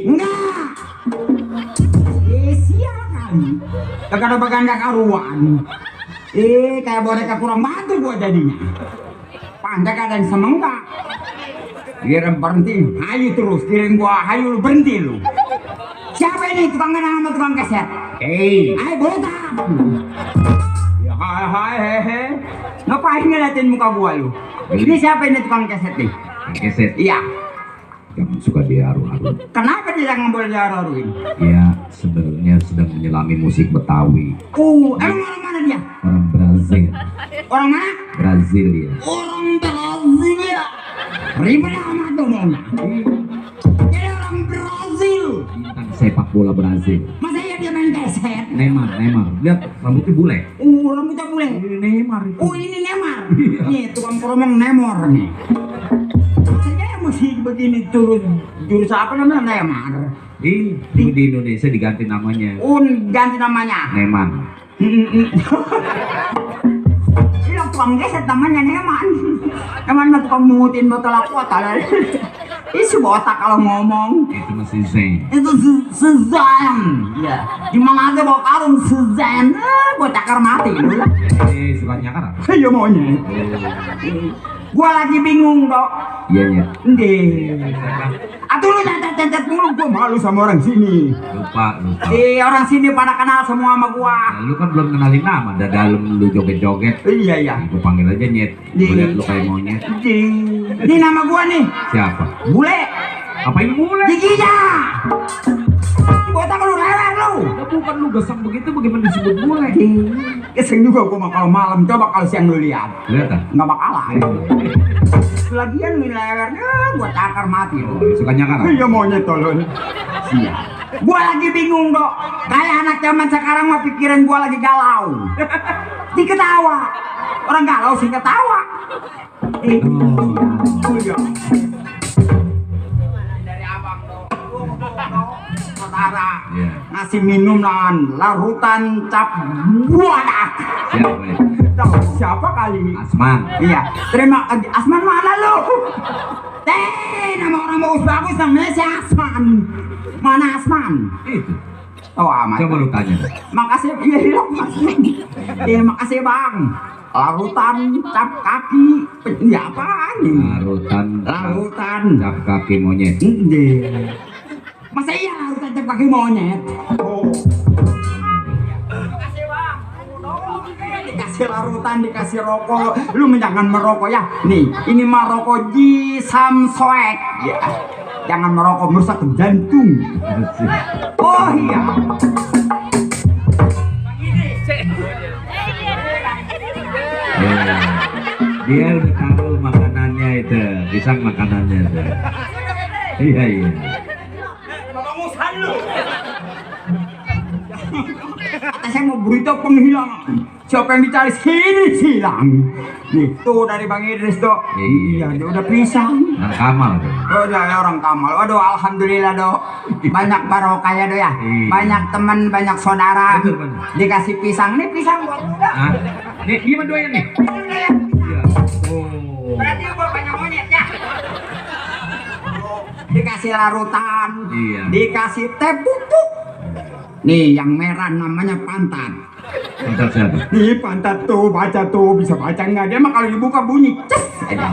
Enggak. Siakan. Kagak ada baganda karuan. Kayak boneka kurang mantu gua jadinya. Pandai kadang semenggak. Kira berhenti, hayu terus. Kirain gua hayu lu berhenti lu. Siapa ini tukang kenang sama tukang keset? Ayo botak. Ya hai. Ngapain ngeliatin muka gua lu? Ini siapa ini tukang keset nih? Keset. Iya. Jangan suka diharu-haru. Kenapa dia jangan boleh diharu-haruin? Dia sebenarnya sedang menyelami musik Betawi. Emang orang mana dia? Orang Brazil. Orang mana? Brazil dia. Orang Brazil ya. Ribet amat tuh maunya. Jadi orang Brazil. Bintang sepak bola Brazil. Masa iya dia main keset? Neymar. Lihat rambutnya bule. Rambutnya bule. Ini Neymar itu. Ini Neymar. Nih tukang promong Neymar nih. Saya mesti begini turun jurus apa namanya Neymar. Di Indonesia diganti namanya. Ganti namanya. Neymar. Ini tukang geset namanya Neymar. Neymar mah tukang mungutin botol aqua lah. Ini si botak kalau ngomong. Itu masih Zain. Itu Suzan. Ya. Di mana aja bawa karung Suzan. Gua cakar mati lu. Suka nyakar. Iya maunya. Gua lagi bingung dok. Iya. Atuh lu nyantet mulu, gua malu sama orang sini. Lupa. Orang sini pada kenal semua sama gua. Nah, lu kan belum kenalin nama. Dari dalam lu joget-joget. Iya. Gua panggil aja Nyet. Gua liat lu kayak monyet. Ini nama gua nih. Siapa? Bule. Apa ini mulai? Giginya. Botak lu lewer lu. Nah, bukan lu gesek begitu bagaimana disebut bule? Keseng juga gua mah kalau malam, coba kalau siang lu lihat. Lihat ah? Nggak bakalan. Lagian lu lewernya gua cakar mati lu. Suka nyakar? Iya monyet tolong. Siap. Gua lagi bingung dok. Kayak anak zaman sekarang mah pikiran gua lagi galau. Diketawa. Orang galau sih ketawa. Iya. Dari abang dok. Saudara. Iya. Ngasih minum larutan cap buadak. Siapa ya? Tahu siapa kali? Asman. Iya. Terima kasih. Asman mana lu? Nama orang bagus namanya si Asman. Mana Asman? Itu. Tahu amat. Coba lu tanya. Makasih. Iya, makasih bang. Larutan cap kaki. Ini apaan ini? Larutan cap kaki monyet. Masa iya larutan cap kaki monyet? Dikasih larutan, dikasih rokok. Lu jangan merokok ya. Nih, ini mah rokok Ji Samsoek. Ya. Jangan merokok merusak jantung. Oh iya. Dia udah tahu makanannya itu, pisang makanannya itu. Iya. Kata saya mau berita penghilangan. Siapa yang dicari sini hilang. Nih tuh dari Bang Idris tuh. Iya dia udah pisang. Orang Kamal tuh. Udah orang Kamal. Waduh alhamdulillah dok. Banyak barokah ya dok ya. Banyak teman, banyak saudara. Dikasih pisang. Nih pisang buat lu dah. Nih gimana doyan nih? Iya. Oh. Berarti gua banyak monyet ya. Dikasih larutan. Iya. Dikasih teh bubuk. Nih yang merah namanya pantat. Pantat siapa? Nih pantat tuh, baca tuh, bisa baca nggak? Dia mah kalau dibuka bunyi ces aja.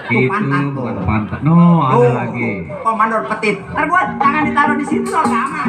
Tuh Itu pantat tuh. bukan pantat. No, ada lagi. Komandor Petit. Ntar gua jangan ditaruh di situ loh, nggak aman.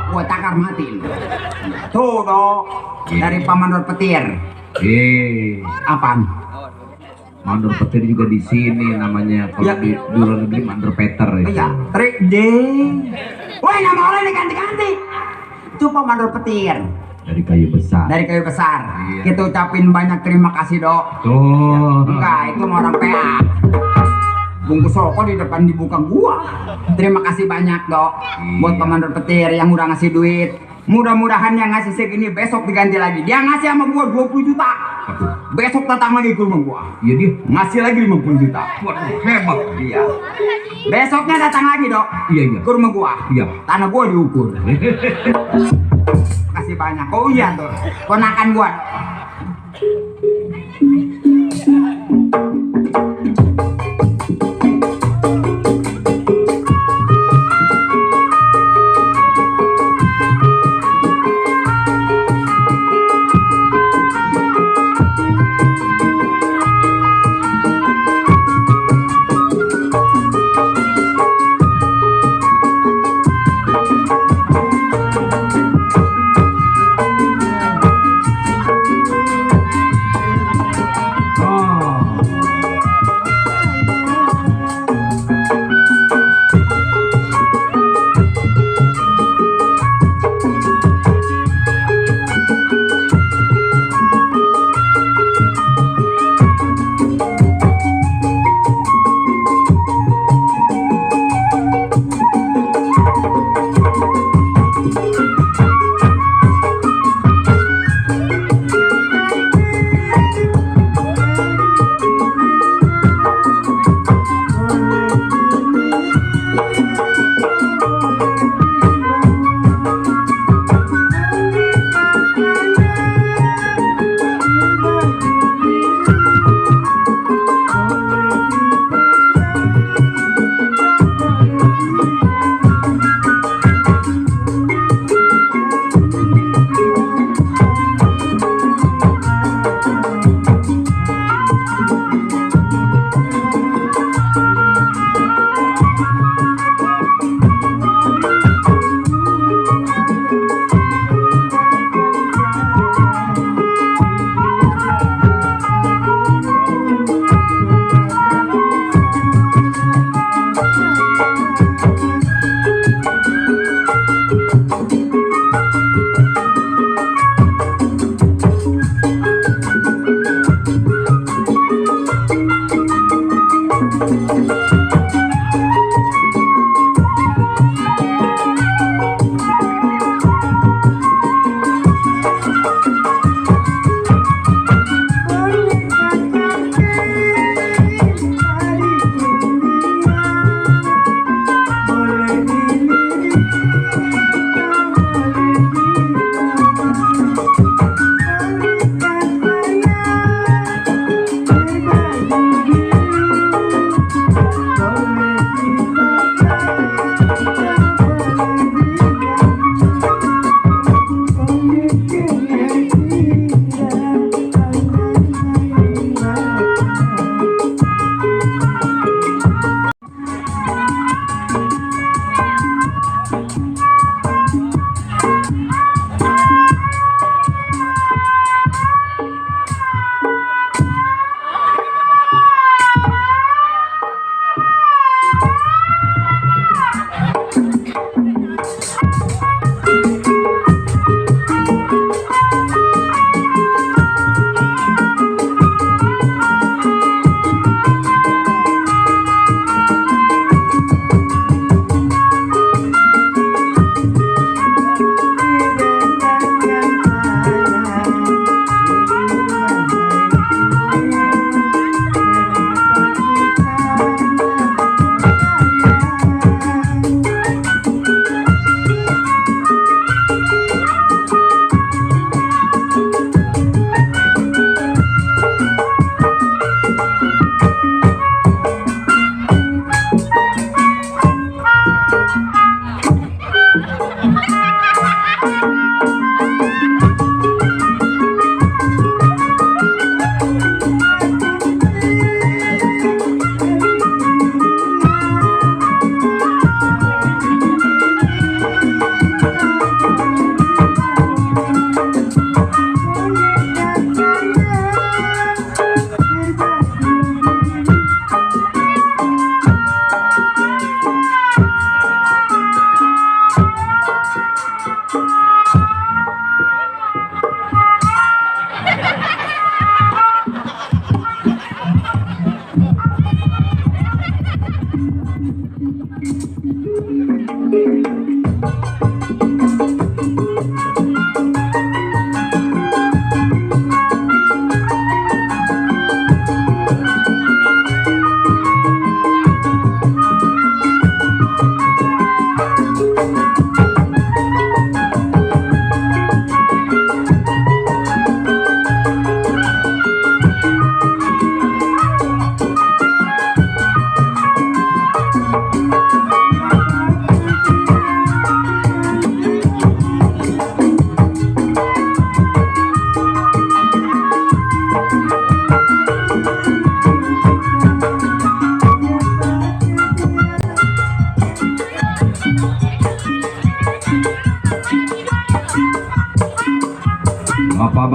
Gua cakar mati lu. Tuh dok, dari Komandor Petir. Apaan? Mandor petir juga di sini namanya. Kalau Ya. di luar negeri mandor Peter itu. Iya, Trik D. Woi, nama orang diganti-ganti. Coba mandor petir Dari kayu besar. dari kayu besar. Iya. Kita ucapin banyak terima kasih, Dok. Tuh. Enggak, itu mau orang PA. Bungkus rokok di depan dibuka gua. Terima kasih banyak, Dok. Buat Mandor Petir yang udah ngasih duit. Mudah-mudahan yang ngasih segini besok diganti lagi. Dia ngasih sama gua 20 juta. Besok datang lagi ke rumah gua. Iya dia. Ngasih lagi 50 juta. Waduh, hebat. Iya. Besoknya datang lagi, Dok. Iya iya. Ke rumah gua. Iya. Tanah gua diukur. Kasih banyak. Oh iya tuh. Ponakan gua.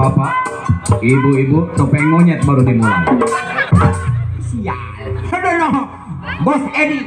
bapak-bapak, ibu-ibu, topeng monyet baru dimulai. Sial. Aduh no. Bos Edi.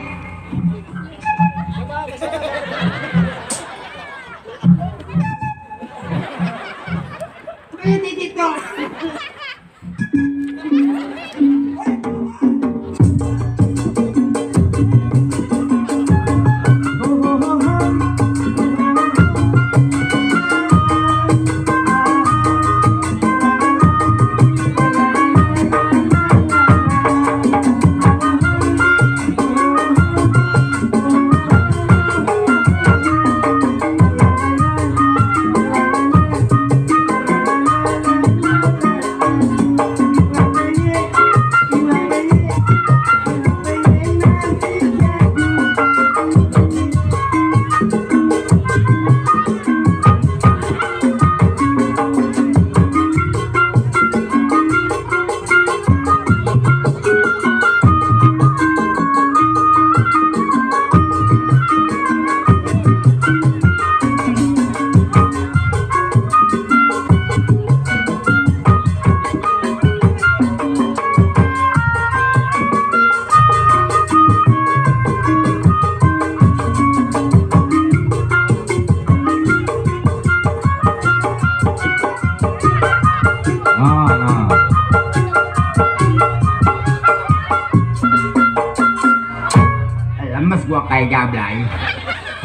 Lemes gua kayak gablay.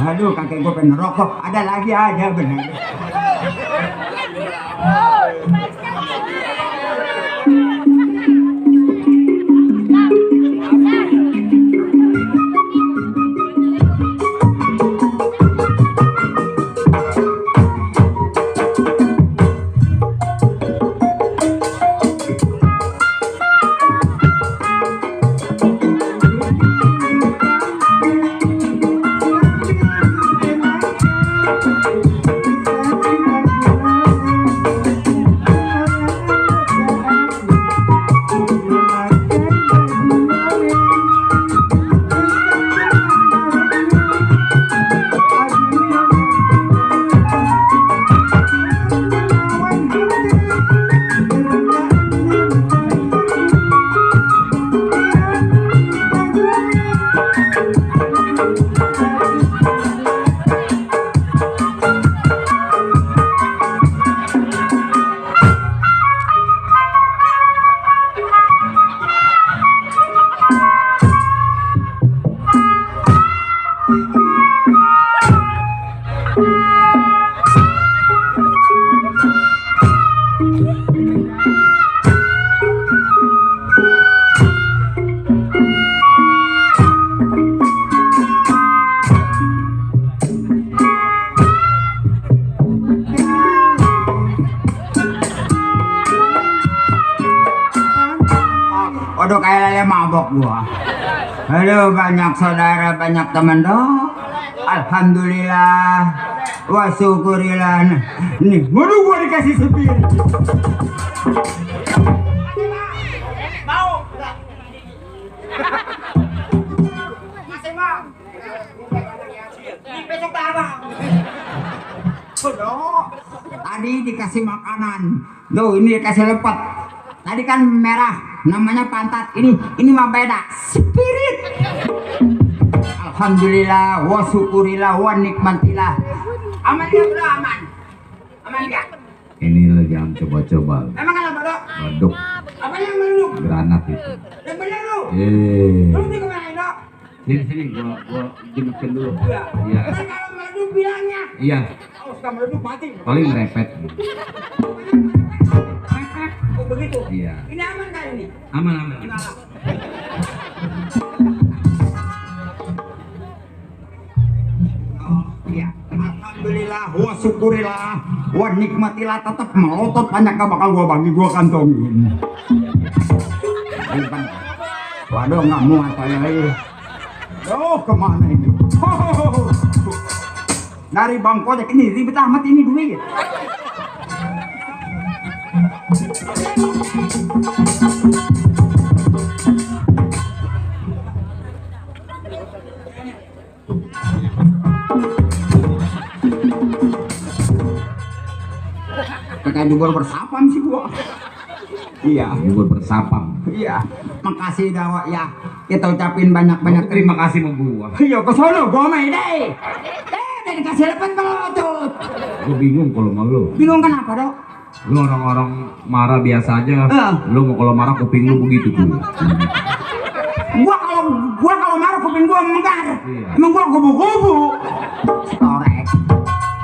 Aduh, kakek gua pengen rokok. Ada lagi aja bener. Waduh, kayak lele mabok gua. Aduh, banyak saudara, banyak teman dong. Alhamdulillah. Wa syukurillah. Nih, waduh, gua dikasih supir. Mau? Masih mau? Besok apa? Tadi dikasih makanan. Tuh, ini dikasih lepet. Tadi kan merah, namanya pantat. Ini mah beda. Spirit. Alhamdulillah, wa syukurillah, wa nikmatillah. Aman ya, bro, aman. Aman ya. Ini lagi am coba-coba. Emang ada bodoh? Baduk, Apa yang meluk? granat itu. Yang bener lu. Lu di kemana, Dok? Sini, gua jenukin dulu. Iya. Kan kalau meluk bilangnya. Iya, Oh, suka meluk mati. paling repet. Oh, begitu. Iya. Ini aman kan ini? Aman. Iya. Alhamdulillah, wa syukurillah, wa nikmatillah, tetap melotot banyak gak bakal gua bagi, gua kantongin. Waduh, nggak muat saya lagi. Oh, kemana ini? Dari Bang Kojek ini ribet amat ini duit. kayak jubur bersapam sih gua. Iya, Bubur bersapam. iya. Makasih dah ya. Kita ucapin banyak-banyak Terima kasih sama gua. Iya, ke sono gua main deh. Udah dikasih lepen melotot. Gua bingung kalau sama lu. Bingung kenapa, Dok? Lu orang-orang marah biasa aja. Lu mau kalau marah kuping lu begitu tuh. Gua kalau marah kuping gua menggar. Iya. Emang gua kubu-kubu. Storek.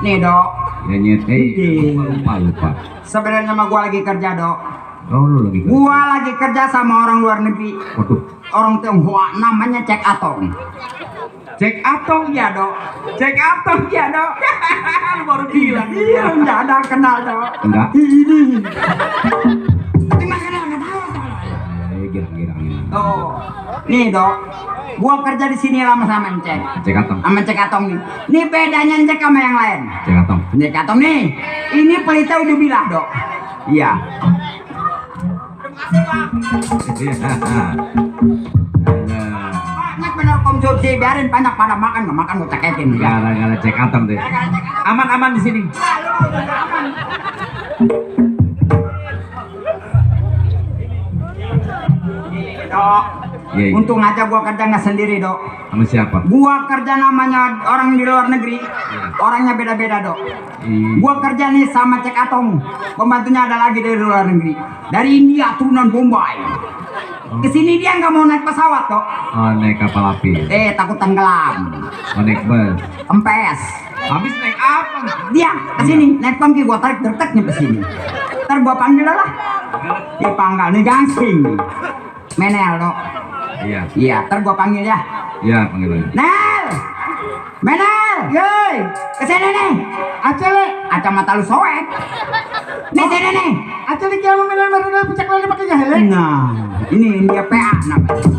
Nih, Dok. Ya nyet, lupa. Sebenarnya mah gua lagi kerja, Dok. Oh lu lagi kerja. Gua lagi kerja sama orang luar negeri. Waduh. Orang Tionghoa namanya Cek Atong. Cek atong Iya, Dok. Cek atong Iya, Dok. lu baru bilang. Iya, enggak ada kenal, Dok. Enggak. Ini. Gimana enggak tahu, Dok? Girang-girang. Oh. Nih, Dok. Gua kerja di sini lama sama Cek. Cek atong. Sama Cek Atong nih. Nih bedanya Cek sama yang lain. Cek atong. Cek Atong nih. Ini pelitnya udah bilang, Dok. Iya. Banyak bener konsumsi, biarin banyak pada makan, nggak makan gue ceketin. Gara-gara cek atong deh. Aman-aman di sini. Dok, Iya, iya. untung aja gua kerja nggak sendiri, Dok. Sama siapa? Gua kerja namanya orang di luar negeri, orangnya beda-beda, Dok. Gua kerja nih sama Cek Atong, pembantunya ada lagi dari luar negeri, dari India turunan Bombay. Kesini dia nggak mau naik pesawat, Dok. Oh, naik kapal api. Takut tenggelam, Oh, naik bus. kempes. Habis naik apa? Dia kesini naik pangki, gua tarik derteknya ke sini. Ntar gua panggil lah, dipanggil nih gangsing, Menel, Dok. Iya. Iya, ntar gua panggil ya. Iya, panggil aja. Nel, Menel, yey, kesini nih. Acele, kacamata lu soek. Nih sini nih. Acele jangan Menel baru pecak lagi pakai jahil. Nah, ini dia PA namanya.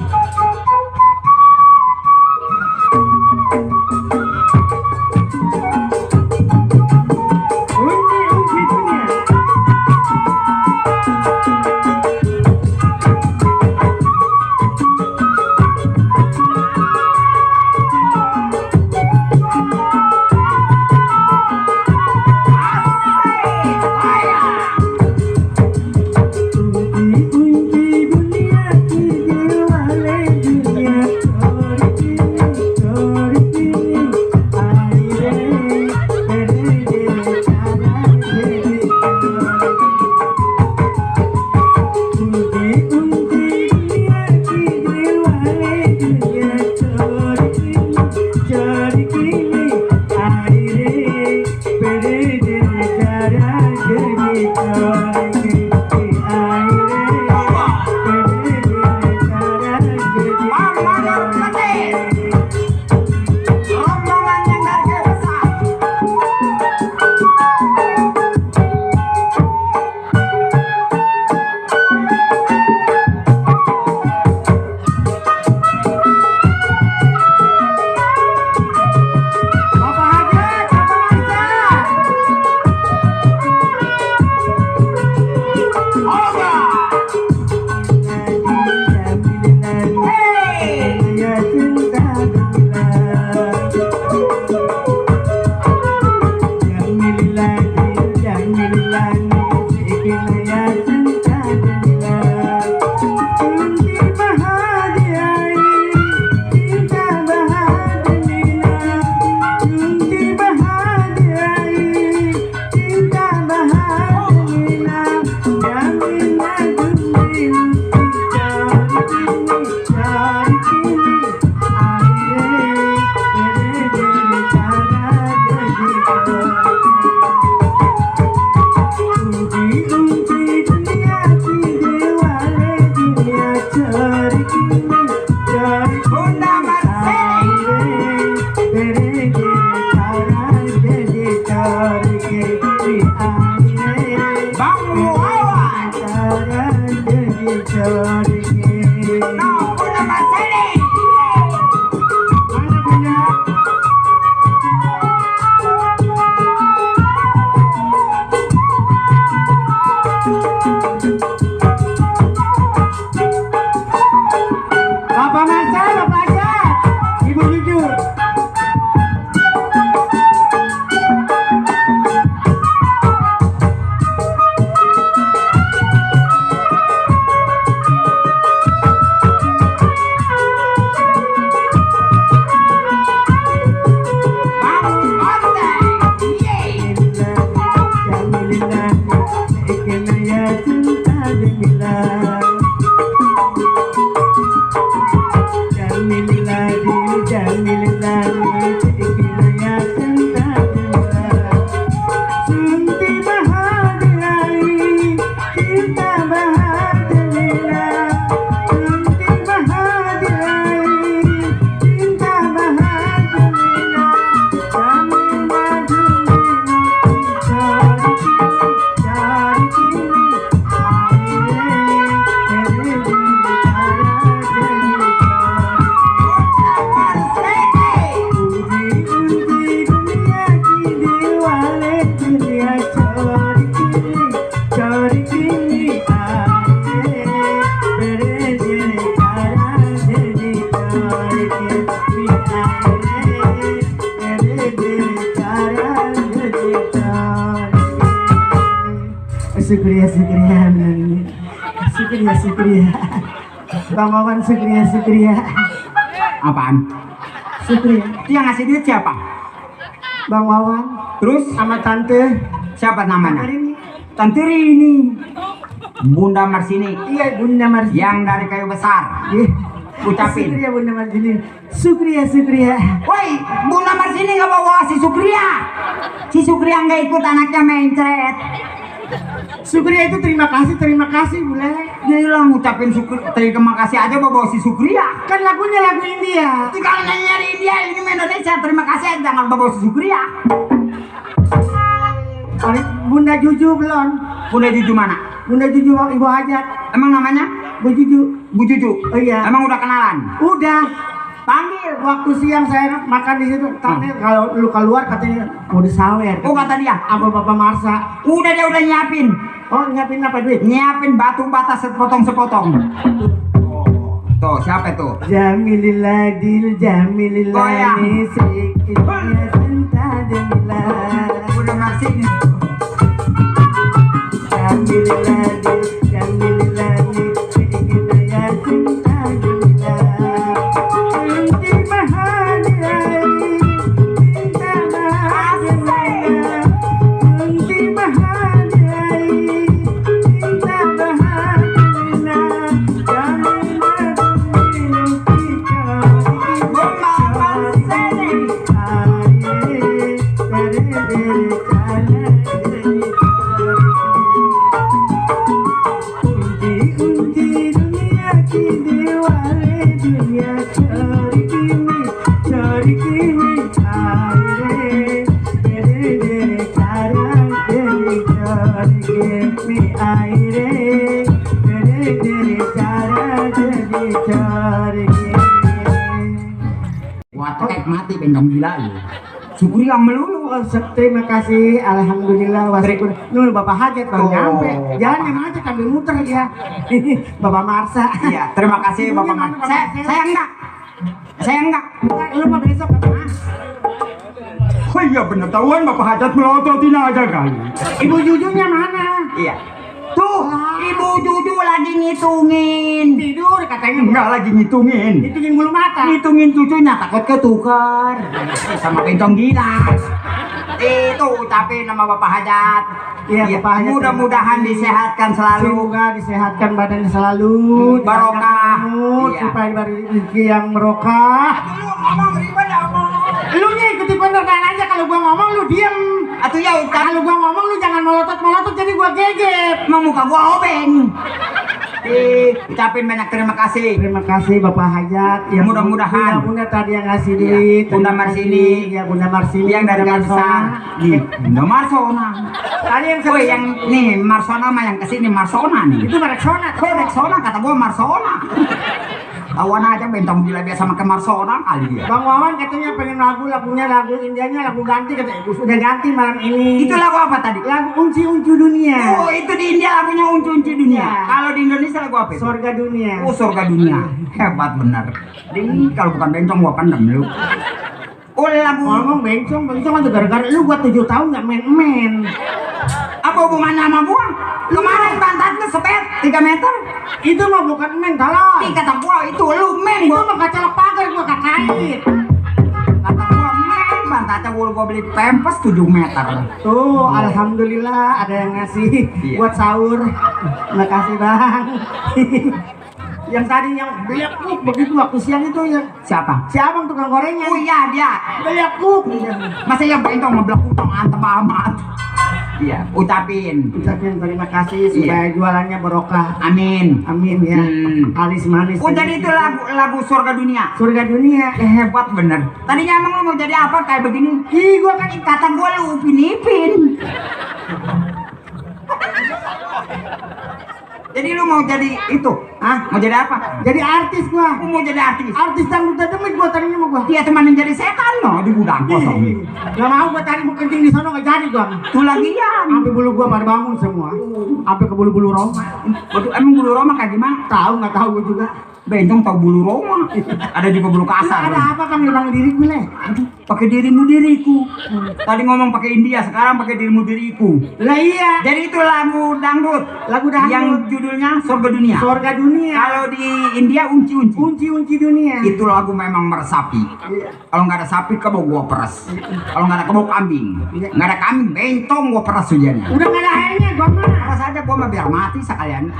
Jamilillah Jamilillah Jamilillah Jamilillah Sunti bahagiai kita bahagia Sunti bahagiai kita bahagia Jamilillah Syukriya, syukriya, syukriya, syukriya. Bang Wawan, syukriya, syukriya. Apaan? Syukriya. Itu yang ngasih duit siapa? Bang Wawan, Terus sama tante. siapa namanya? Ini. Tante Rini, Bunda Marsini, Iya, Bunda Marsini. yang dari kayu besar. Iya. Ucapin. Syukriya, Bunda Marsini. Syukriya, syukriya. Woi, Bunda Marsini nggak bawa si Sukria. Si Sukria nggak ikut, anaknya mencret. Syukriya itu terima kasih, Bule. Gila, ngucapin terima kasih aja bawa si Sukria. Kan lagunya lagu India. Itu kalau nyari India, ini Indonesia, terima kasih aja, jangan bawa si Sukria. Bunda Juju belum. Bunda Juju mana? Bunda Juju Ibu Hajat. Emang namanya? Bu Juju. Bu Juju? Oh iya. Emang udah kenalan? Udah. Panggil. Waktu siang saya makan di situ. Tadi kalau lu keluar katanya mau disawer. Oh, kata dia. Apa Bapak Marsa? Udah, dia udah nyiapin. Oh, nyiapin apa duit? Nyiapin batu bata sepotong-sepotong. Tuh, siapa tuh? Jamilillah dil Jamilillah Goyang. ni sikitnya cinta Jamillah. Bunda Marsini. Jamilillah dil Jamilillah ni sikitnya cinta Jamillah. Cinta bahagia, cinta bahagia, cinta bahagia, cinta bahagia. Watek mati bentong gila lu. Sukria melulu. Terima kasih, alhamdulillah wasyukur. Nun Bapak Hajat baru Oh. nyampe. Jalannya macet sambil muter ya. Bapak Marsa. Iya, terima kasih Bapak Mas. Saya enggak. Saya enggak. Lu mau besok apa? Oh iya bener, tahuan Bapak Hajat melototin aja kali. Ibu Jujunya mana? Iya. Tuh, Ibu Juju lagi ngitungin. Tidur katanya. Enggak lagi ngitungin. Hitungin bulu mata. Ngitungin cucunya takut ketukar sama bentong gila. Itu ucapin nama Bapak Hajat. Iya, Bapak Hajat. Mudah-mudahan disehatkan selalu. Semoga disehatkan badannya selalu. Barokah. Iya. Iya. Supaya diberi rezeki yang barokah. Lu nya ikuti beneran aja, kalau gua ngomong lu diem. Atuh ya ucap. Kalau gua ngomong lu jangan melotot-melotot jadi gua gegep. Emang muka gua obeng. Ucapin banyak terima kasih. Terima kasih Bapak Hajat. Ya, Mudah-mudahan. Bunda tadi yang ngasih duit. Bunda Terima Marsini. kasih. Ya Bunda Marsini. Yang dari Bunda besar. Marsona. Nih, Bunda Marsona. Tadi yang Woi, yang nih Marsona mah yang kesini Marsona nih. itu Marsona. Marsona kata gua Marsona. Tahuan aja bentong gila biasa sama ke Marsona kali dia. Bang Wawan katanya pengen lagunya lagu Indianya lagu ganti katanya. Udah ganti malam ini. Itu lagu apa tadi? lagu unci-unci dunia. Oh, itu di India lagunya unci-unci dunia. Iya. Kalau di Indonesia lagu apa itu? Sorga dunia. Oh, surga dunia. Hebat benar. Ini kalau bukan bencong gua pendem lu. Oh, lagu Ngomong bencong kan gara-gara lu gua 7 tahun nggak main-main. apa hubungannya sama gua? Kemarin pantat lu sepet 3 meter. Itu mah bukan main kalau. Ih, kata gua itu lu men Itu gua. mah kaca pagar gua kakait. Kata gua men pantatnya gua sahur gua beli pempes 7 meter. Tuh, alhamdulillah ada yang ngasih Iya. buat sahur. Makasih bang. Yang tadi yang beliakuk begitu waktu siang itu yang Siapa? si abang tukang gorengnya. Oh iya dia. Beliakuk. Masa yang pentong ngeblok utang antep amat. Iya, ucapin. Ucapin terima kasih supaya jualannya barokah. Amin. Amin ya. Hmm. Alis manis. Oh jadi itu lagu surga dunia. surga dunia. Hebat bener. Tadinya emang lu mau jadi apa kayak begini? Ih, gua kan kata gua lu Upin Ipin. Jadi lu mau jadi itu? Hah? Mau jadi apa? Jadi artis gua. Aku mau jadi artis. Artis dangdut demit gua tadinya mau gua. Dia teman yang jadi setan loh di gudang kosong. Gak mau gua tadi mau kencing di sana gak jadi gua. Tuh lagian. Sampai bulu gua pada bangun semua. Sampai ke bulu-bulu Roma. Waduh, emang bulu Roma kayak gimana? Tahu nggak tahu gua juga. Bentong tahu bulu Roma. Ada juga bulu Lu kasar. ada apa panggil diri gue le? Pakai dirimu diriku. Tadi ngomong pakai India, sekarang pakai dirimu diriku. Lah iya. Jadi itu lagu dangdut. Lagu dangdut. Yang judulnya Surga Dunia. Surga dunia. Kalau di India unci-unci. Unci-unci dunia. Itu lagu memang meresapi. Kalau nggak ada sapi kebo gua peres. Kalau nggak ada kebo kambing. Nggak ada kambing bentong gua peres hujannya. Udah nggak ada airnya gua mah. Peres aja gua mah biar mati sekalian.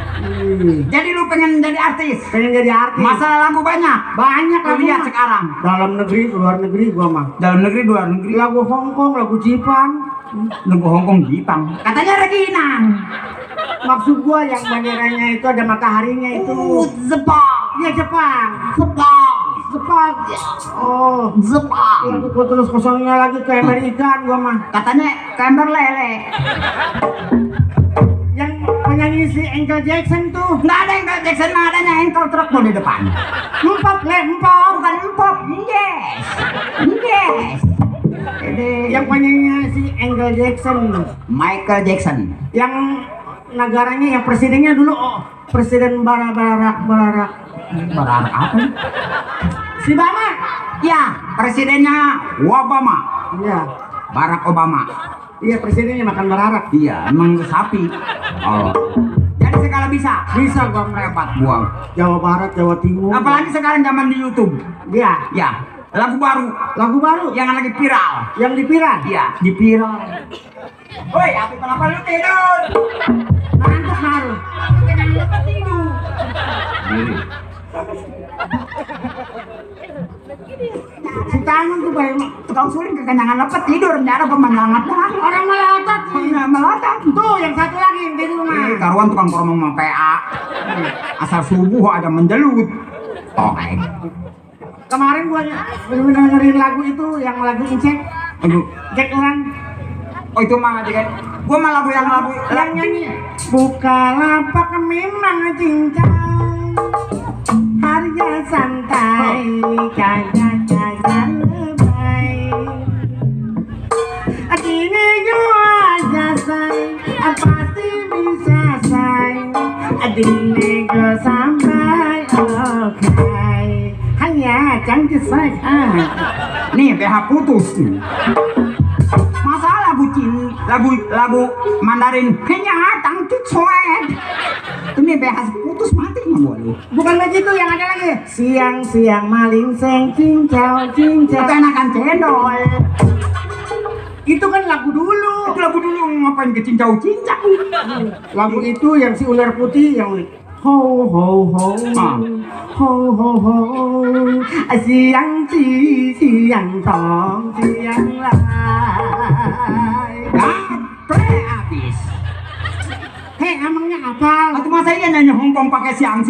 Jadi lu pengen jadi artis? Pengen jadi artis. Masalah lagu banyak. Banyak Lu lagu lihat mah. sekarang. Dalam negeri, luar negeri gua mah. Dalam negeri, luar negeri. Lagu Hongkong, lagu Jepang. Lagu Hongkong, Jepang. Katanya Regina. Maksud gua yang benderanya itu ada mataharinya itu. Jepang. Iya Jepang. Jepang. Jepang. Oh, Jepang. lagu gua terus kosongnya lagi ke Amerika gua mah. Katanya Kember Lele. Yang penyanyi si Angel Jackson tuh. Nggak ada yang kayak Jackson, nggak adanya ankle truk tuh di depan. Empop le, empop. Bukan empop. Yes. Yes. Yang penyanyi si Angel Jackson. Michael Jackson. Yang negaranya yang presidennya dulu presiden Barack. Barack apa? Si Obama. Ya, presidennya Obama. Iya. Barack Obama. Iya presidennya makan bararak. Iya, emang sapi. Oh. Jadi segala bisa. Bisa gua Hebat gua. Jawa Barat, Jawa Timur. Apalagi sekarang zaman di YouTube. Iya. Ya, lagu baru Lagu baru yang lagi viral. yang dipiran. Iya, di viral. Woi, Api kenapa lu tidur? Ngantuk haru. Si tangan tuh bayi Tukang suling kekenyangan lepet tidur, nggak ada pemandangan dah. orang melotot. Nggak melotot. Tuh yang satu lagi yang di rumah. Karuan tukang kormong sama PA. Asal subuh ada menjelut. Tokai. Kemarin gua dengerin lagu itu yang lagu Incek. Aduh. Cek orang Oh itu mah aja kan. Gua mah lagu yang nyanyi. Bukalapak memang cincang. Harga santai, kagak lebay. Kini gua jasai, pasti bisa say. Adine gua sampai oke. Hanya cantik saja. Nih BH putus nih. Masa lagu Mandarin kayaknya tangkit soet. Ini BH putus mati nggak gua lu. Bukan begitu yang ada lagi. Siang-siang maling seng cincau. Itu enakan cendol. Itu kan lagu dulu. Itu lagu dulu ngapain ke cincau-cincau. Lagu itu yang si ular putih yang ho ho ho ho ho ho siang tong siang lai. Gapre abis. Hei emangnya apa? Atau masa iya nyanyi Hongkong pakai siang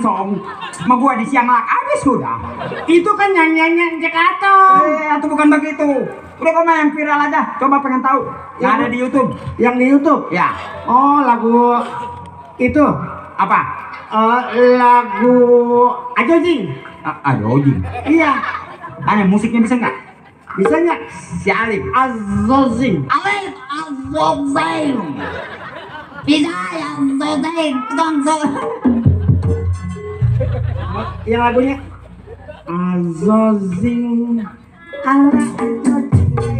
song. Sama gua di siang lak abis sudah. Itu kan nyanyiannya Jakarta. Atau bukan begitu. Udah kok yang viral aja. Coba pengen tahu. Yang ada di YouTube. Yang di YouTube. Ya. Oh lagu itu. Apa? Lagu Ajo Jing. Aduh, Jing. Iya. Tanya musiknya bisa nggak? Bisa nggak? Si Alif. Azozing. Alif Azozing. Bisa yang Azozing. Yang lagunya Azozing. Ala Azozing.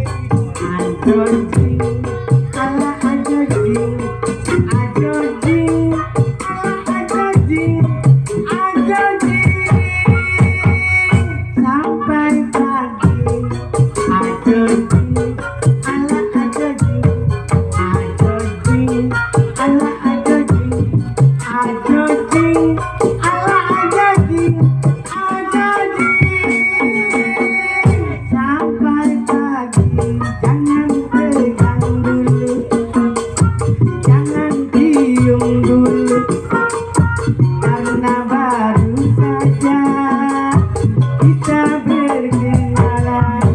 Ala Azozing. Azozing. Sampai pagi, jing, ala aja jing, sampai pagi jangan pegang dulu, jangan cium dulu, karena baru saja kita berkenalan.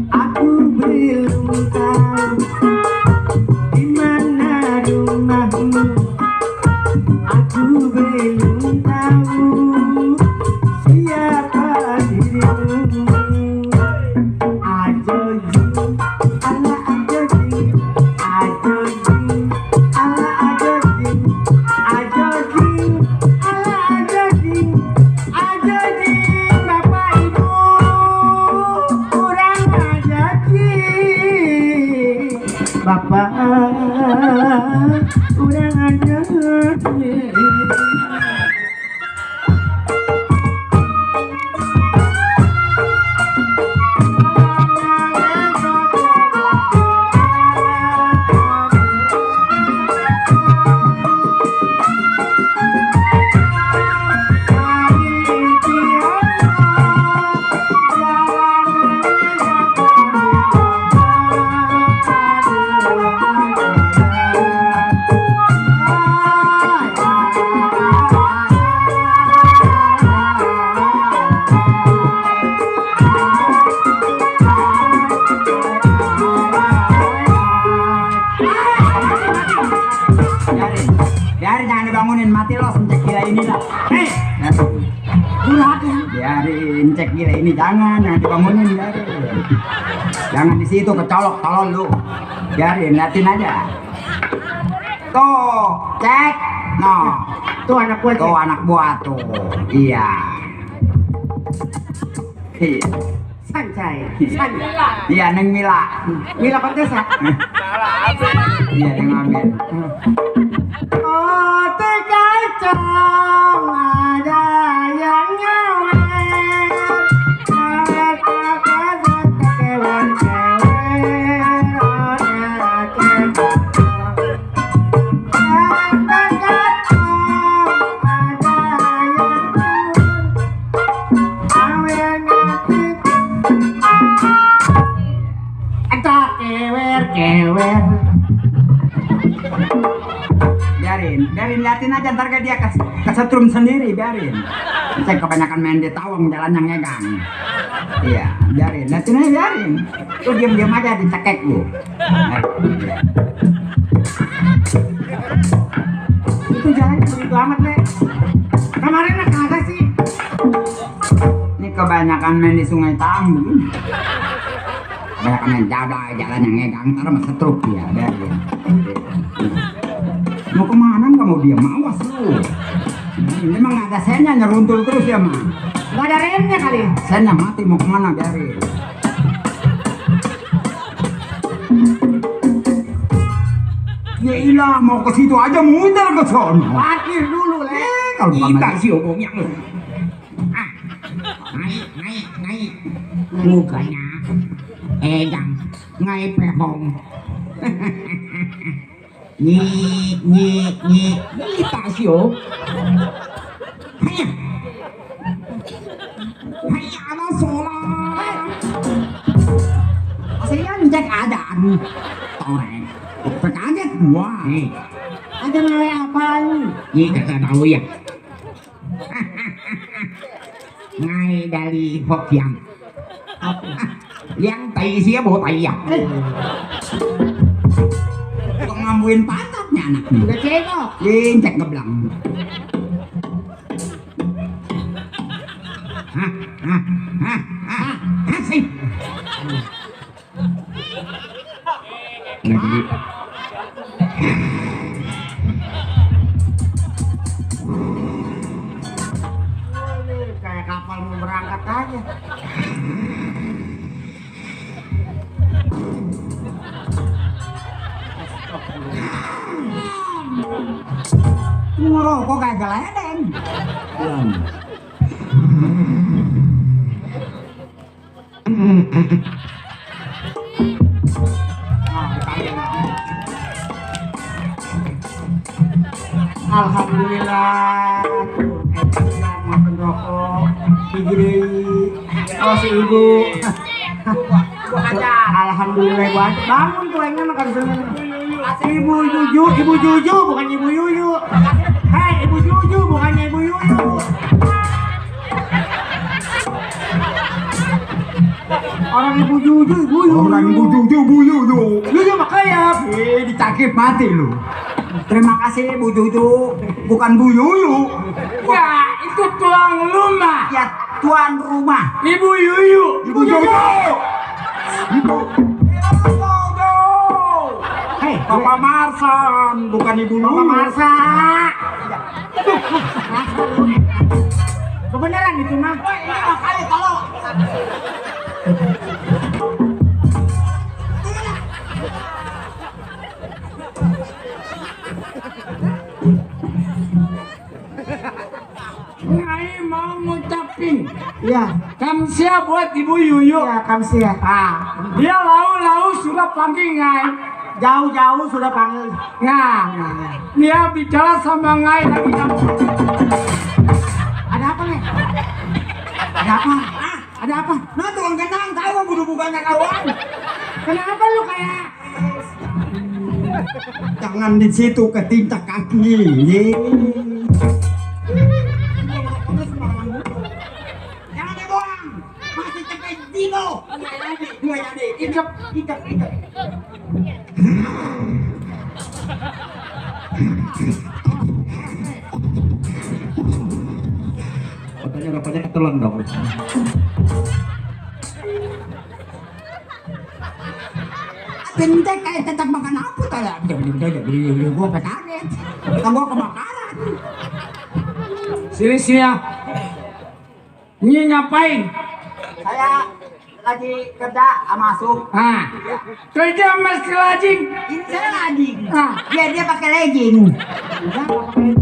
Aku belum tahu di mana rumahmu, aku belum tahu siapa dirimu. Ajo jing, ala ajo jing, ajo jing, ala ajo jing, ajo jing, ala ajo jing, ajo jing, bapak ibu kurang aja jing, bapak kurang aja jing. Biarin, jangan dibangunin, mati lo cek gila ini lah. Hei, biarin cek gila ini, jangan dibangunin, biarin. Jangan di situ kecolok, tolong lu. Biarin, liatin aja. Tuh, cek. No, tuh anak buah. Tuh anak buah tuh. Iya. Iya. Sancai. Iya, Neng Mila. Mila Perdesa. Iya, yang ambil. Oh, terkacau ada yang nyawet. Kewer. Biarin liatin aja, ntar dia kesetrum sendiri, biarin. Saya kebanyakan main di tawang, jalan yang ngegang. Iya, biarin, liatin aja, biarin. Lu diam-diam aja dicekek lu. Itu jalan begitu amat, Le. Kemarin kagak sih. Ini kebanyakan main di Sungai Tambu. Kebanyakan main jalan yang ngegang, ntar sama setruk ya, biarin. Mau kemana nggak mau diam, awas lu. Ini emang nggak ada sennya, nyeruntul terus ya mah. Nggak ada remnya kali. Sennya mati, mau kemana, biarin. Ya ilah, mau ke situ aja, muter ke sono. Parkir dulu, Le. Kalau kita sih omongnya lu. Ah, naik. Mukanya egang, ngai pehong. Nyi tasyo. Hayya ala sholat. Saya ngecek adaan. Toreng. Terkaget gua. Ada nilai apaan? Nyi kagak tahu ya. Ngai dari Hokiam. Yang tai sia bawa tai ya. Kok ngambuin pantatnya anaknya? Udah cekok. Cek ngeblang. Sih. Nggak jadi. Kayak kapal mau berangkat aja. Ngerokok kayak geledeng. Alhamdulillah. Makan rokok. Gini. Oh si ibu. Alhamdulillah buat bangun tuanya makan seneng. Ibu Juju bukan Ibu Yuyu. Hei Ibu Juju bukan Ibu Yuyu. Orang Ibu Juju, Ibu Yuyu. Orang ibu Juju, Bu Yuyu. Yuyu makanya. Dicakit mati lu. Terima kasih Bu Juju. Bukan Bu Yuyu. Ya, itu tuang rumah. Ya tuan rumah. Ibu Yuyu. Ibu Juju. Ibu. Hei Bapak Marsan, bukan Ibu Bapak Yuyu. Marsa. Kebenaran itu mah. Kali kalau Nyai mau ngucapin Ya, kamsia buat Ibu Yuyu. ya kamsia. Dia lau sudah panggil Ngai. Jauh-jauh sudah panggil. Nah, dia bicara sama Ngai lagi. Ada apa nih? Ada apa? Ada apa? nah tukang kenang tahu budu-bukannya kawan. Kenapa lu kayak? Jangan di situ ketintak kaki. Jangan dibuang. Masih cepet dino. Dua jadi. Ikep. Katanya rapatnya ketelan dong. Pentek kayak tetap makan apa kayak? Gua petaret. Gua kebakaran. Sini ya. Ini ngapain? Saya lagi kerja masuk. Ah, kerja mesti lajing. Ini saya lagi. Ah, Dia pakai legging.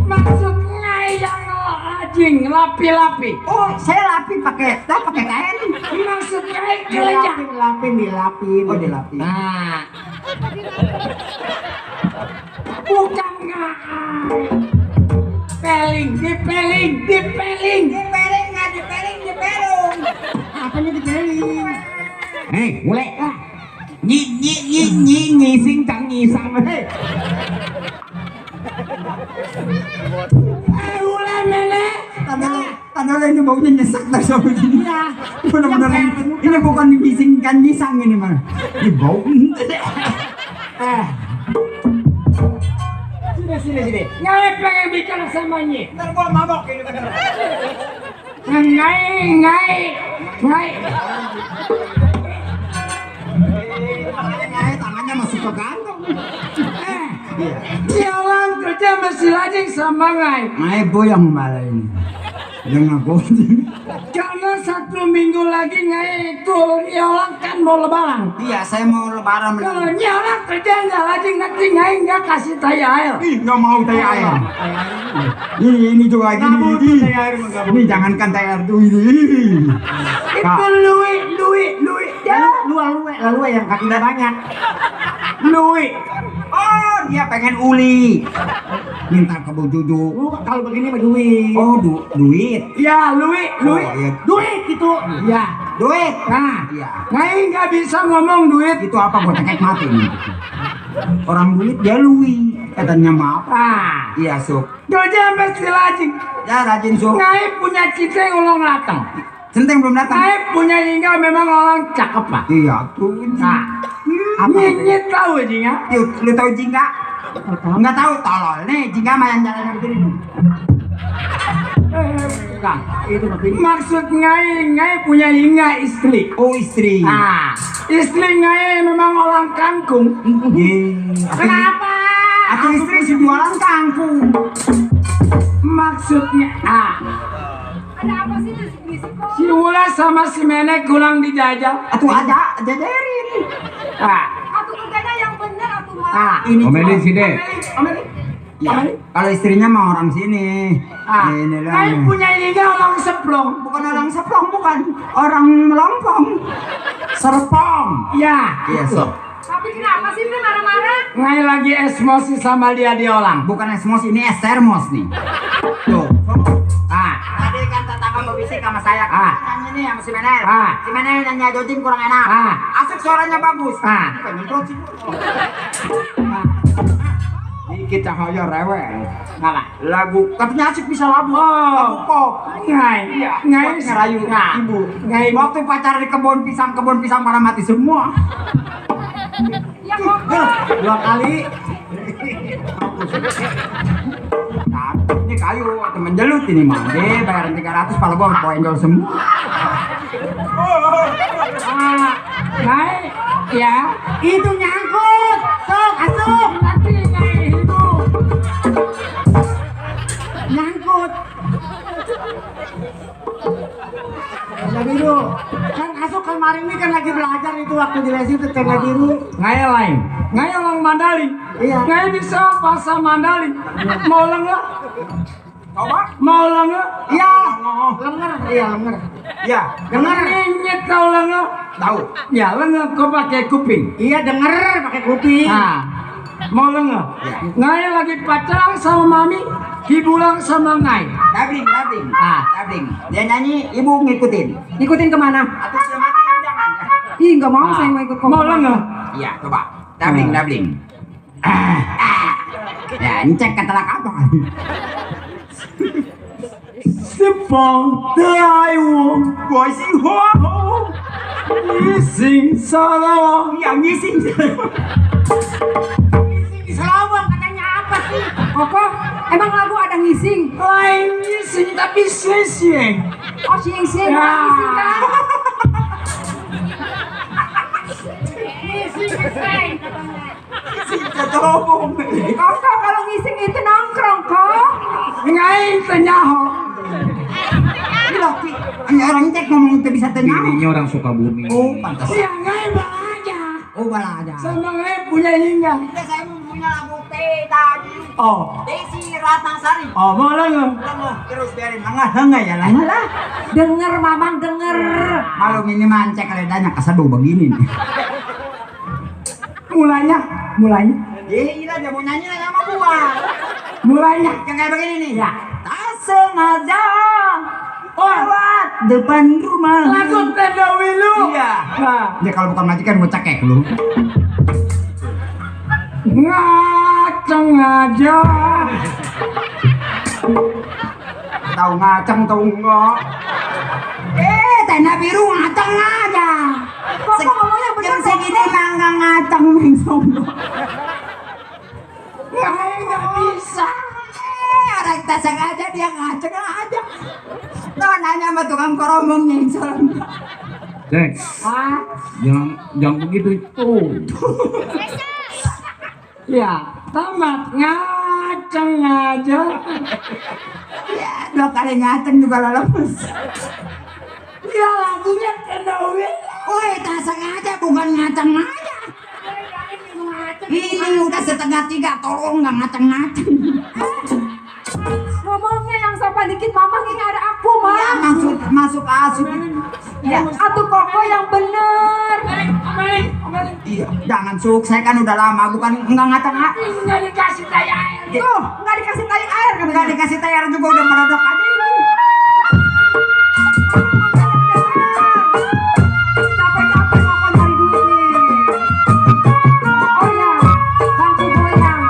maksud Ngai yang lajing, lapi-lapi. Oh, saya lapin pakai kain. Maksud Ngai kelejang. Dilapin. Oh, dilapin. Nah, bukan Ngai. Dipeling. Dipeling nggak dipeling dipelung. Apanya dipeling? Hei, mulai. Nyising cang nyisang. Hei. Ulah mele. Tanda ini baunya nyesek dah sama gini. Benar-benar ini bukan dibisingkan nyisang ini mah. Ini bau. Sini. Ngai pengen bicara sama Nyi. Ntar gua mabok ini bener. Ngai. Tangannya masuk ke kantong. Dia orang kerja mesti lajing sama Ngai. Ibu yang malah ini. Yang aku. Karena 1 minggu lagi Ngai itu orang kan mau lebaran. Iya, saya mau lebaran. Kalau orang kerja nggak lajing nanti Ngai nggak kasih taya air. Ih, nggak mau teh air. Ini juga gini. Ini jangankan teh air tuh ini. Itu lui. Ya, lu yang kakinya banyak. Lui. Oh, dia pengen uli. Minta ke Bu Juju. Kalau begini mah duit. Oh, duit. Ya, lui. Oh, iya. Duit itu. Ya. Duit. Nah, Iya. Ngai nggak bisa ngomong duit. Itu apa buat cekek mati nih? Orang duit dia lui. Katanya maaf. Ah, Iya, Suk. kerja mesti lajing. Ya, rajin, Suk. Ngai punya cicing ulang datang. Centeng belum datang. Ngai punya hingga memang orang cakep pak. Iya, tuh. Nah, Apa? Nyi tahu jingga? Lu tahu jingga? Enggak tahu, tolol. Nih, jingga mah yang jalannya begini nih. Bukan. Itu maksud Ngai punya hingga istri. Oh, istri. Nah, istri Ngai memang orang kangkung. Kenapa? Aku istri si jualan kangkung. Maksudnya, Ada apa sih bisik-bisik kok? si Ula sama si Menek kurang dijajal. Atuh aja, jajarin. Atuh kerjanya yang bener atuh mah. Ini Omelin si De. Ya, kalau istrinya mah orang sini. Ini Ngai lah. punya hingga orang seplong. Bukan orang seplong, bukan orang melompong. Serpong. Ya, Iya, itu. Sob. Tapi kenapa sih dia marah-marah? Ngai lagi emosi sama dia diolang. Bukan esmos, ini es termos nih. Tuh. Ah, Tadi kan tetangga berbisik sama saya. Ah. Nyanyi nih sama si Mener. Ah. Si Mener nyanyi Ajotin kurang enak. Ah. Asik suaranya bagus. Ah. Penyemprot sih. dikit cahaya rewel. Ngalah. Lagu katanya asik bisa lagu. Oh. Lagu pop. Ngai, ngai Buat ngerayu ibu. Ngai, Waktu pacar di kebun pisang pada mati semua. Ya ngomong. 2 kali. Nah, ini kayu temen jelut ini mah. Bayaran 300 pala gua mau enjol semua. ngai, ya, Itu nyangkut. Sok, asup. nanti ngai itu. Nyangkut. Tenda biru. Kan asup kemarin ini kan lagi belajar itu waktu di les itu tenda biru. Ngai lain, ngai orang Mandali. Iya. Ngai bisa bahasa Mandali. Mau lenga? Coba. Mau lenga? Iya. Lenger. Iya, lenger. Iya, denger. Ngenyet kau lenga? Tahu. Ya lenga kau pakai kuping. Iya, denger pakai kuping. Nah, mau lenga? Ngai lagi pacaran sama mami, hiburan sama ngai. Dabling. Ah. Dabling. Dia nyanyi, ibu ngikutin. Ikutin kemana? Atau dia mati jangan. Ih, nggak mau saya mau ikut. Mau lenga? Iya, coba. Dabling. Ya, ini cek kata apa? Sepong taiwo, Boy sih, ising sarawak. yang ngising. Ngising di Sarawak katanya apa sih? Apa? Emang lagu ada ngising? Lain ising tapi sing. Oh, sing-sing, Ya. ngising kan? Ketobong. Kok kalau ngising itu nongkrong kok? Ngai tenyaho. Loki, hanya orang cek ngomong itu bisa tenang. Bininya orang Sukabumi. Oh, pantas. Ya ngai balaja. Oh, balada. Sama ngai punya hingga. Saya mau punya lagu teh tadi. Oh, Desi Ratnang Sari. oh mau lenga. Lengah, terus biarin lengah ya lengah lah. Denger, mamang denger. Malu ini mancek ledanya keseduh begini nih. Mulanya. Gila dia mau nyanyi sama gua. Mulanya. Yang kayak begini nih. Ya. Tak sengaja lewat depan rumah. Lagu tenda wilu. Iya. Nah, Dia kalau bukan majikan gua cekek lu. ngaceng aja. Tahu ngaceng tahu enggak? Tenda biru ngaceng aja. Kok ngomongnya bener Jam segini mah nggak ngaceng main sombong. Ngai nggak bisa. Orang kita sengaja dia ngaceng aja. Nah, nanya sama tukang koromongnya yang sombong. Cek, jangan begitu itu. Ya, tamat ngaceng aja. Ya, 2 kali ngaceng juga lemes. Ya lagunya tenda wilu. Woi, tak sengaja bukan ngaceng aja. Ini udah 2:30, tolong nggak ngaceng-ngaceng. Ngomongnya yang sopan dikit, mamang ini ada aku, Ya, Mam. masuk asup. Ya, Atuh koko yang bener. iya. Jangan suk, saya kan udah lama bukan nggak ngaceng-ngaceng. Nggak dikasih tayar. Tuh, nggak dikasih tali air, nggak dikasih tayar juga udah merodok aja ini. Capek-capek koko nyari duit nih. Oh ya, bantu goyang.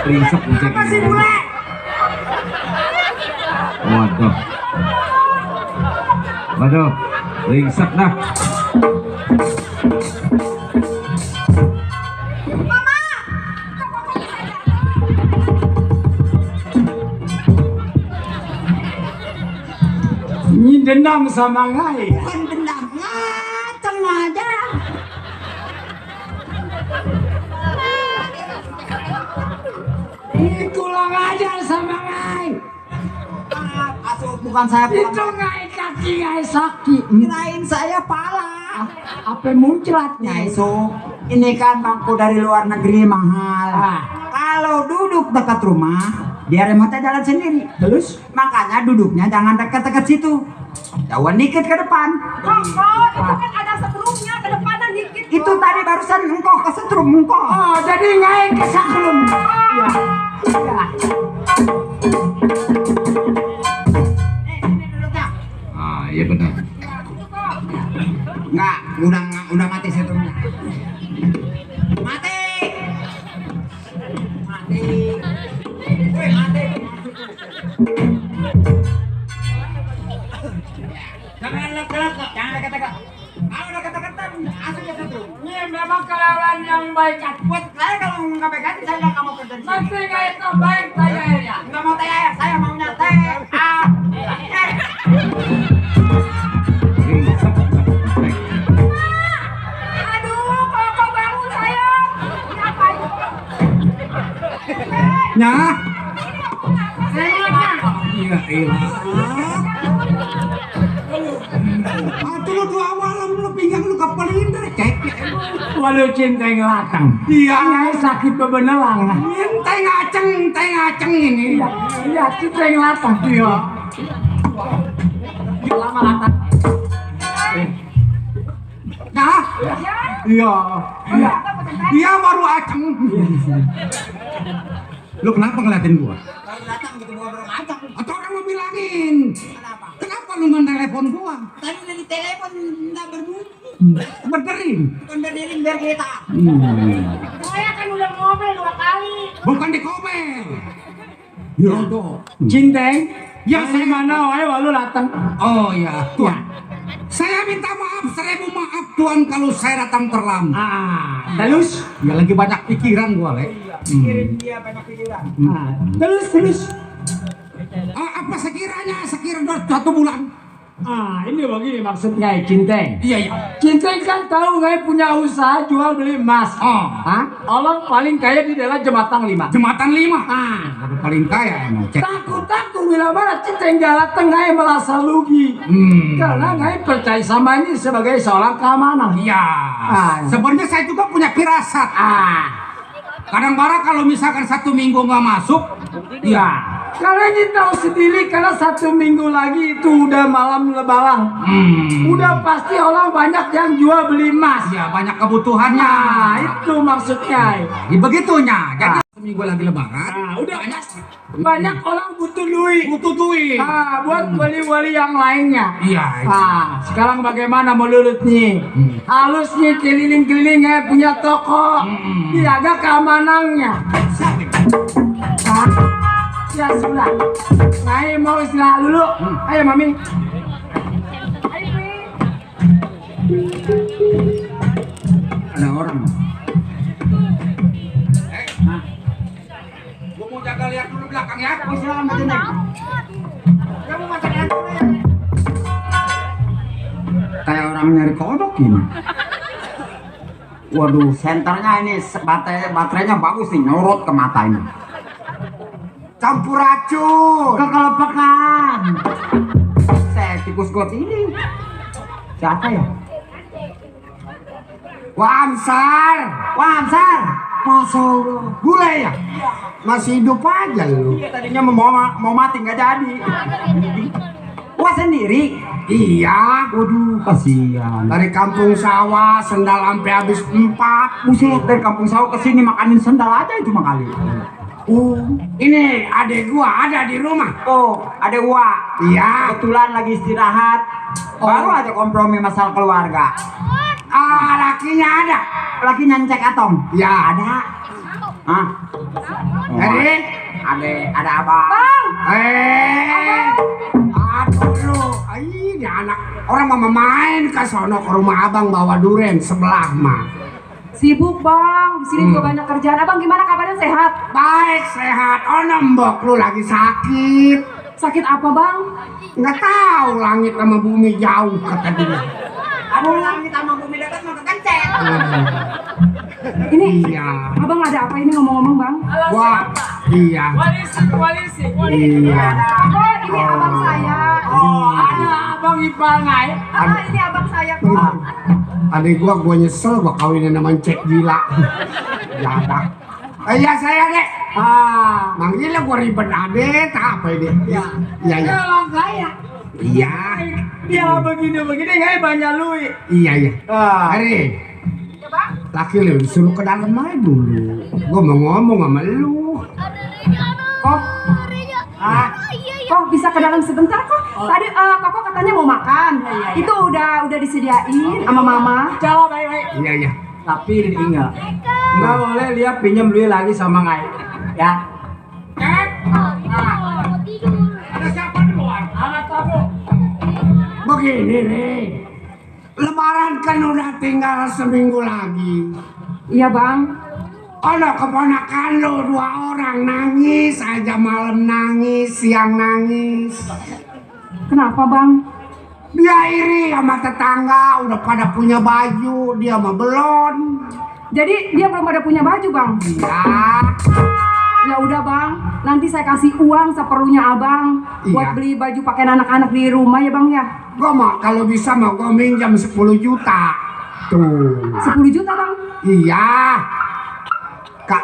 Ringsek cek. Masih bule. Waduh, ringsek dah. Ini dendam sama ngai. Bukan dendam, ngaceng aja. Itulah kurang ajar sama ngai. Asuh bukan saya Itu pulang. ngai kaki ngai sakit. Kirain saya pala. Apa muncratnya Nyai itu? Su, ini kan bangku dari luar negeri mahal. Kalau duduk dekat rumah, dia remote jalan sendiri. Terus? Makanya duduknya jangan dekat-dekat situ. Jauhan dikit ke depan. Itu kan ada sebelumnya ke depanan dikit. Itu tadi barusan engkau kesetrum engkau. Oh, jadi ngai kesaklum. Iya. Iya. Ah, iya benar. Enggak, udah mati setrumnya. Mati. Mati. Woi, mati. Jangan dekat-dekat, jangan dekat-dekat. Kalau dekat-dekatan, asal ya setrum. Ini memang kelawan yang baik. Buat saya kalau nggak baik hati, saya nggak mau kerja di sini. Nanti ngai itu baik saya ya. Nggak mau teh air, saya maunya teh. Aduh, kok bangun saya. Ngapain? Nya. Iya, iya. Atuh lu dua malam lu pinggang lu kapalin dari cek. Walau cinta yang latang. Iya. Ngai sakit bebenelang. Teh ngaceng ini. Iya, cinta yang latang. Iya. Lama latang. Nah, iya. Dia baru aceng. Lu kenapa ngeliatin gua? Baru datang gitu bawa acak. Atau orang mau bilangin? Kenapa lu telepon gua? Tadi dari telepon nggak berbunyi. Benerin. Bukan berdiri biar kita. Saya kan udah ngomel 2 kali. Bukan di komen. Ya tuh. Cinteng. Ya saya mana wae walu datang. Oh iya, Tuan. Saya minta maaf 1000 maaf Tuan kalau saya datang terlambat. Terus? Ya lagi banyak pikiran gua, Le. Pikirin dia banyak pikiran. Terus. Apa sekiranya 1 bulan? Ini begini maksudnya Cinteng. Iya. Cinteng kan tahu nggak punya usaha jual beli emas. Orang paling kaya di daerah Jembatan 5. Jembatan 5. Baru paling kaya emang. Takut bila mana Cinteng jalan tengah merasa rugi. Karena nggak percaya sama ini sebagai seorang keamanan. Iya. Sebenarnya saya juga punya firasat. Kadang-kadang kalau misalkan 1 minggu nggak masuk, ya. Kalian ini tahu sendiri karena 1 minggu lagi itu udah malam lebaran. Udah pasti orang banyak yang jual beli emas. Ya banyak kebutuhannya. Nah, itu maksudnya. Ya begitunya. Jadi 1 minggu lagi lebaran. Udah banyak orang butuh duit. Buat wali-wali yang lainnya. Iya. Sekarang bagaimana menurut nih? Halus nih keliling-keliling punya toko. Dijaga keamanannya. Ya sudah. Saya mau istirahat dulu. Ayo Mami. Ada orang. Gua mau jaga lihat dulu belakang ya. Silakan Mbak Cinteng. Kamu macam apa? Kayak orang nyari kodok ini. Waduh, senternya ini baterainya bagus nih, nyorot ke mata ini. Campur racun, kekelepakan. Saya tikus got ini. Siapa ya? Wamsar. Masa Allah. Bule ya? Masih hidup aja lu. Iya, tadinya mau mati nggak jadi. Wah sendiri? Iya. Waduh, kasihan. Dari kampung sawah, sendal sampai habis 4. Buset, dari kampung sawah ke sini makanin sendal aja itu mah kali. Ini adek gua ada di rumah. Oh, ada gua. Iya. Kebetulan lagi istirahat. Baru aja kompromi masalah keluarga. Lakinya ada. Lakinya cek atong. Ya Ada. Hah? Jadi Ada apa? Aduh lu, ini anak orang mau main ke sono ke rumah abang bawa duren sebelah mah. Sibuk bang, di sini juga banyak kerjaan. Abang gimana kabarnya, sehat? Baik sehat, oh nembok lu lagi sakit. Sakit apa bang? Nggak tahu langit sama bumi jauh kata dia. Abang langit sama bumi dekat mau kekencet. Ini Iya. abang ada apa ini ngomong-ngomong bang? Wah, iya. Iya. Oh ini abang saya. Oh, ada abang ipar ngai. Ini abang saya kok. Adik gua nyesel gua kawinin sama cek gila. Jadak. Iya saya dek. Manggilnya gua ribet adek, tak apa ini? Iya, iya. Abang saya. Iya. Ya begini kayak banyak lui. Iya, iya. Hari. Laki lu disuruh ke dalam aja dulu. Gua mau ngomong sama lu. Kok? Kok bisa ke dalam sebentar kok? Tadi kok katanya mau makan. Itu udah disediain sama mama. Jalan baik-baik. Iya, iya. Tapi ingat, nggak boleh lihat pinjam duit lagi sama Ngai. Ya. Ada siapa di luar? Anak tamu. Begini nih. Lebaran kan udah tinggal seminggu lagi. Iya bang. Ada keponakan lo 2 orang nangis aja, malam nangis, siang nangis. Kenapa bang? Dia iri sama tetangga udah pada punya baju, dia mah belum. Jadi dia belum ada punya baju bang? Iya. Ya udah bang, nanti saya kasih uang seperlunya abang buat Iya. beli baju pakaian anak-anak di rumah ya bang ya. Gua mah kalau bisa mah gua minjam 10 juta. Tuh. 10 juta bang? Iya. Kak.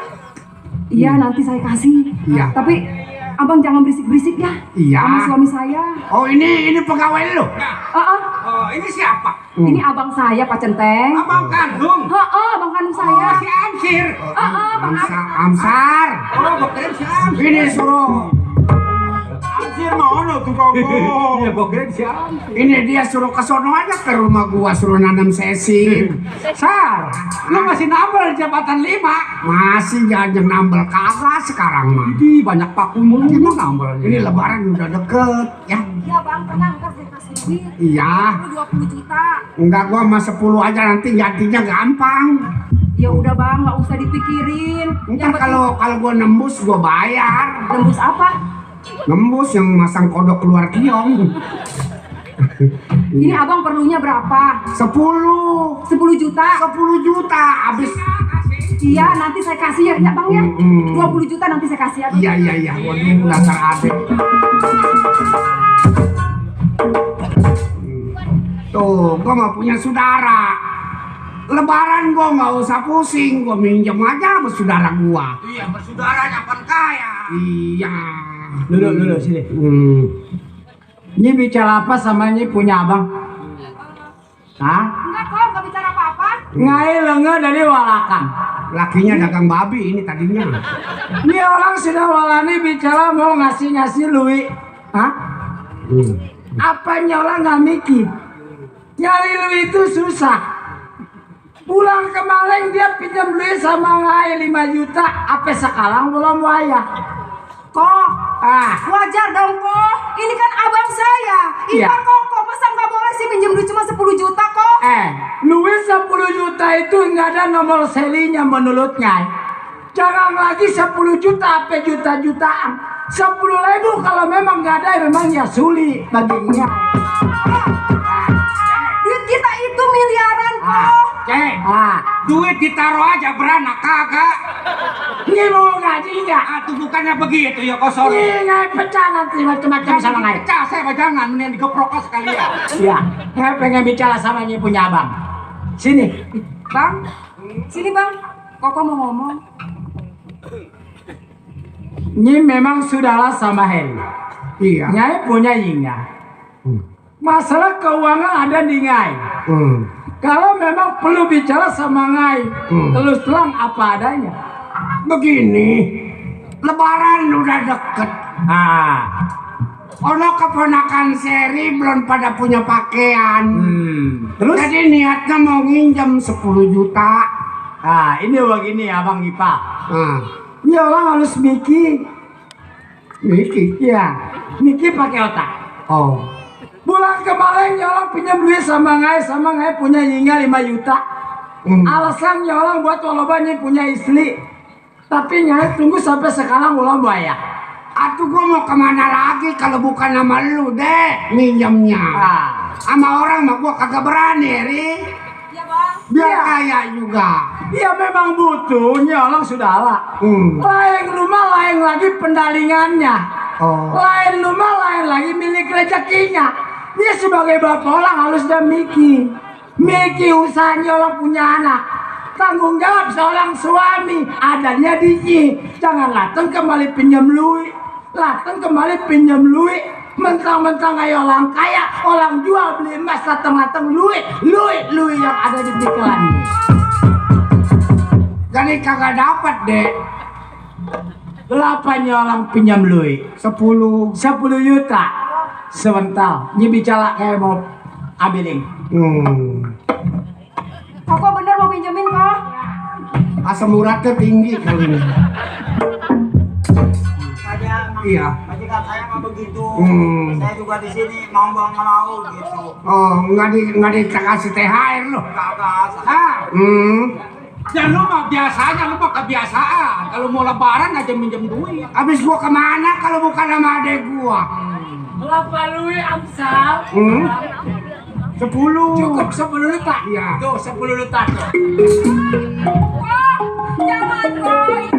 Iya nanti saya kasih. Iya. Tapi abang jangan berisik-berisik ya. Iya. Sama suami saya. Oh ini pegawai lu. Oh, ini siapa? Ini abang saya Pak Centeng. Abang kandung. Abang kandung saya. Si Ansir. Bang Amsar. Oh, bukan si Ansir. Ini suruh. Ansir mana tuh kau? Iya, bukan si Ansir. Ini dia suruh ke sono aja ke rumah gua suruh nanam sesin. Sar, lu masih nambal jabatan 5. Masih jangan nambel kagak sekarang mah. Di banyak pakumu emang nambal. Ini lebaran udah deket ya. Iya bang, tenang ntar saya kasih duit. Iya. 20 juta. Enggak gua mah 10 aja nanti gantinya gampang. Ya udah bang, nggak usah dipikirin. Ntar kalau gua nembus gua bayar. Nembus apa? Nembus yang masang kodok keluar kiong. Ini abang perlunya berapa? 10 juta. 10 juta habis. Iya, nanti saya kasih ya bang ya. 20 juta nanti saya kasih ya. Iya. Waduh dasar adek. Tuh, gua mah punya saudara. Lebaran gua nggak usah pusing, gua minjem aja sama saudara gua. Iya, bersaudara nyapan kaya. Iya. Dulu sini. Ini bicara apa sama ini punya abang? Hah? Enggak kok, nggak bicara apa-apa. Ngai lenge dari walakan. Lakinya dagang babi ini tadinya. Ini orang sudah walani bicara mau ngasih lui. Hah? Apanya orang nggak mikir? Nyari lui itu susah. Pulang ke Maleng dia pinjam duit sama Ngai 5 juta. Apa sekarang belum wayah? Kok, wajar dong kok. Ini kan abang saya. Iya. Ipar kok, masa nggak boleh sih pinjam duit cuma 10 juta kok? Duit 10 juta itu nggak ada nomor serinya menurut Ngai. Jangan lagi 10 juta, apa juta-jutaan. 10.000 kalau memang nggak ada, memang ya sulit baginya. Duit kita itu miliaran kok. Duit ditaruh aja beranak kagak. Ini mau gaji nggak? Tuh bukannya begitu ya kosong. Ini Ngai pecah nanti macam-macam sama Ngai. Pecah saya mah jangan, mending digeprok sekalian. Iya, Ngai pengen bicara sama ini punya abang. Sini. Bang, sini bang. Koko mau ngomong. Ini memang sudahlah sama Heli. Iya. Ngai punya Yingga. Masalah keuangan ada di Ngai. Kalau memang perlu bicara sama Ngai, terus terang apa adanya. Begini, lebaran udah deket. Ono keponakan seri belum pada punya pakaian. Terus? Jadi niatnya mau nginjem 10 juta. Ini begini abang Ipa. Nah, Ini orang harus mikir. Miki. Iya, mikir pakai otak. Oh. Pulang ke Maleng orang pinjam duit sama Ngai punya Yingga 5 juta. Alasannya orang buat walobanya punya istri. Tapi Ngai tunggu sampai sekarang belum bayar. Atuh gua mau kemana lagi kalau bukan sama lu deh minjemnya. Sama orang mah gua kagak berani, Ri. biar kaya juga. Ya memang butuh, nyolong sudahlah. Lain rumah lain lagi pendalingannya. Lain rumah lain lagi milik rezekinya. Dia sebagai bapak orang harus dan Miki usaha nyolong punya anak. Tanggung jawab seorang suami adanya di jangan lateng kembali pinjam luit. Lateng kembali pinjam luit. Mentang-mentang kayak orang kaya, orang jual beli emas lateng-lateng luit yang ada di pikiran. Jadi kagak dapat deh. Berapa orang pinjam luit? 10 juta. Sebentar, ini bicara kayak mau abiling. Kok bener mau pinjemin kok? Asam uratnya tinggi kali ini. Iya. Majikan saya mah begitu. Saya juga di sini mau nggak mau gitu. Oh, nggak dikasih THR loh. Kagak. Ya lu mah biasanya, lu mah kebiasaan. Kalau mau lebaran aja minjem duit. Habis gua kemana kalau bukan sama adek gua? Berapa luit Amsal? 10. Cukup 10 juta. Iya. Tuh 10 juta. Jangan boy.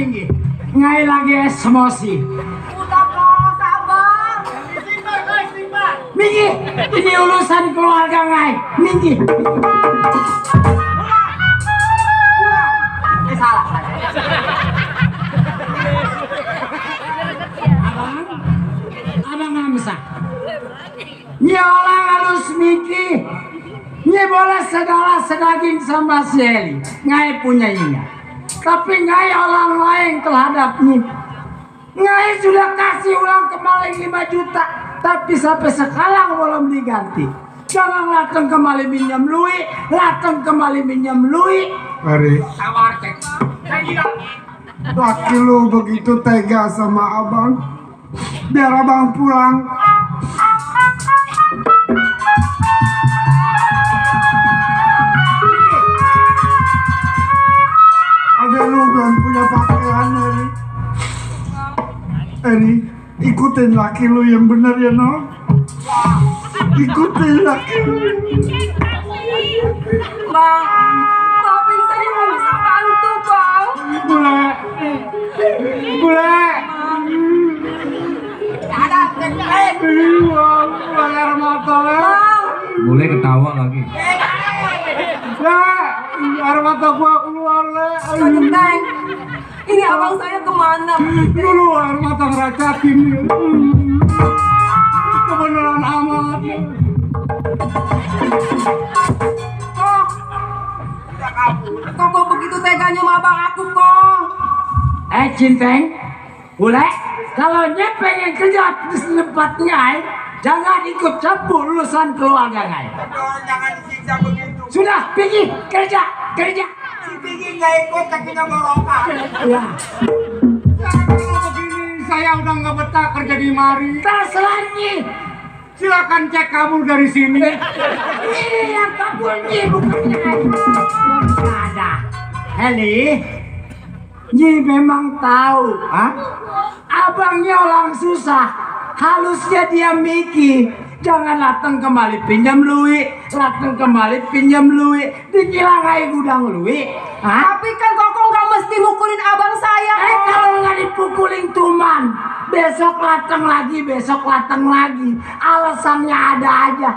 Minggi. Ngai lagi emosi. Udah kok, sabar. Minggi, ini urusan keluarga Ngai. Minggi. Salah. Abang Hamzah. Nyi orang halus Miki. Nyi boleh segala sedaging sama si Eli. Ngai punya ingat. Tapi Ngai orang lain terhadap Nyi. Ngai sudah kasih ulang kembali 5 juta. Tapi sampai sekarang belum diganti. Jangan lateng kembali minjam lui. Lateng kembali minjam lui. Ari, Sabar cek. laki lu begitu tega sama abang. Biar abang pulang. Ada lu belum punya pakaian, Eri. Eri, ikutin laki lu yang benar ya, no? Ikutin laki lu. Bang, maafin saya nggak bisa bantu, Bang. Bule, bule. Ada gede. Bang air mata, Bang, Boleh ketawa lagi. air mata gua keluar, le. Bang Genteng. Ini abang saya kemana? Dulu air mata ngeracakin. Kebenaran amat. Kok begitu teganya sama abang aku kok? Cinteng, boleh? Kalau dia pengen kerja di tempat Ngai, jangan ikut campur urusan keluarga Ngai. Jangan disiksa begitu. Sudah, pergi kerja. Si Pigi nggak ikut kakinya ngorokan. Ya, Kalau begini saya udah nggak betah kerja di mari. terserah Nyi. Silakan cek kabur dari sini. Ini yang kabur Nyi, bukan Ngai. Nggak ada. Heli, Nyi memang tahu, abangnya orang susah. Halusnya dia Miki. Jangan lateng kembali pinjam lui, lateng kembali pinjam lui, dikilangai gudang lui. Tapi kan Koko nggak mesti mukulin abang saya kok. Kalau nggak dipukulin tuman, besok lateng lagi, alasannya ada aja.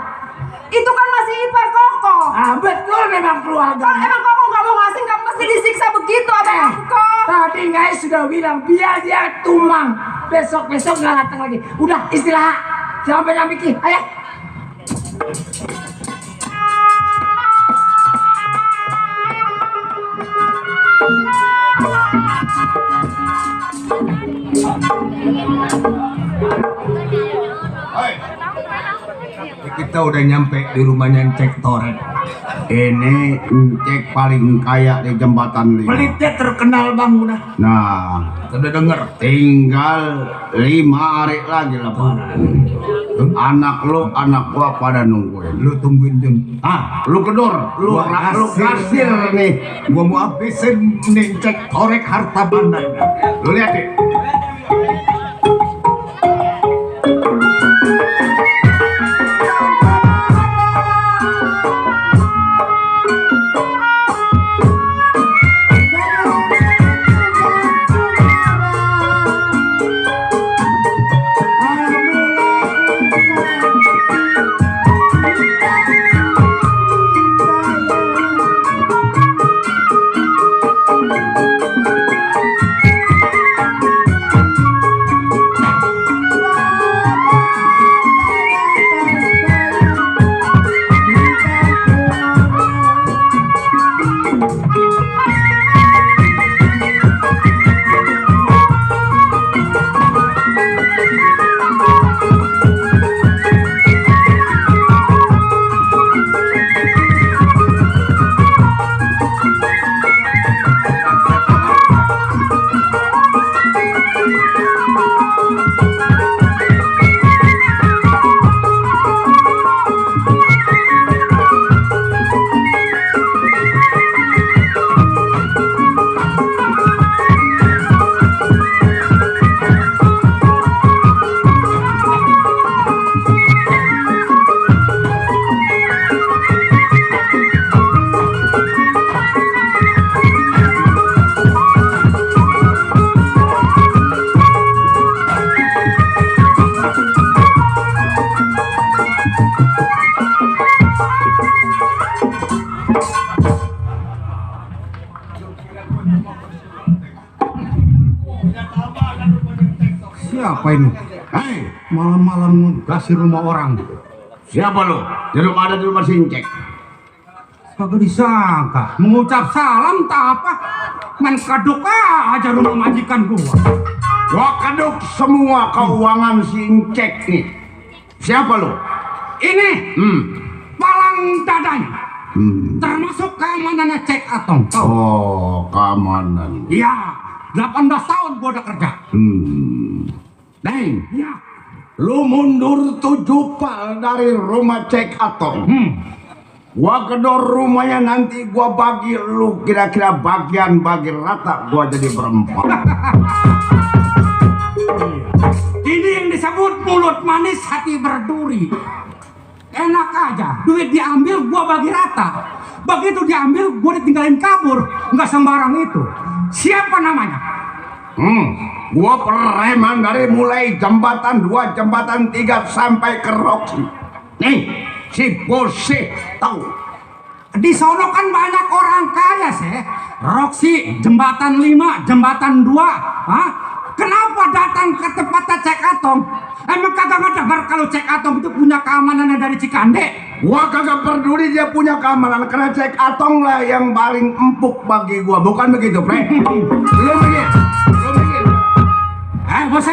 Itu kan masih ipar Koko. Betul memang keluarga. Kalau emang Koko nggak mau ngasih, nggak mesti disiksa begitu abang aku kok. Tadi Ngai sudah bilang biar dia tumang, besok nggak lateng lagi. Udah istirahat. Jangan banyak mikir, ayo. Kita udah nyampe di rumahnya Cek Toret. Ini cek paling kaya di jembatan 5. Pelitnya terkenal bang udah. Nah, Kita udah denger. tinggal 5 hari lagi lebaran. Anak lu, anak gua pada nungguin. Lu tungguin Jun. Lu kedor, lu kasir nih. Gua mau habisin nih Cek Toret harta bandanya. Lu lihat deh. Siapa ini? Hei, Malam-malam kasih rumah orang. siapa lo? Di rumah ada di rumah Sincek. Kagak disangka. Mengucap salam tak apa. Main kaduk aja rumah majikan gua. Gua keduk semua keuangan Sincek nih. Siapa lo? Ini palang dadanya. Hmm. Termasuk keamanannya Cek Atong. Tahu? Oh, keamanan. Iya. 18 tahun gua udah kerja. Neng, Iya. lu mundur 7 pal dari rumah Cek Atong. Gua gedor rumahnya, nanti gua bagi lu kira-kira bagian bagi rata, gua jadi berempat. Ini yang disebut mulut manis hati berduri. Enak aja, duit diambil gua bagi rata. Begitu diambil gua ditinggalin kabur. Nggak sembarang itu. Siapa namanya? Gua preman dari mulai jembatan 2, jembatan 3 sampai ke Rocky. Nih, si Bose tahu. Di sono kan banyak orang kaya sih. Roxy, jembatan 5, jembatan 2. Hah? Kenapa datang ke tempatnya Cek Atong? Emang kagak ngedengar kalau Cek Atong itu punya keamanannya dari Cikande? Gua kagak peduli dia punya keamanan, karena Cek Atong lah yang paling empuk bagi gua, bukan begitu, Pre? Belum begitu. Bos,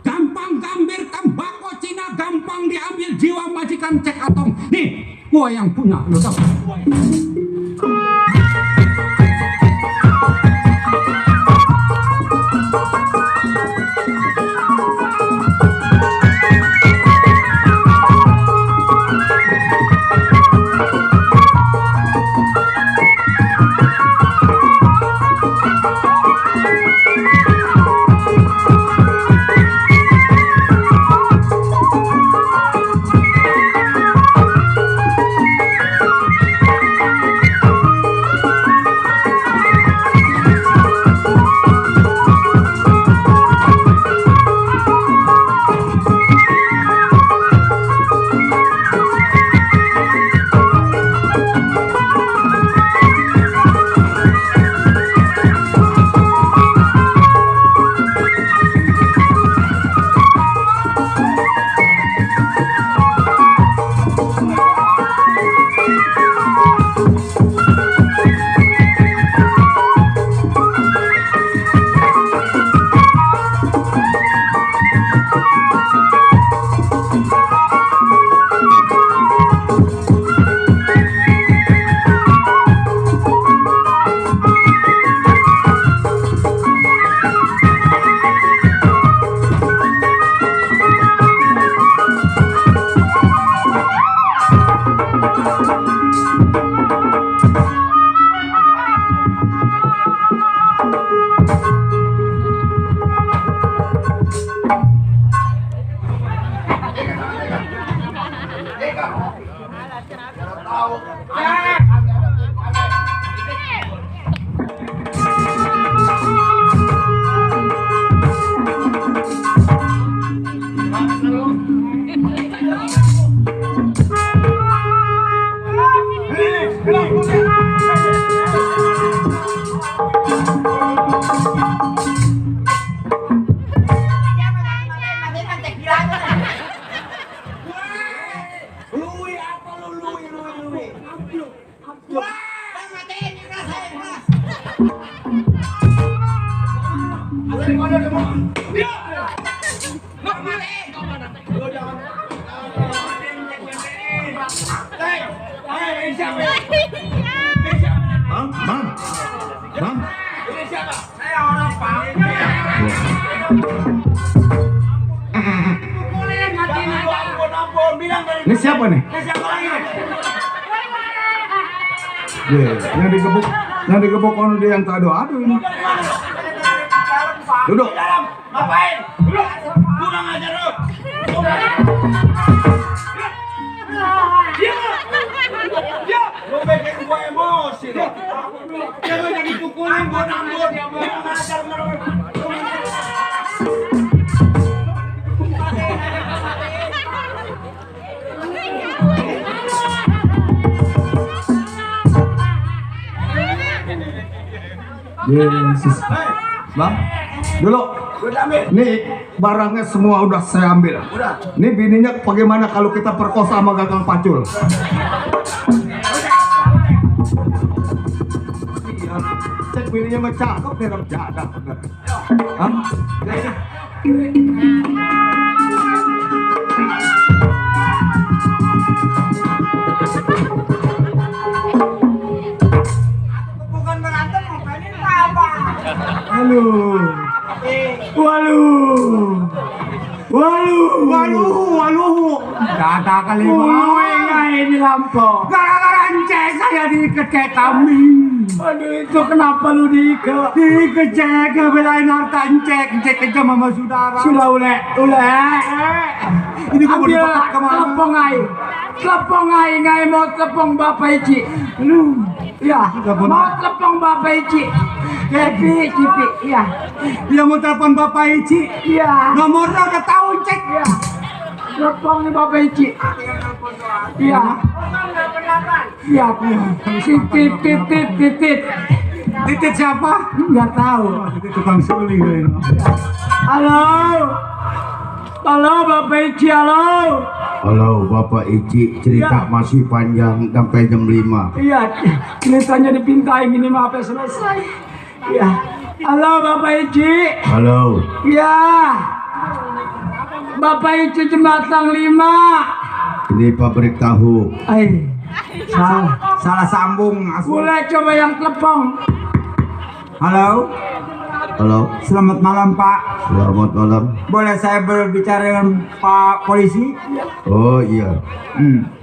gampang gambir tembakau Cina, gampang diambil jiwa majikan Cek Atong. Nih, gua yang punya, lu tahu? Ini siapa nih? Yang digebuk ono dia yang tak ado ini. Duduk. Ngapain? Duduk. Kurang ajar lu. Dia. Lu bikin gua emosi deh. Jangan jadi pukulin gua nambut. Kurang ajar mereka. Yesus. Bang, dulu. Nih barangnya semua udah saya ambil. Nih bininya bagaimana kalau kita perkosa sama gagang pacul? Cek bininya mah cakep nih orang jadak bener. Hah? Bukan berantem, ngapain apa? Halo. Waluh. Kata kali mau ini lampu. Gara-gara cek saya dikecek kambing. Aduh itu kenapa lu dikecek belain harta cek ke sama saudara. Sudah ule. Ini kamu dipetak kemana? Telepong ngai mau telepong bapak Ici. Lu, ya mau telepong bapak Ici. Cipi, iya. Dia mau telepon Bapak Ici. Iya. Nomornya udah tahu cek. Iya. Telepon nih bapak Ici. Iya. Iya. Titit. Titit siapa? Nggak tahu. Titit tukang suling kali ini. Halo bapak Ici, halo. Halo Bapak Ici, cerita masih panjang sampai jam 5. Iya, ceritanya dipintai gini mah sampai selesai. Iya. Halo Bapak Ici. Halo. Iya. Bapak Ici Jembatan 5. Ini pabrik tahu. Salah sambung. Boleh coba yang telepon. Halo. Selamat malam Pak. Selamat malam. Boleh saya berbicara dengan Pak Polisi? Oh iya.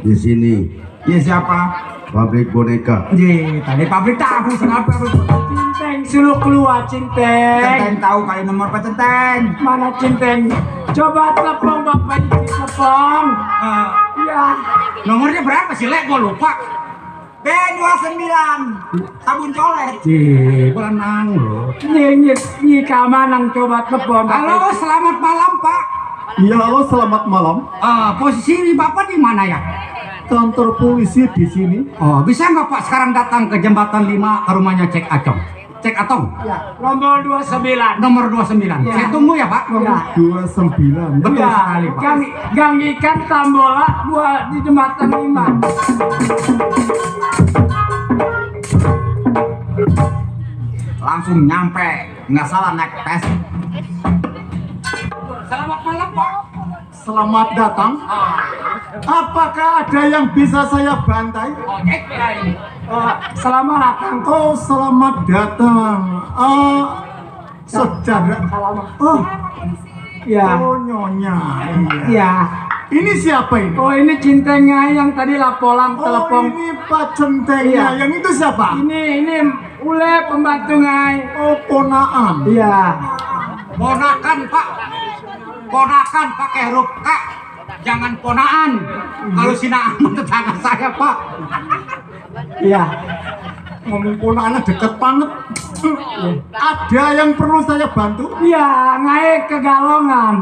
Di sini Ya siapa? pabrik boneka. Tadi pabrik tahu kenapa? Cinteng, suruh keluar Cinteng. Centeng tahu kali nomor Pak Centeng. Mana Cinteng? Coba telepon Bapak Ici, telepon. Iya. Nomornya berapa sih Lek? Gua lupa. B29 sabun colet. Berenang loh. Nyi keamanan coba telepon. Halo, selamat malam Pak. Iya, halo, selamat malam. Posisi Bapak di mana ya? Kantor polisi di sini. Oh, bisa nggak Pak sekarang datang ke jembatan 5 ke rumahnya Cek Acong? Cek Atong. Ya, nomor 29. Nomor 29. Ya. Saya tunggu ya Pak. Ya. 29. Betul Ya, sekali Pak. gang ikan Tambola buat di jembatan 5. Langsung nyampe, nggak salah naik tes. Selamat malam Pak. Selamat datang. Apakah ada yang bisa saya bantai? Selamat datang. Oh, selamat datang. Saudara. Oh, Ya. oh nyonya. Iya. Ya. Ini siapa ini? Oh, ini Cintengnya yang tadi laporan Oh, telepon. ini Pak Centengnya. Iya. Yang itu siapa? Ini Ule pembantu ngai. Oh, ponaan. Iya. Ponakan Pak. Ponakan pakai huruf K. Jangan ponaan. Kalau Sina Ahmad tetangga saya Pak. Iya. Ngomong ponaannya deket banget. Ada yang perlu saya bantu? Iya, ngai kegalongan.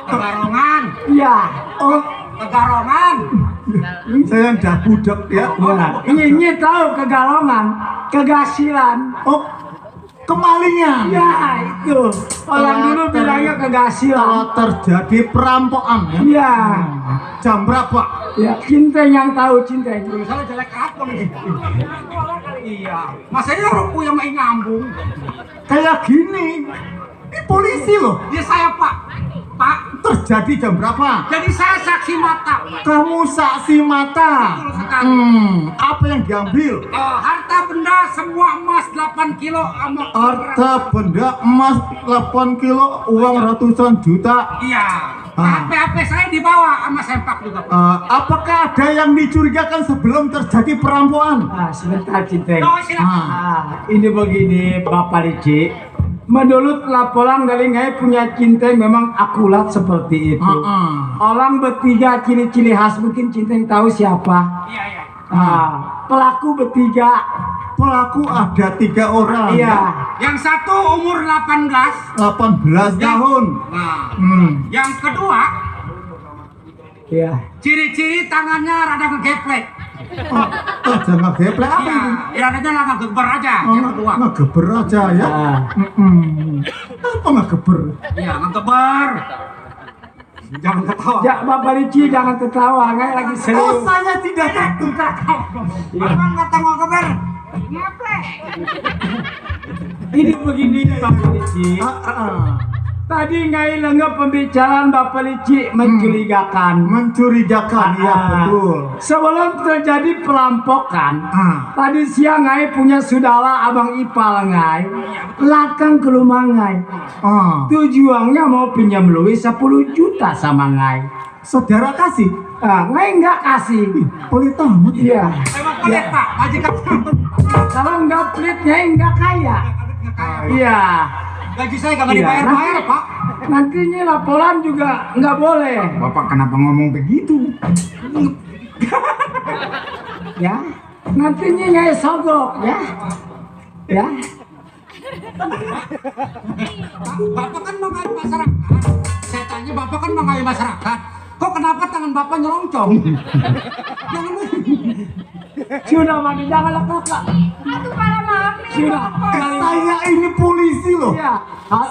Kegarongan. Iya. Oh, Kegarongan. saya udah budak ya. Iya. Ini tahu kegalongan, kegasilan. Oh, kemalingan. Ya itu. Orang dulu bilangnya kegasilan. Kalau terjadi perampokan ya. Iya. Jam berapa? Ya, Cinteng yang tahu Cinteng. Saya jelek apa nih? Iya. Masanya ruku yang main ngambung. Kayak gini. Ini polisi loh. Dia saya Pak. Pak. Terjadi jam berapa? Jadi saya saksi mata. Kamu saksi mata. Betul sekali. Apa yang diambil? Harta benda semua emas 8 kilo sama Harta benda emas 8 kilo, uang ratusan juta. Iya. HP saya dibawa sama sempak juga Pak. Apakah ada yang dicurigakan sebelum terjadi perampokan? Sebentar Cinteng. Oh, silakan. Ini begini Bapak Ricci. Menurut laporan dari ngai punya Cinteng memang akurat seperti itu. Orang bertiga ciri-ciri khas mungkin Cinteng tahu siapa. Iya. Pelaku bertiga. Pelaku ada 3 orang. Iya. Yang satu umur 18. 18 tahun. Nah, yang kedua Iya. ciri-ciri tangannya rada ngegeplek. Jangan geplek apa Iya, ini? irananya lah ngegeber aja. Yang kedua. Ngegeber aja ya. Apa ngegeber? Iya, ngegeber. Jangan ketawa. Ya, Bapak Lici jangan ketawa, nggak lagi Oh, serius. saya tidak takut. Abang kata mau geber. Ini begini Bapak Lici. Ah. Tadi ngai lenggap pembicaraan Bapak Lici mencurigakan. Mencurigakan, ya betul. Sebelum terjadi perampokan, tadi siang ngai punya saudara Abang Ipal ngai, latang ke rumah ngai. Tujuannya mau pinjam Louis 10 juta sama ngai. Saudara kasih? Ngai nggak kasih. Pelit amat. Iya. Emang pelit Pak, majikan. Kalau nggak pelit ngai nggak kaya. Iya. Gaji saya nggak Iya, dibayar-bayar nanti- Pak. Nantinya laporan juga nggak boleh. Bapak kenapa ngomong begitu? Ya. Nantinya ngai sogok ya. Ya. Bapak kan mengayuh masyarakat. Saya tanya Bapak kan mengayuh masyarakat. Kok kenapa tangan Bapak nyelongcong? Jangan Sudah mami janganlah kakak. Aduh, para mami. Sudah. Saya ini polisi loh. Iya.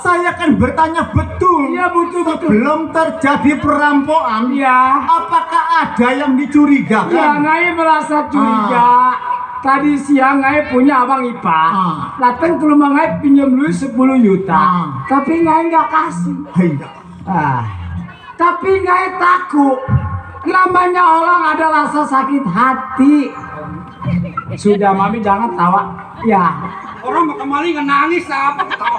Saya kan bertanya betul. Iya betul betul. Belum terjadi perampokan. Iya. Apakah ada yang Ya, dicurigakan? Ngai merasa curiga. Tadi siang Ngai punya Abang Ipa. Datang ke rumah Ngai pinjam dulu 10 juta. Tapi Ngai nggak kasih. Iya. Tapi Ngai takut. Namanya orang ada rasa sakit hati. Sudah mami jangan tawa. Ya. orang mau kembali nangis apa ketawa.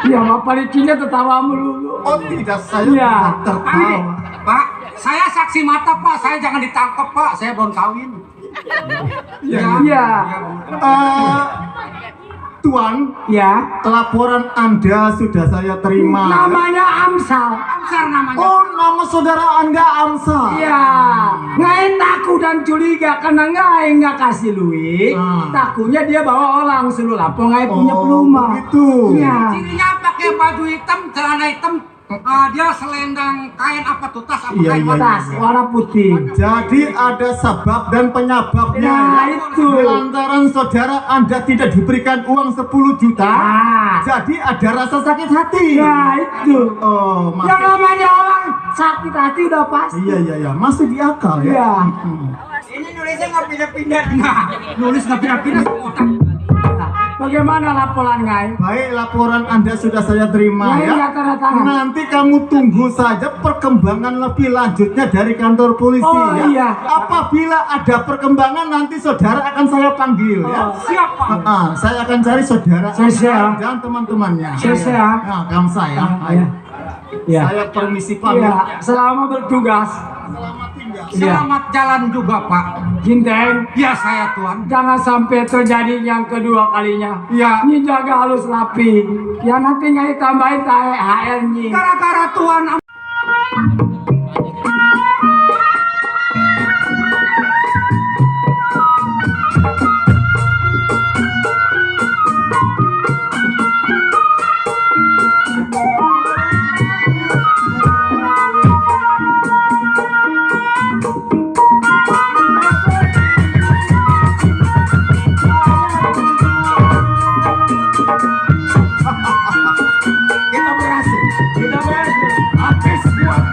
Ya Bapak Licinya tertawa melulu. Oh tidak, saya Iya. tidak tertawa. Pak, saya saksi mata Pak, saya jangan ditangkap Pak, saya belum kawin. Iya. Tuan, Ya. laporan Anda sudah saya terima. Namanya Amsal. Amsar namanya. Oh, nama saudara Anda Amsa. Iya, Ngai takut dan curiga karena Ngai nggak kasih duit. Takutnya dia bawa orang seluruh lapor Ngai punya peluma. begitu. Iya. Cirinya pakai baju hitam, celana hitam, dia selendang kain apa tuh tas apa Iya, kain iya, apa? Tas warna putih. Jadi ada sebab dan penyebabnya. Nah, itu. Lantaran saudara Anda tidak diberikan uang 10 juta. Ah. Jadi ada rasa sakit hati. Nah itu. Oh, Yang masuk. namanya orang sakit hati udah pasti. Iya, masuk di akal ya. Iya. Ini nulisnya nggak pindah-pindah. Nah, nulis nggak pindah-pindah otak. Bagaimana laporan Ngai? Baik, laporan Anda sudah saya terima Ngai ya. nggak tanda tangan. Nanti kamu tunggu saja perkembangan lebih lanjutnya dari kantor polisi Oh, ya. iya. Apabila ada perkembangan nanti saudara akan saya panggil ya. Siapa? Saya akan cari saudara Saya. dan teman-temannya. Saya. Nah, kamu saya. Iya. Iya. Saya permisi pamit. Iya. Selama bertugas. Iya. Selamat jalan juga Pak. Jinteng. Ya saya Tuan. Jangan sampai terjadi yang kedua kalinya. Ya. Ini jaga halus rapi. Ya nanti Ngai tambahin THR-nya. Gara-gara Tuan Kita berhasil. Kita berhasil. Habis buat.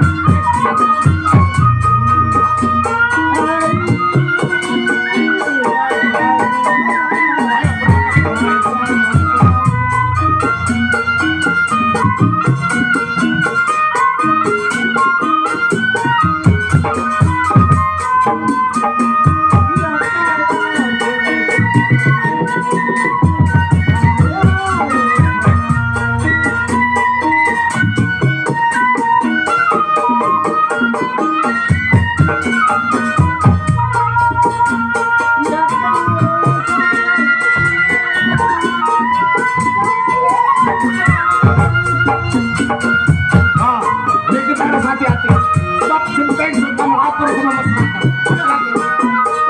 Jadi kita harus hati-hati. Sebab Jinteng sudah melapor sama masyarakat. Hati-hati.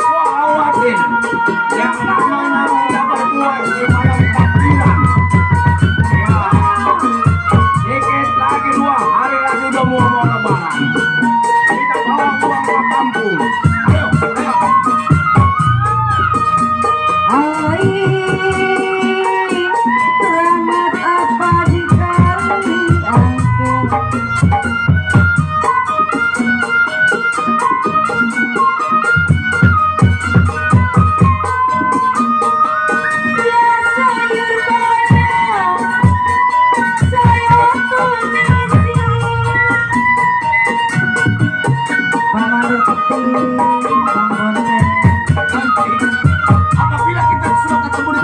Wah, awasin. Yang namanya tidak berbuat di malam takbiran. Ya. Dikit lagi 2 hari lagi udah mau lebaran. Kita bawa uang ke kampung. Ayo, ayo. Rahmat apa dikali Apabila kita sudah ketemu di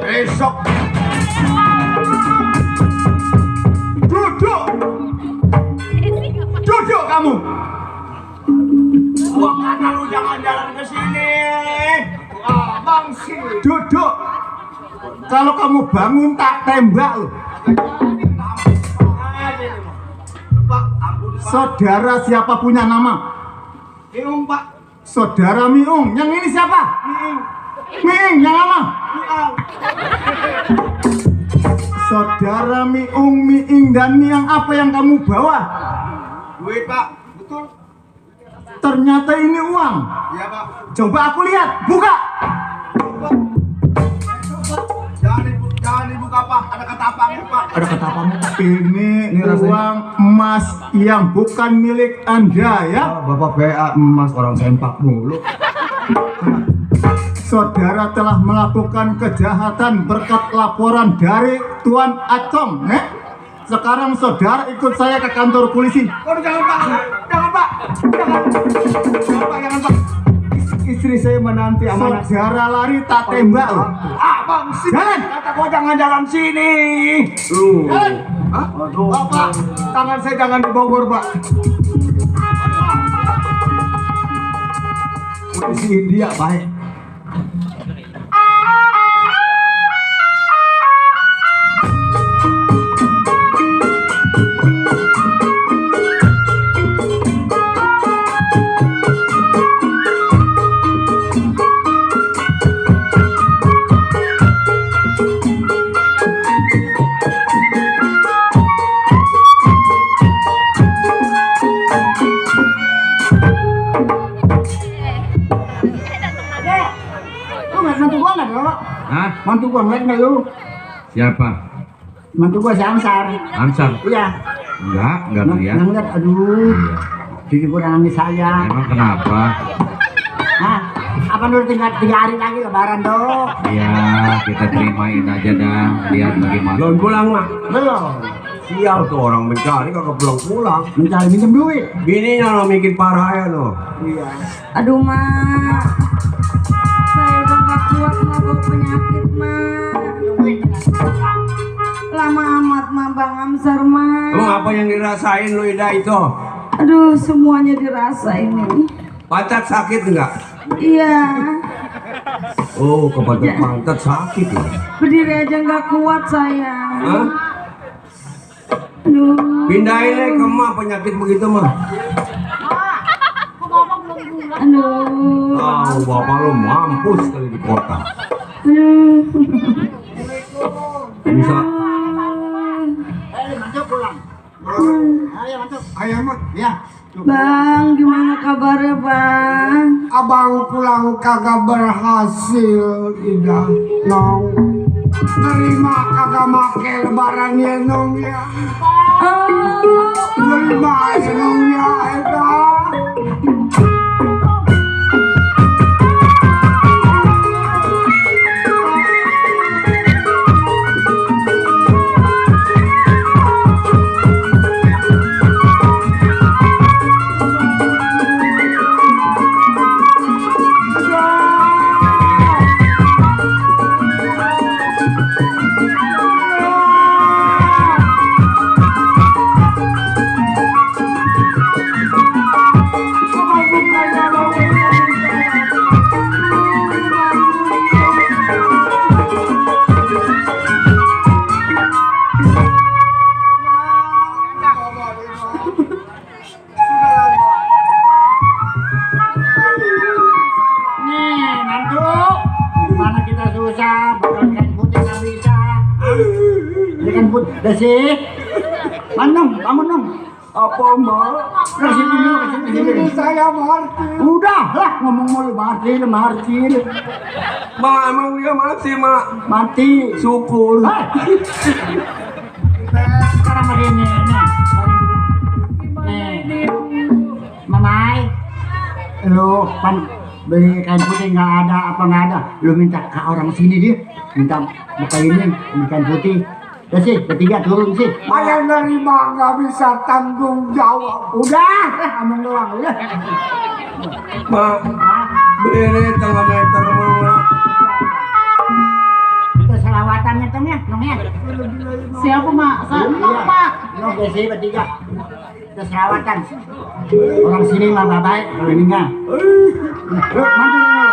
besok duduk kamu. Gua kata lu jangan jalan ke sini. Abang sih Duduk. Kalau kamu bangun tak tembak lu. Pak, ampun Pak. Saudara siapa punya nama? Minum Pak. Saudara Miung. Yang ini siapa? Miing, yang mana? Saudara Miung, Miing, dan Miang, apa yang kamu bawa? Duit Pak, betul. Ternyata ini uang. Iya Pak. Coba aku lihat, buka. Jangan dibuka Pak, ada kata apa Pak? Ada kata apa? Ini uang emas yang bukan milik Anda ya. Bapak PA emas orang sempak mulu. Saudara telah melakukan kejahatan berkat laporan dari Tuan Acong. Sekarang saudara ikut saya ke kantor polisi. Oh, jangan Pak, jangan Pak, jangan Pak. Istri saya menanti amanah. Saudara lari tak tembak loh. Abang sih, Jalan. kata gua jangan jalan sini. Hah? Pak, tangan saya jangan dibogor, Pak. Polisi India baik. Mantu gua nggak dong? Hah? Mantu gua ngeliat nggak lu? Siapa? Mantu gua si Ansar. Ansar? Iya. Enggak lihat. Ngeliat, aduh. Cucu gua udah nangis saya. Emang kenapa? Hah? Apa dulu tinggal 3 hari lagi lebaran dong? Ya, kita terimain aja dah. Lihat bagaimana. Belum pulang mah. Belum. Sial tuh orang mencari kagak pulang. Mencari minjem duit. Bininya lo bikin parah ya lo. Aduh mak, saya udah gak kuat mabuk penyakit mak. Lama amat mah Bang Amsar mah. Emang apa yang dirasain lo Ida itu? Aduh semuanya dirasain nih. Pantat sakit enggak? Iya, Oh, kepada pantat sakit ya. berdiri aja gak kuat saya. Hah? Aduh. Pindahin deh ke emak penyakit begitu mah. Kok bapak belum pulang? Aduh. Oh, bapak lo mampus kali di kota. Aduh. Bisa. Ayo, Mak. Ya. Bang, gimana kabarnya Bang? Abang pulang kagak berhasil, Ida. Nong. Terima kagak make lebaran ya Nong ya. Oh. Terima ya Nong ya, Ida. jemput. Desi, manong, bangun dong. Apa mak? Kasih dulu, kasih dulu. Ini saya Martin. Udah lah ngomong mulu Martin. Mak emang dia mati mak. Mati. Syukur. Sekarang ada ini. Nih. Mamai. Lu pan beli kain putih nggak ada. Lu minta ke orang sini dia. Minta buka ini kain putih. Udah sih, bertiga turun sih. Ayah nerima nggak bisa tanggung jawab. Udah, ngomong doang. Udah. Mak, beli tengah meter mak. Itu selawatannya tuh ya, nongnya. Siapa mak? Mak. Nong sih bertiga. Itu selawatan. Orang sini mah baik kalau meninggal. Mantu dulu.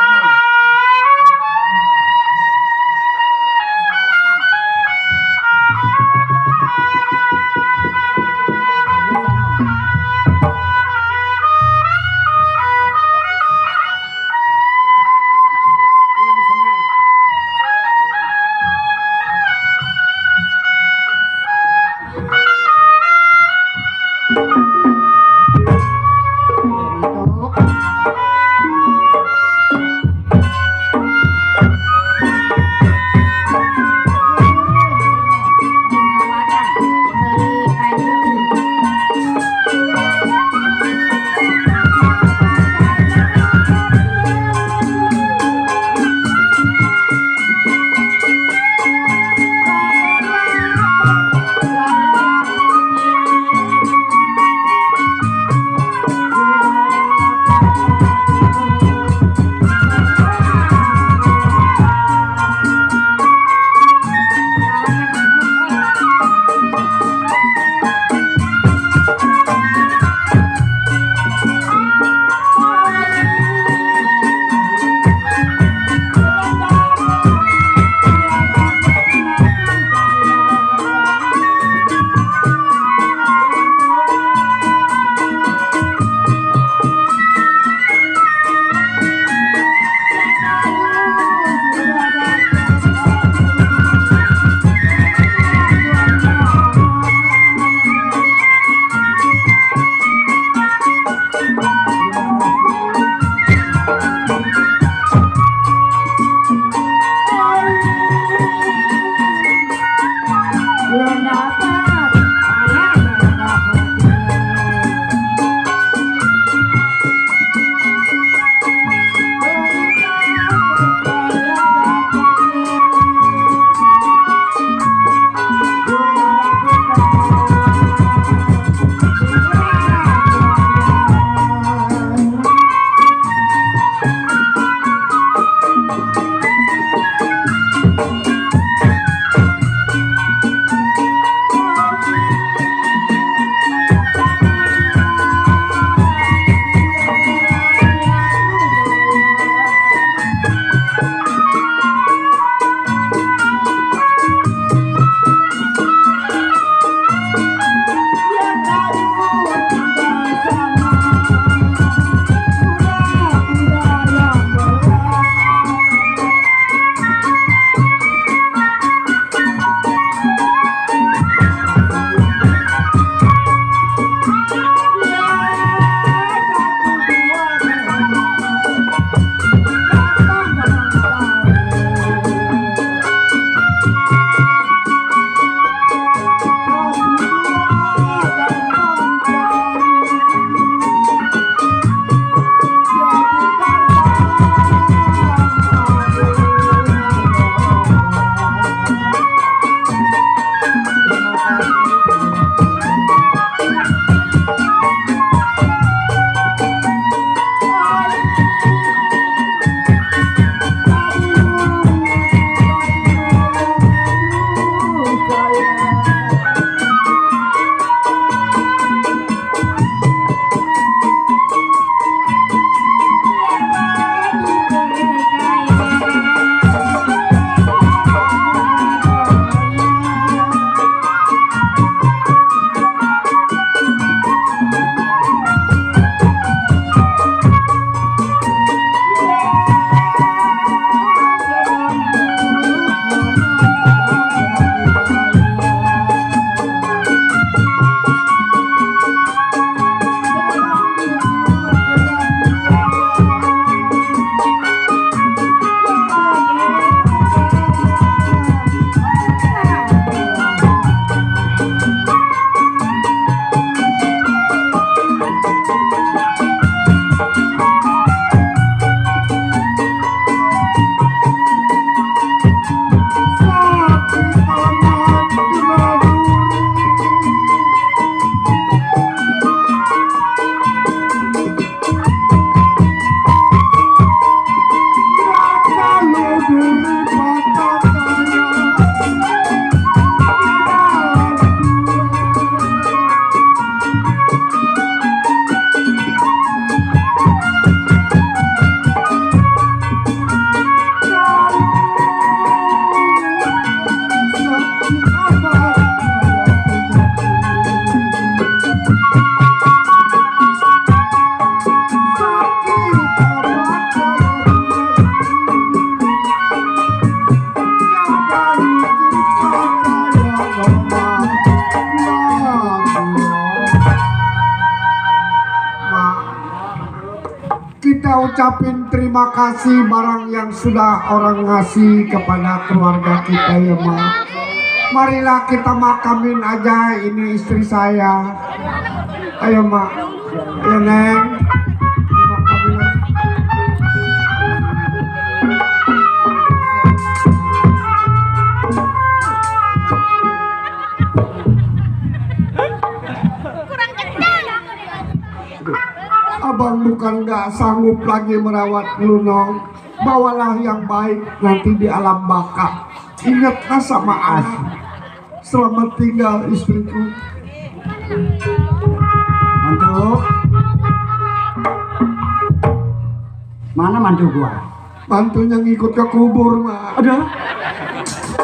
ngucapin terima kasih barang yang sudah orang ngasih kepada keluarga kita ya mak. Marilah kita makamin aja ini istri saya. Ayo mak, ya neng, makamin aja. Abang bukan gak sanggup lagi merawat lu Nong. Bawalah yang baik nanti di alam baka. Ingatlah sama anak. Selamat tinggal istriku. Mantu. Mana mantu gua? Mantunya ngikut ke kubur mak. Ada.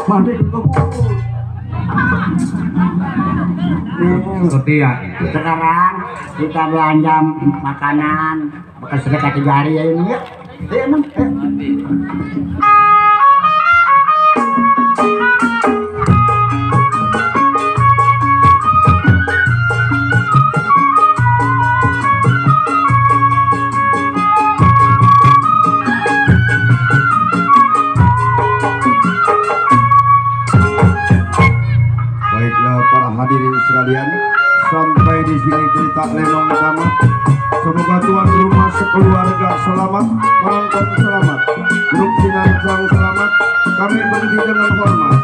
Mantu ikut ke kubur. Setia. Sekarang kita belanja makanan bekas sedekah 3 hari ya ini ya. Ayo Nong. Baiklah para hadirin sekalian, sampai di sini cerita Lenong tamat. Semoga tuan rumah sekeluarga selamat, penonton selamat, grup Sinarjang selamat. Kami berhenti dengan hormat.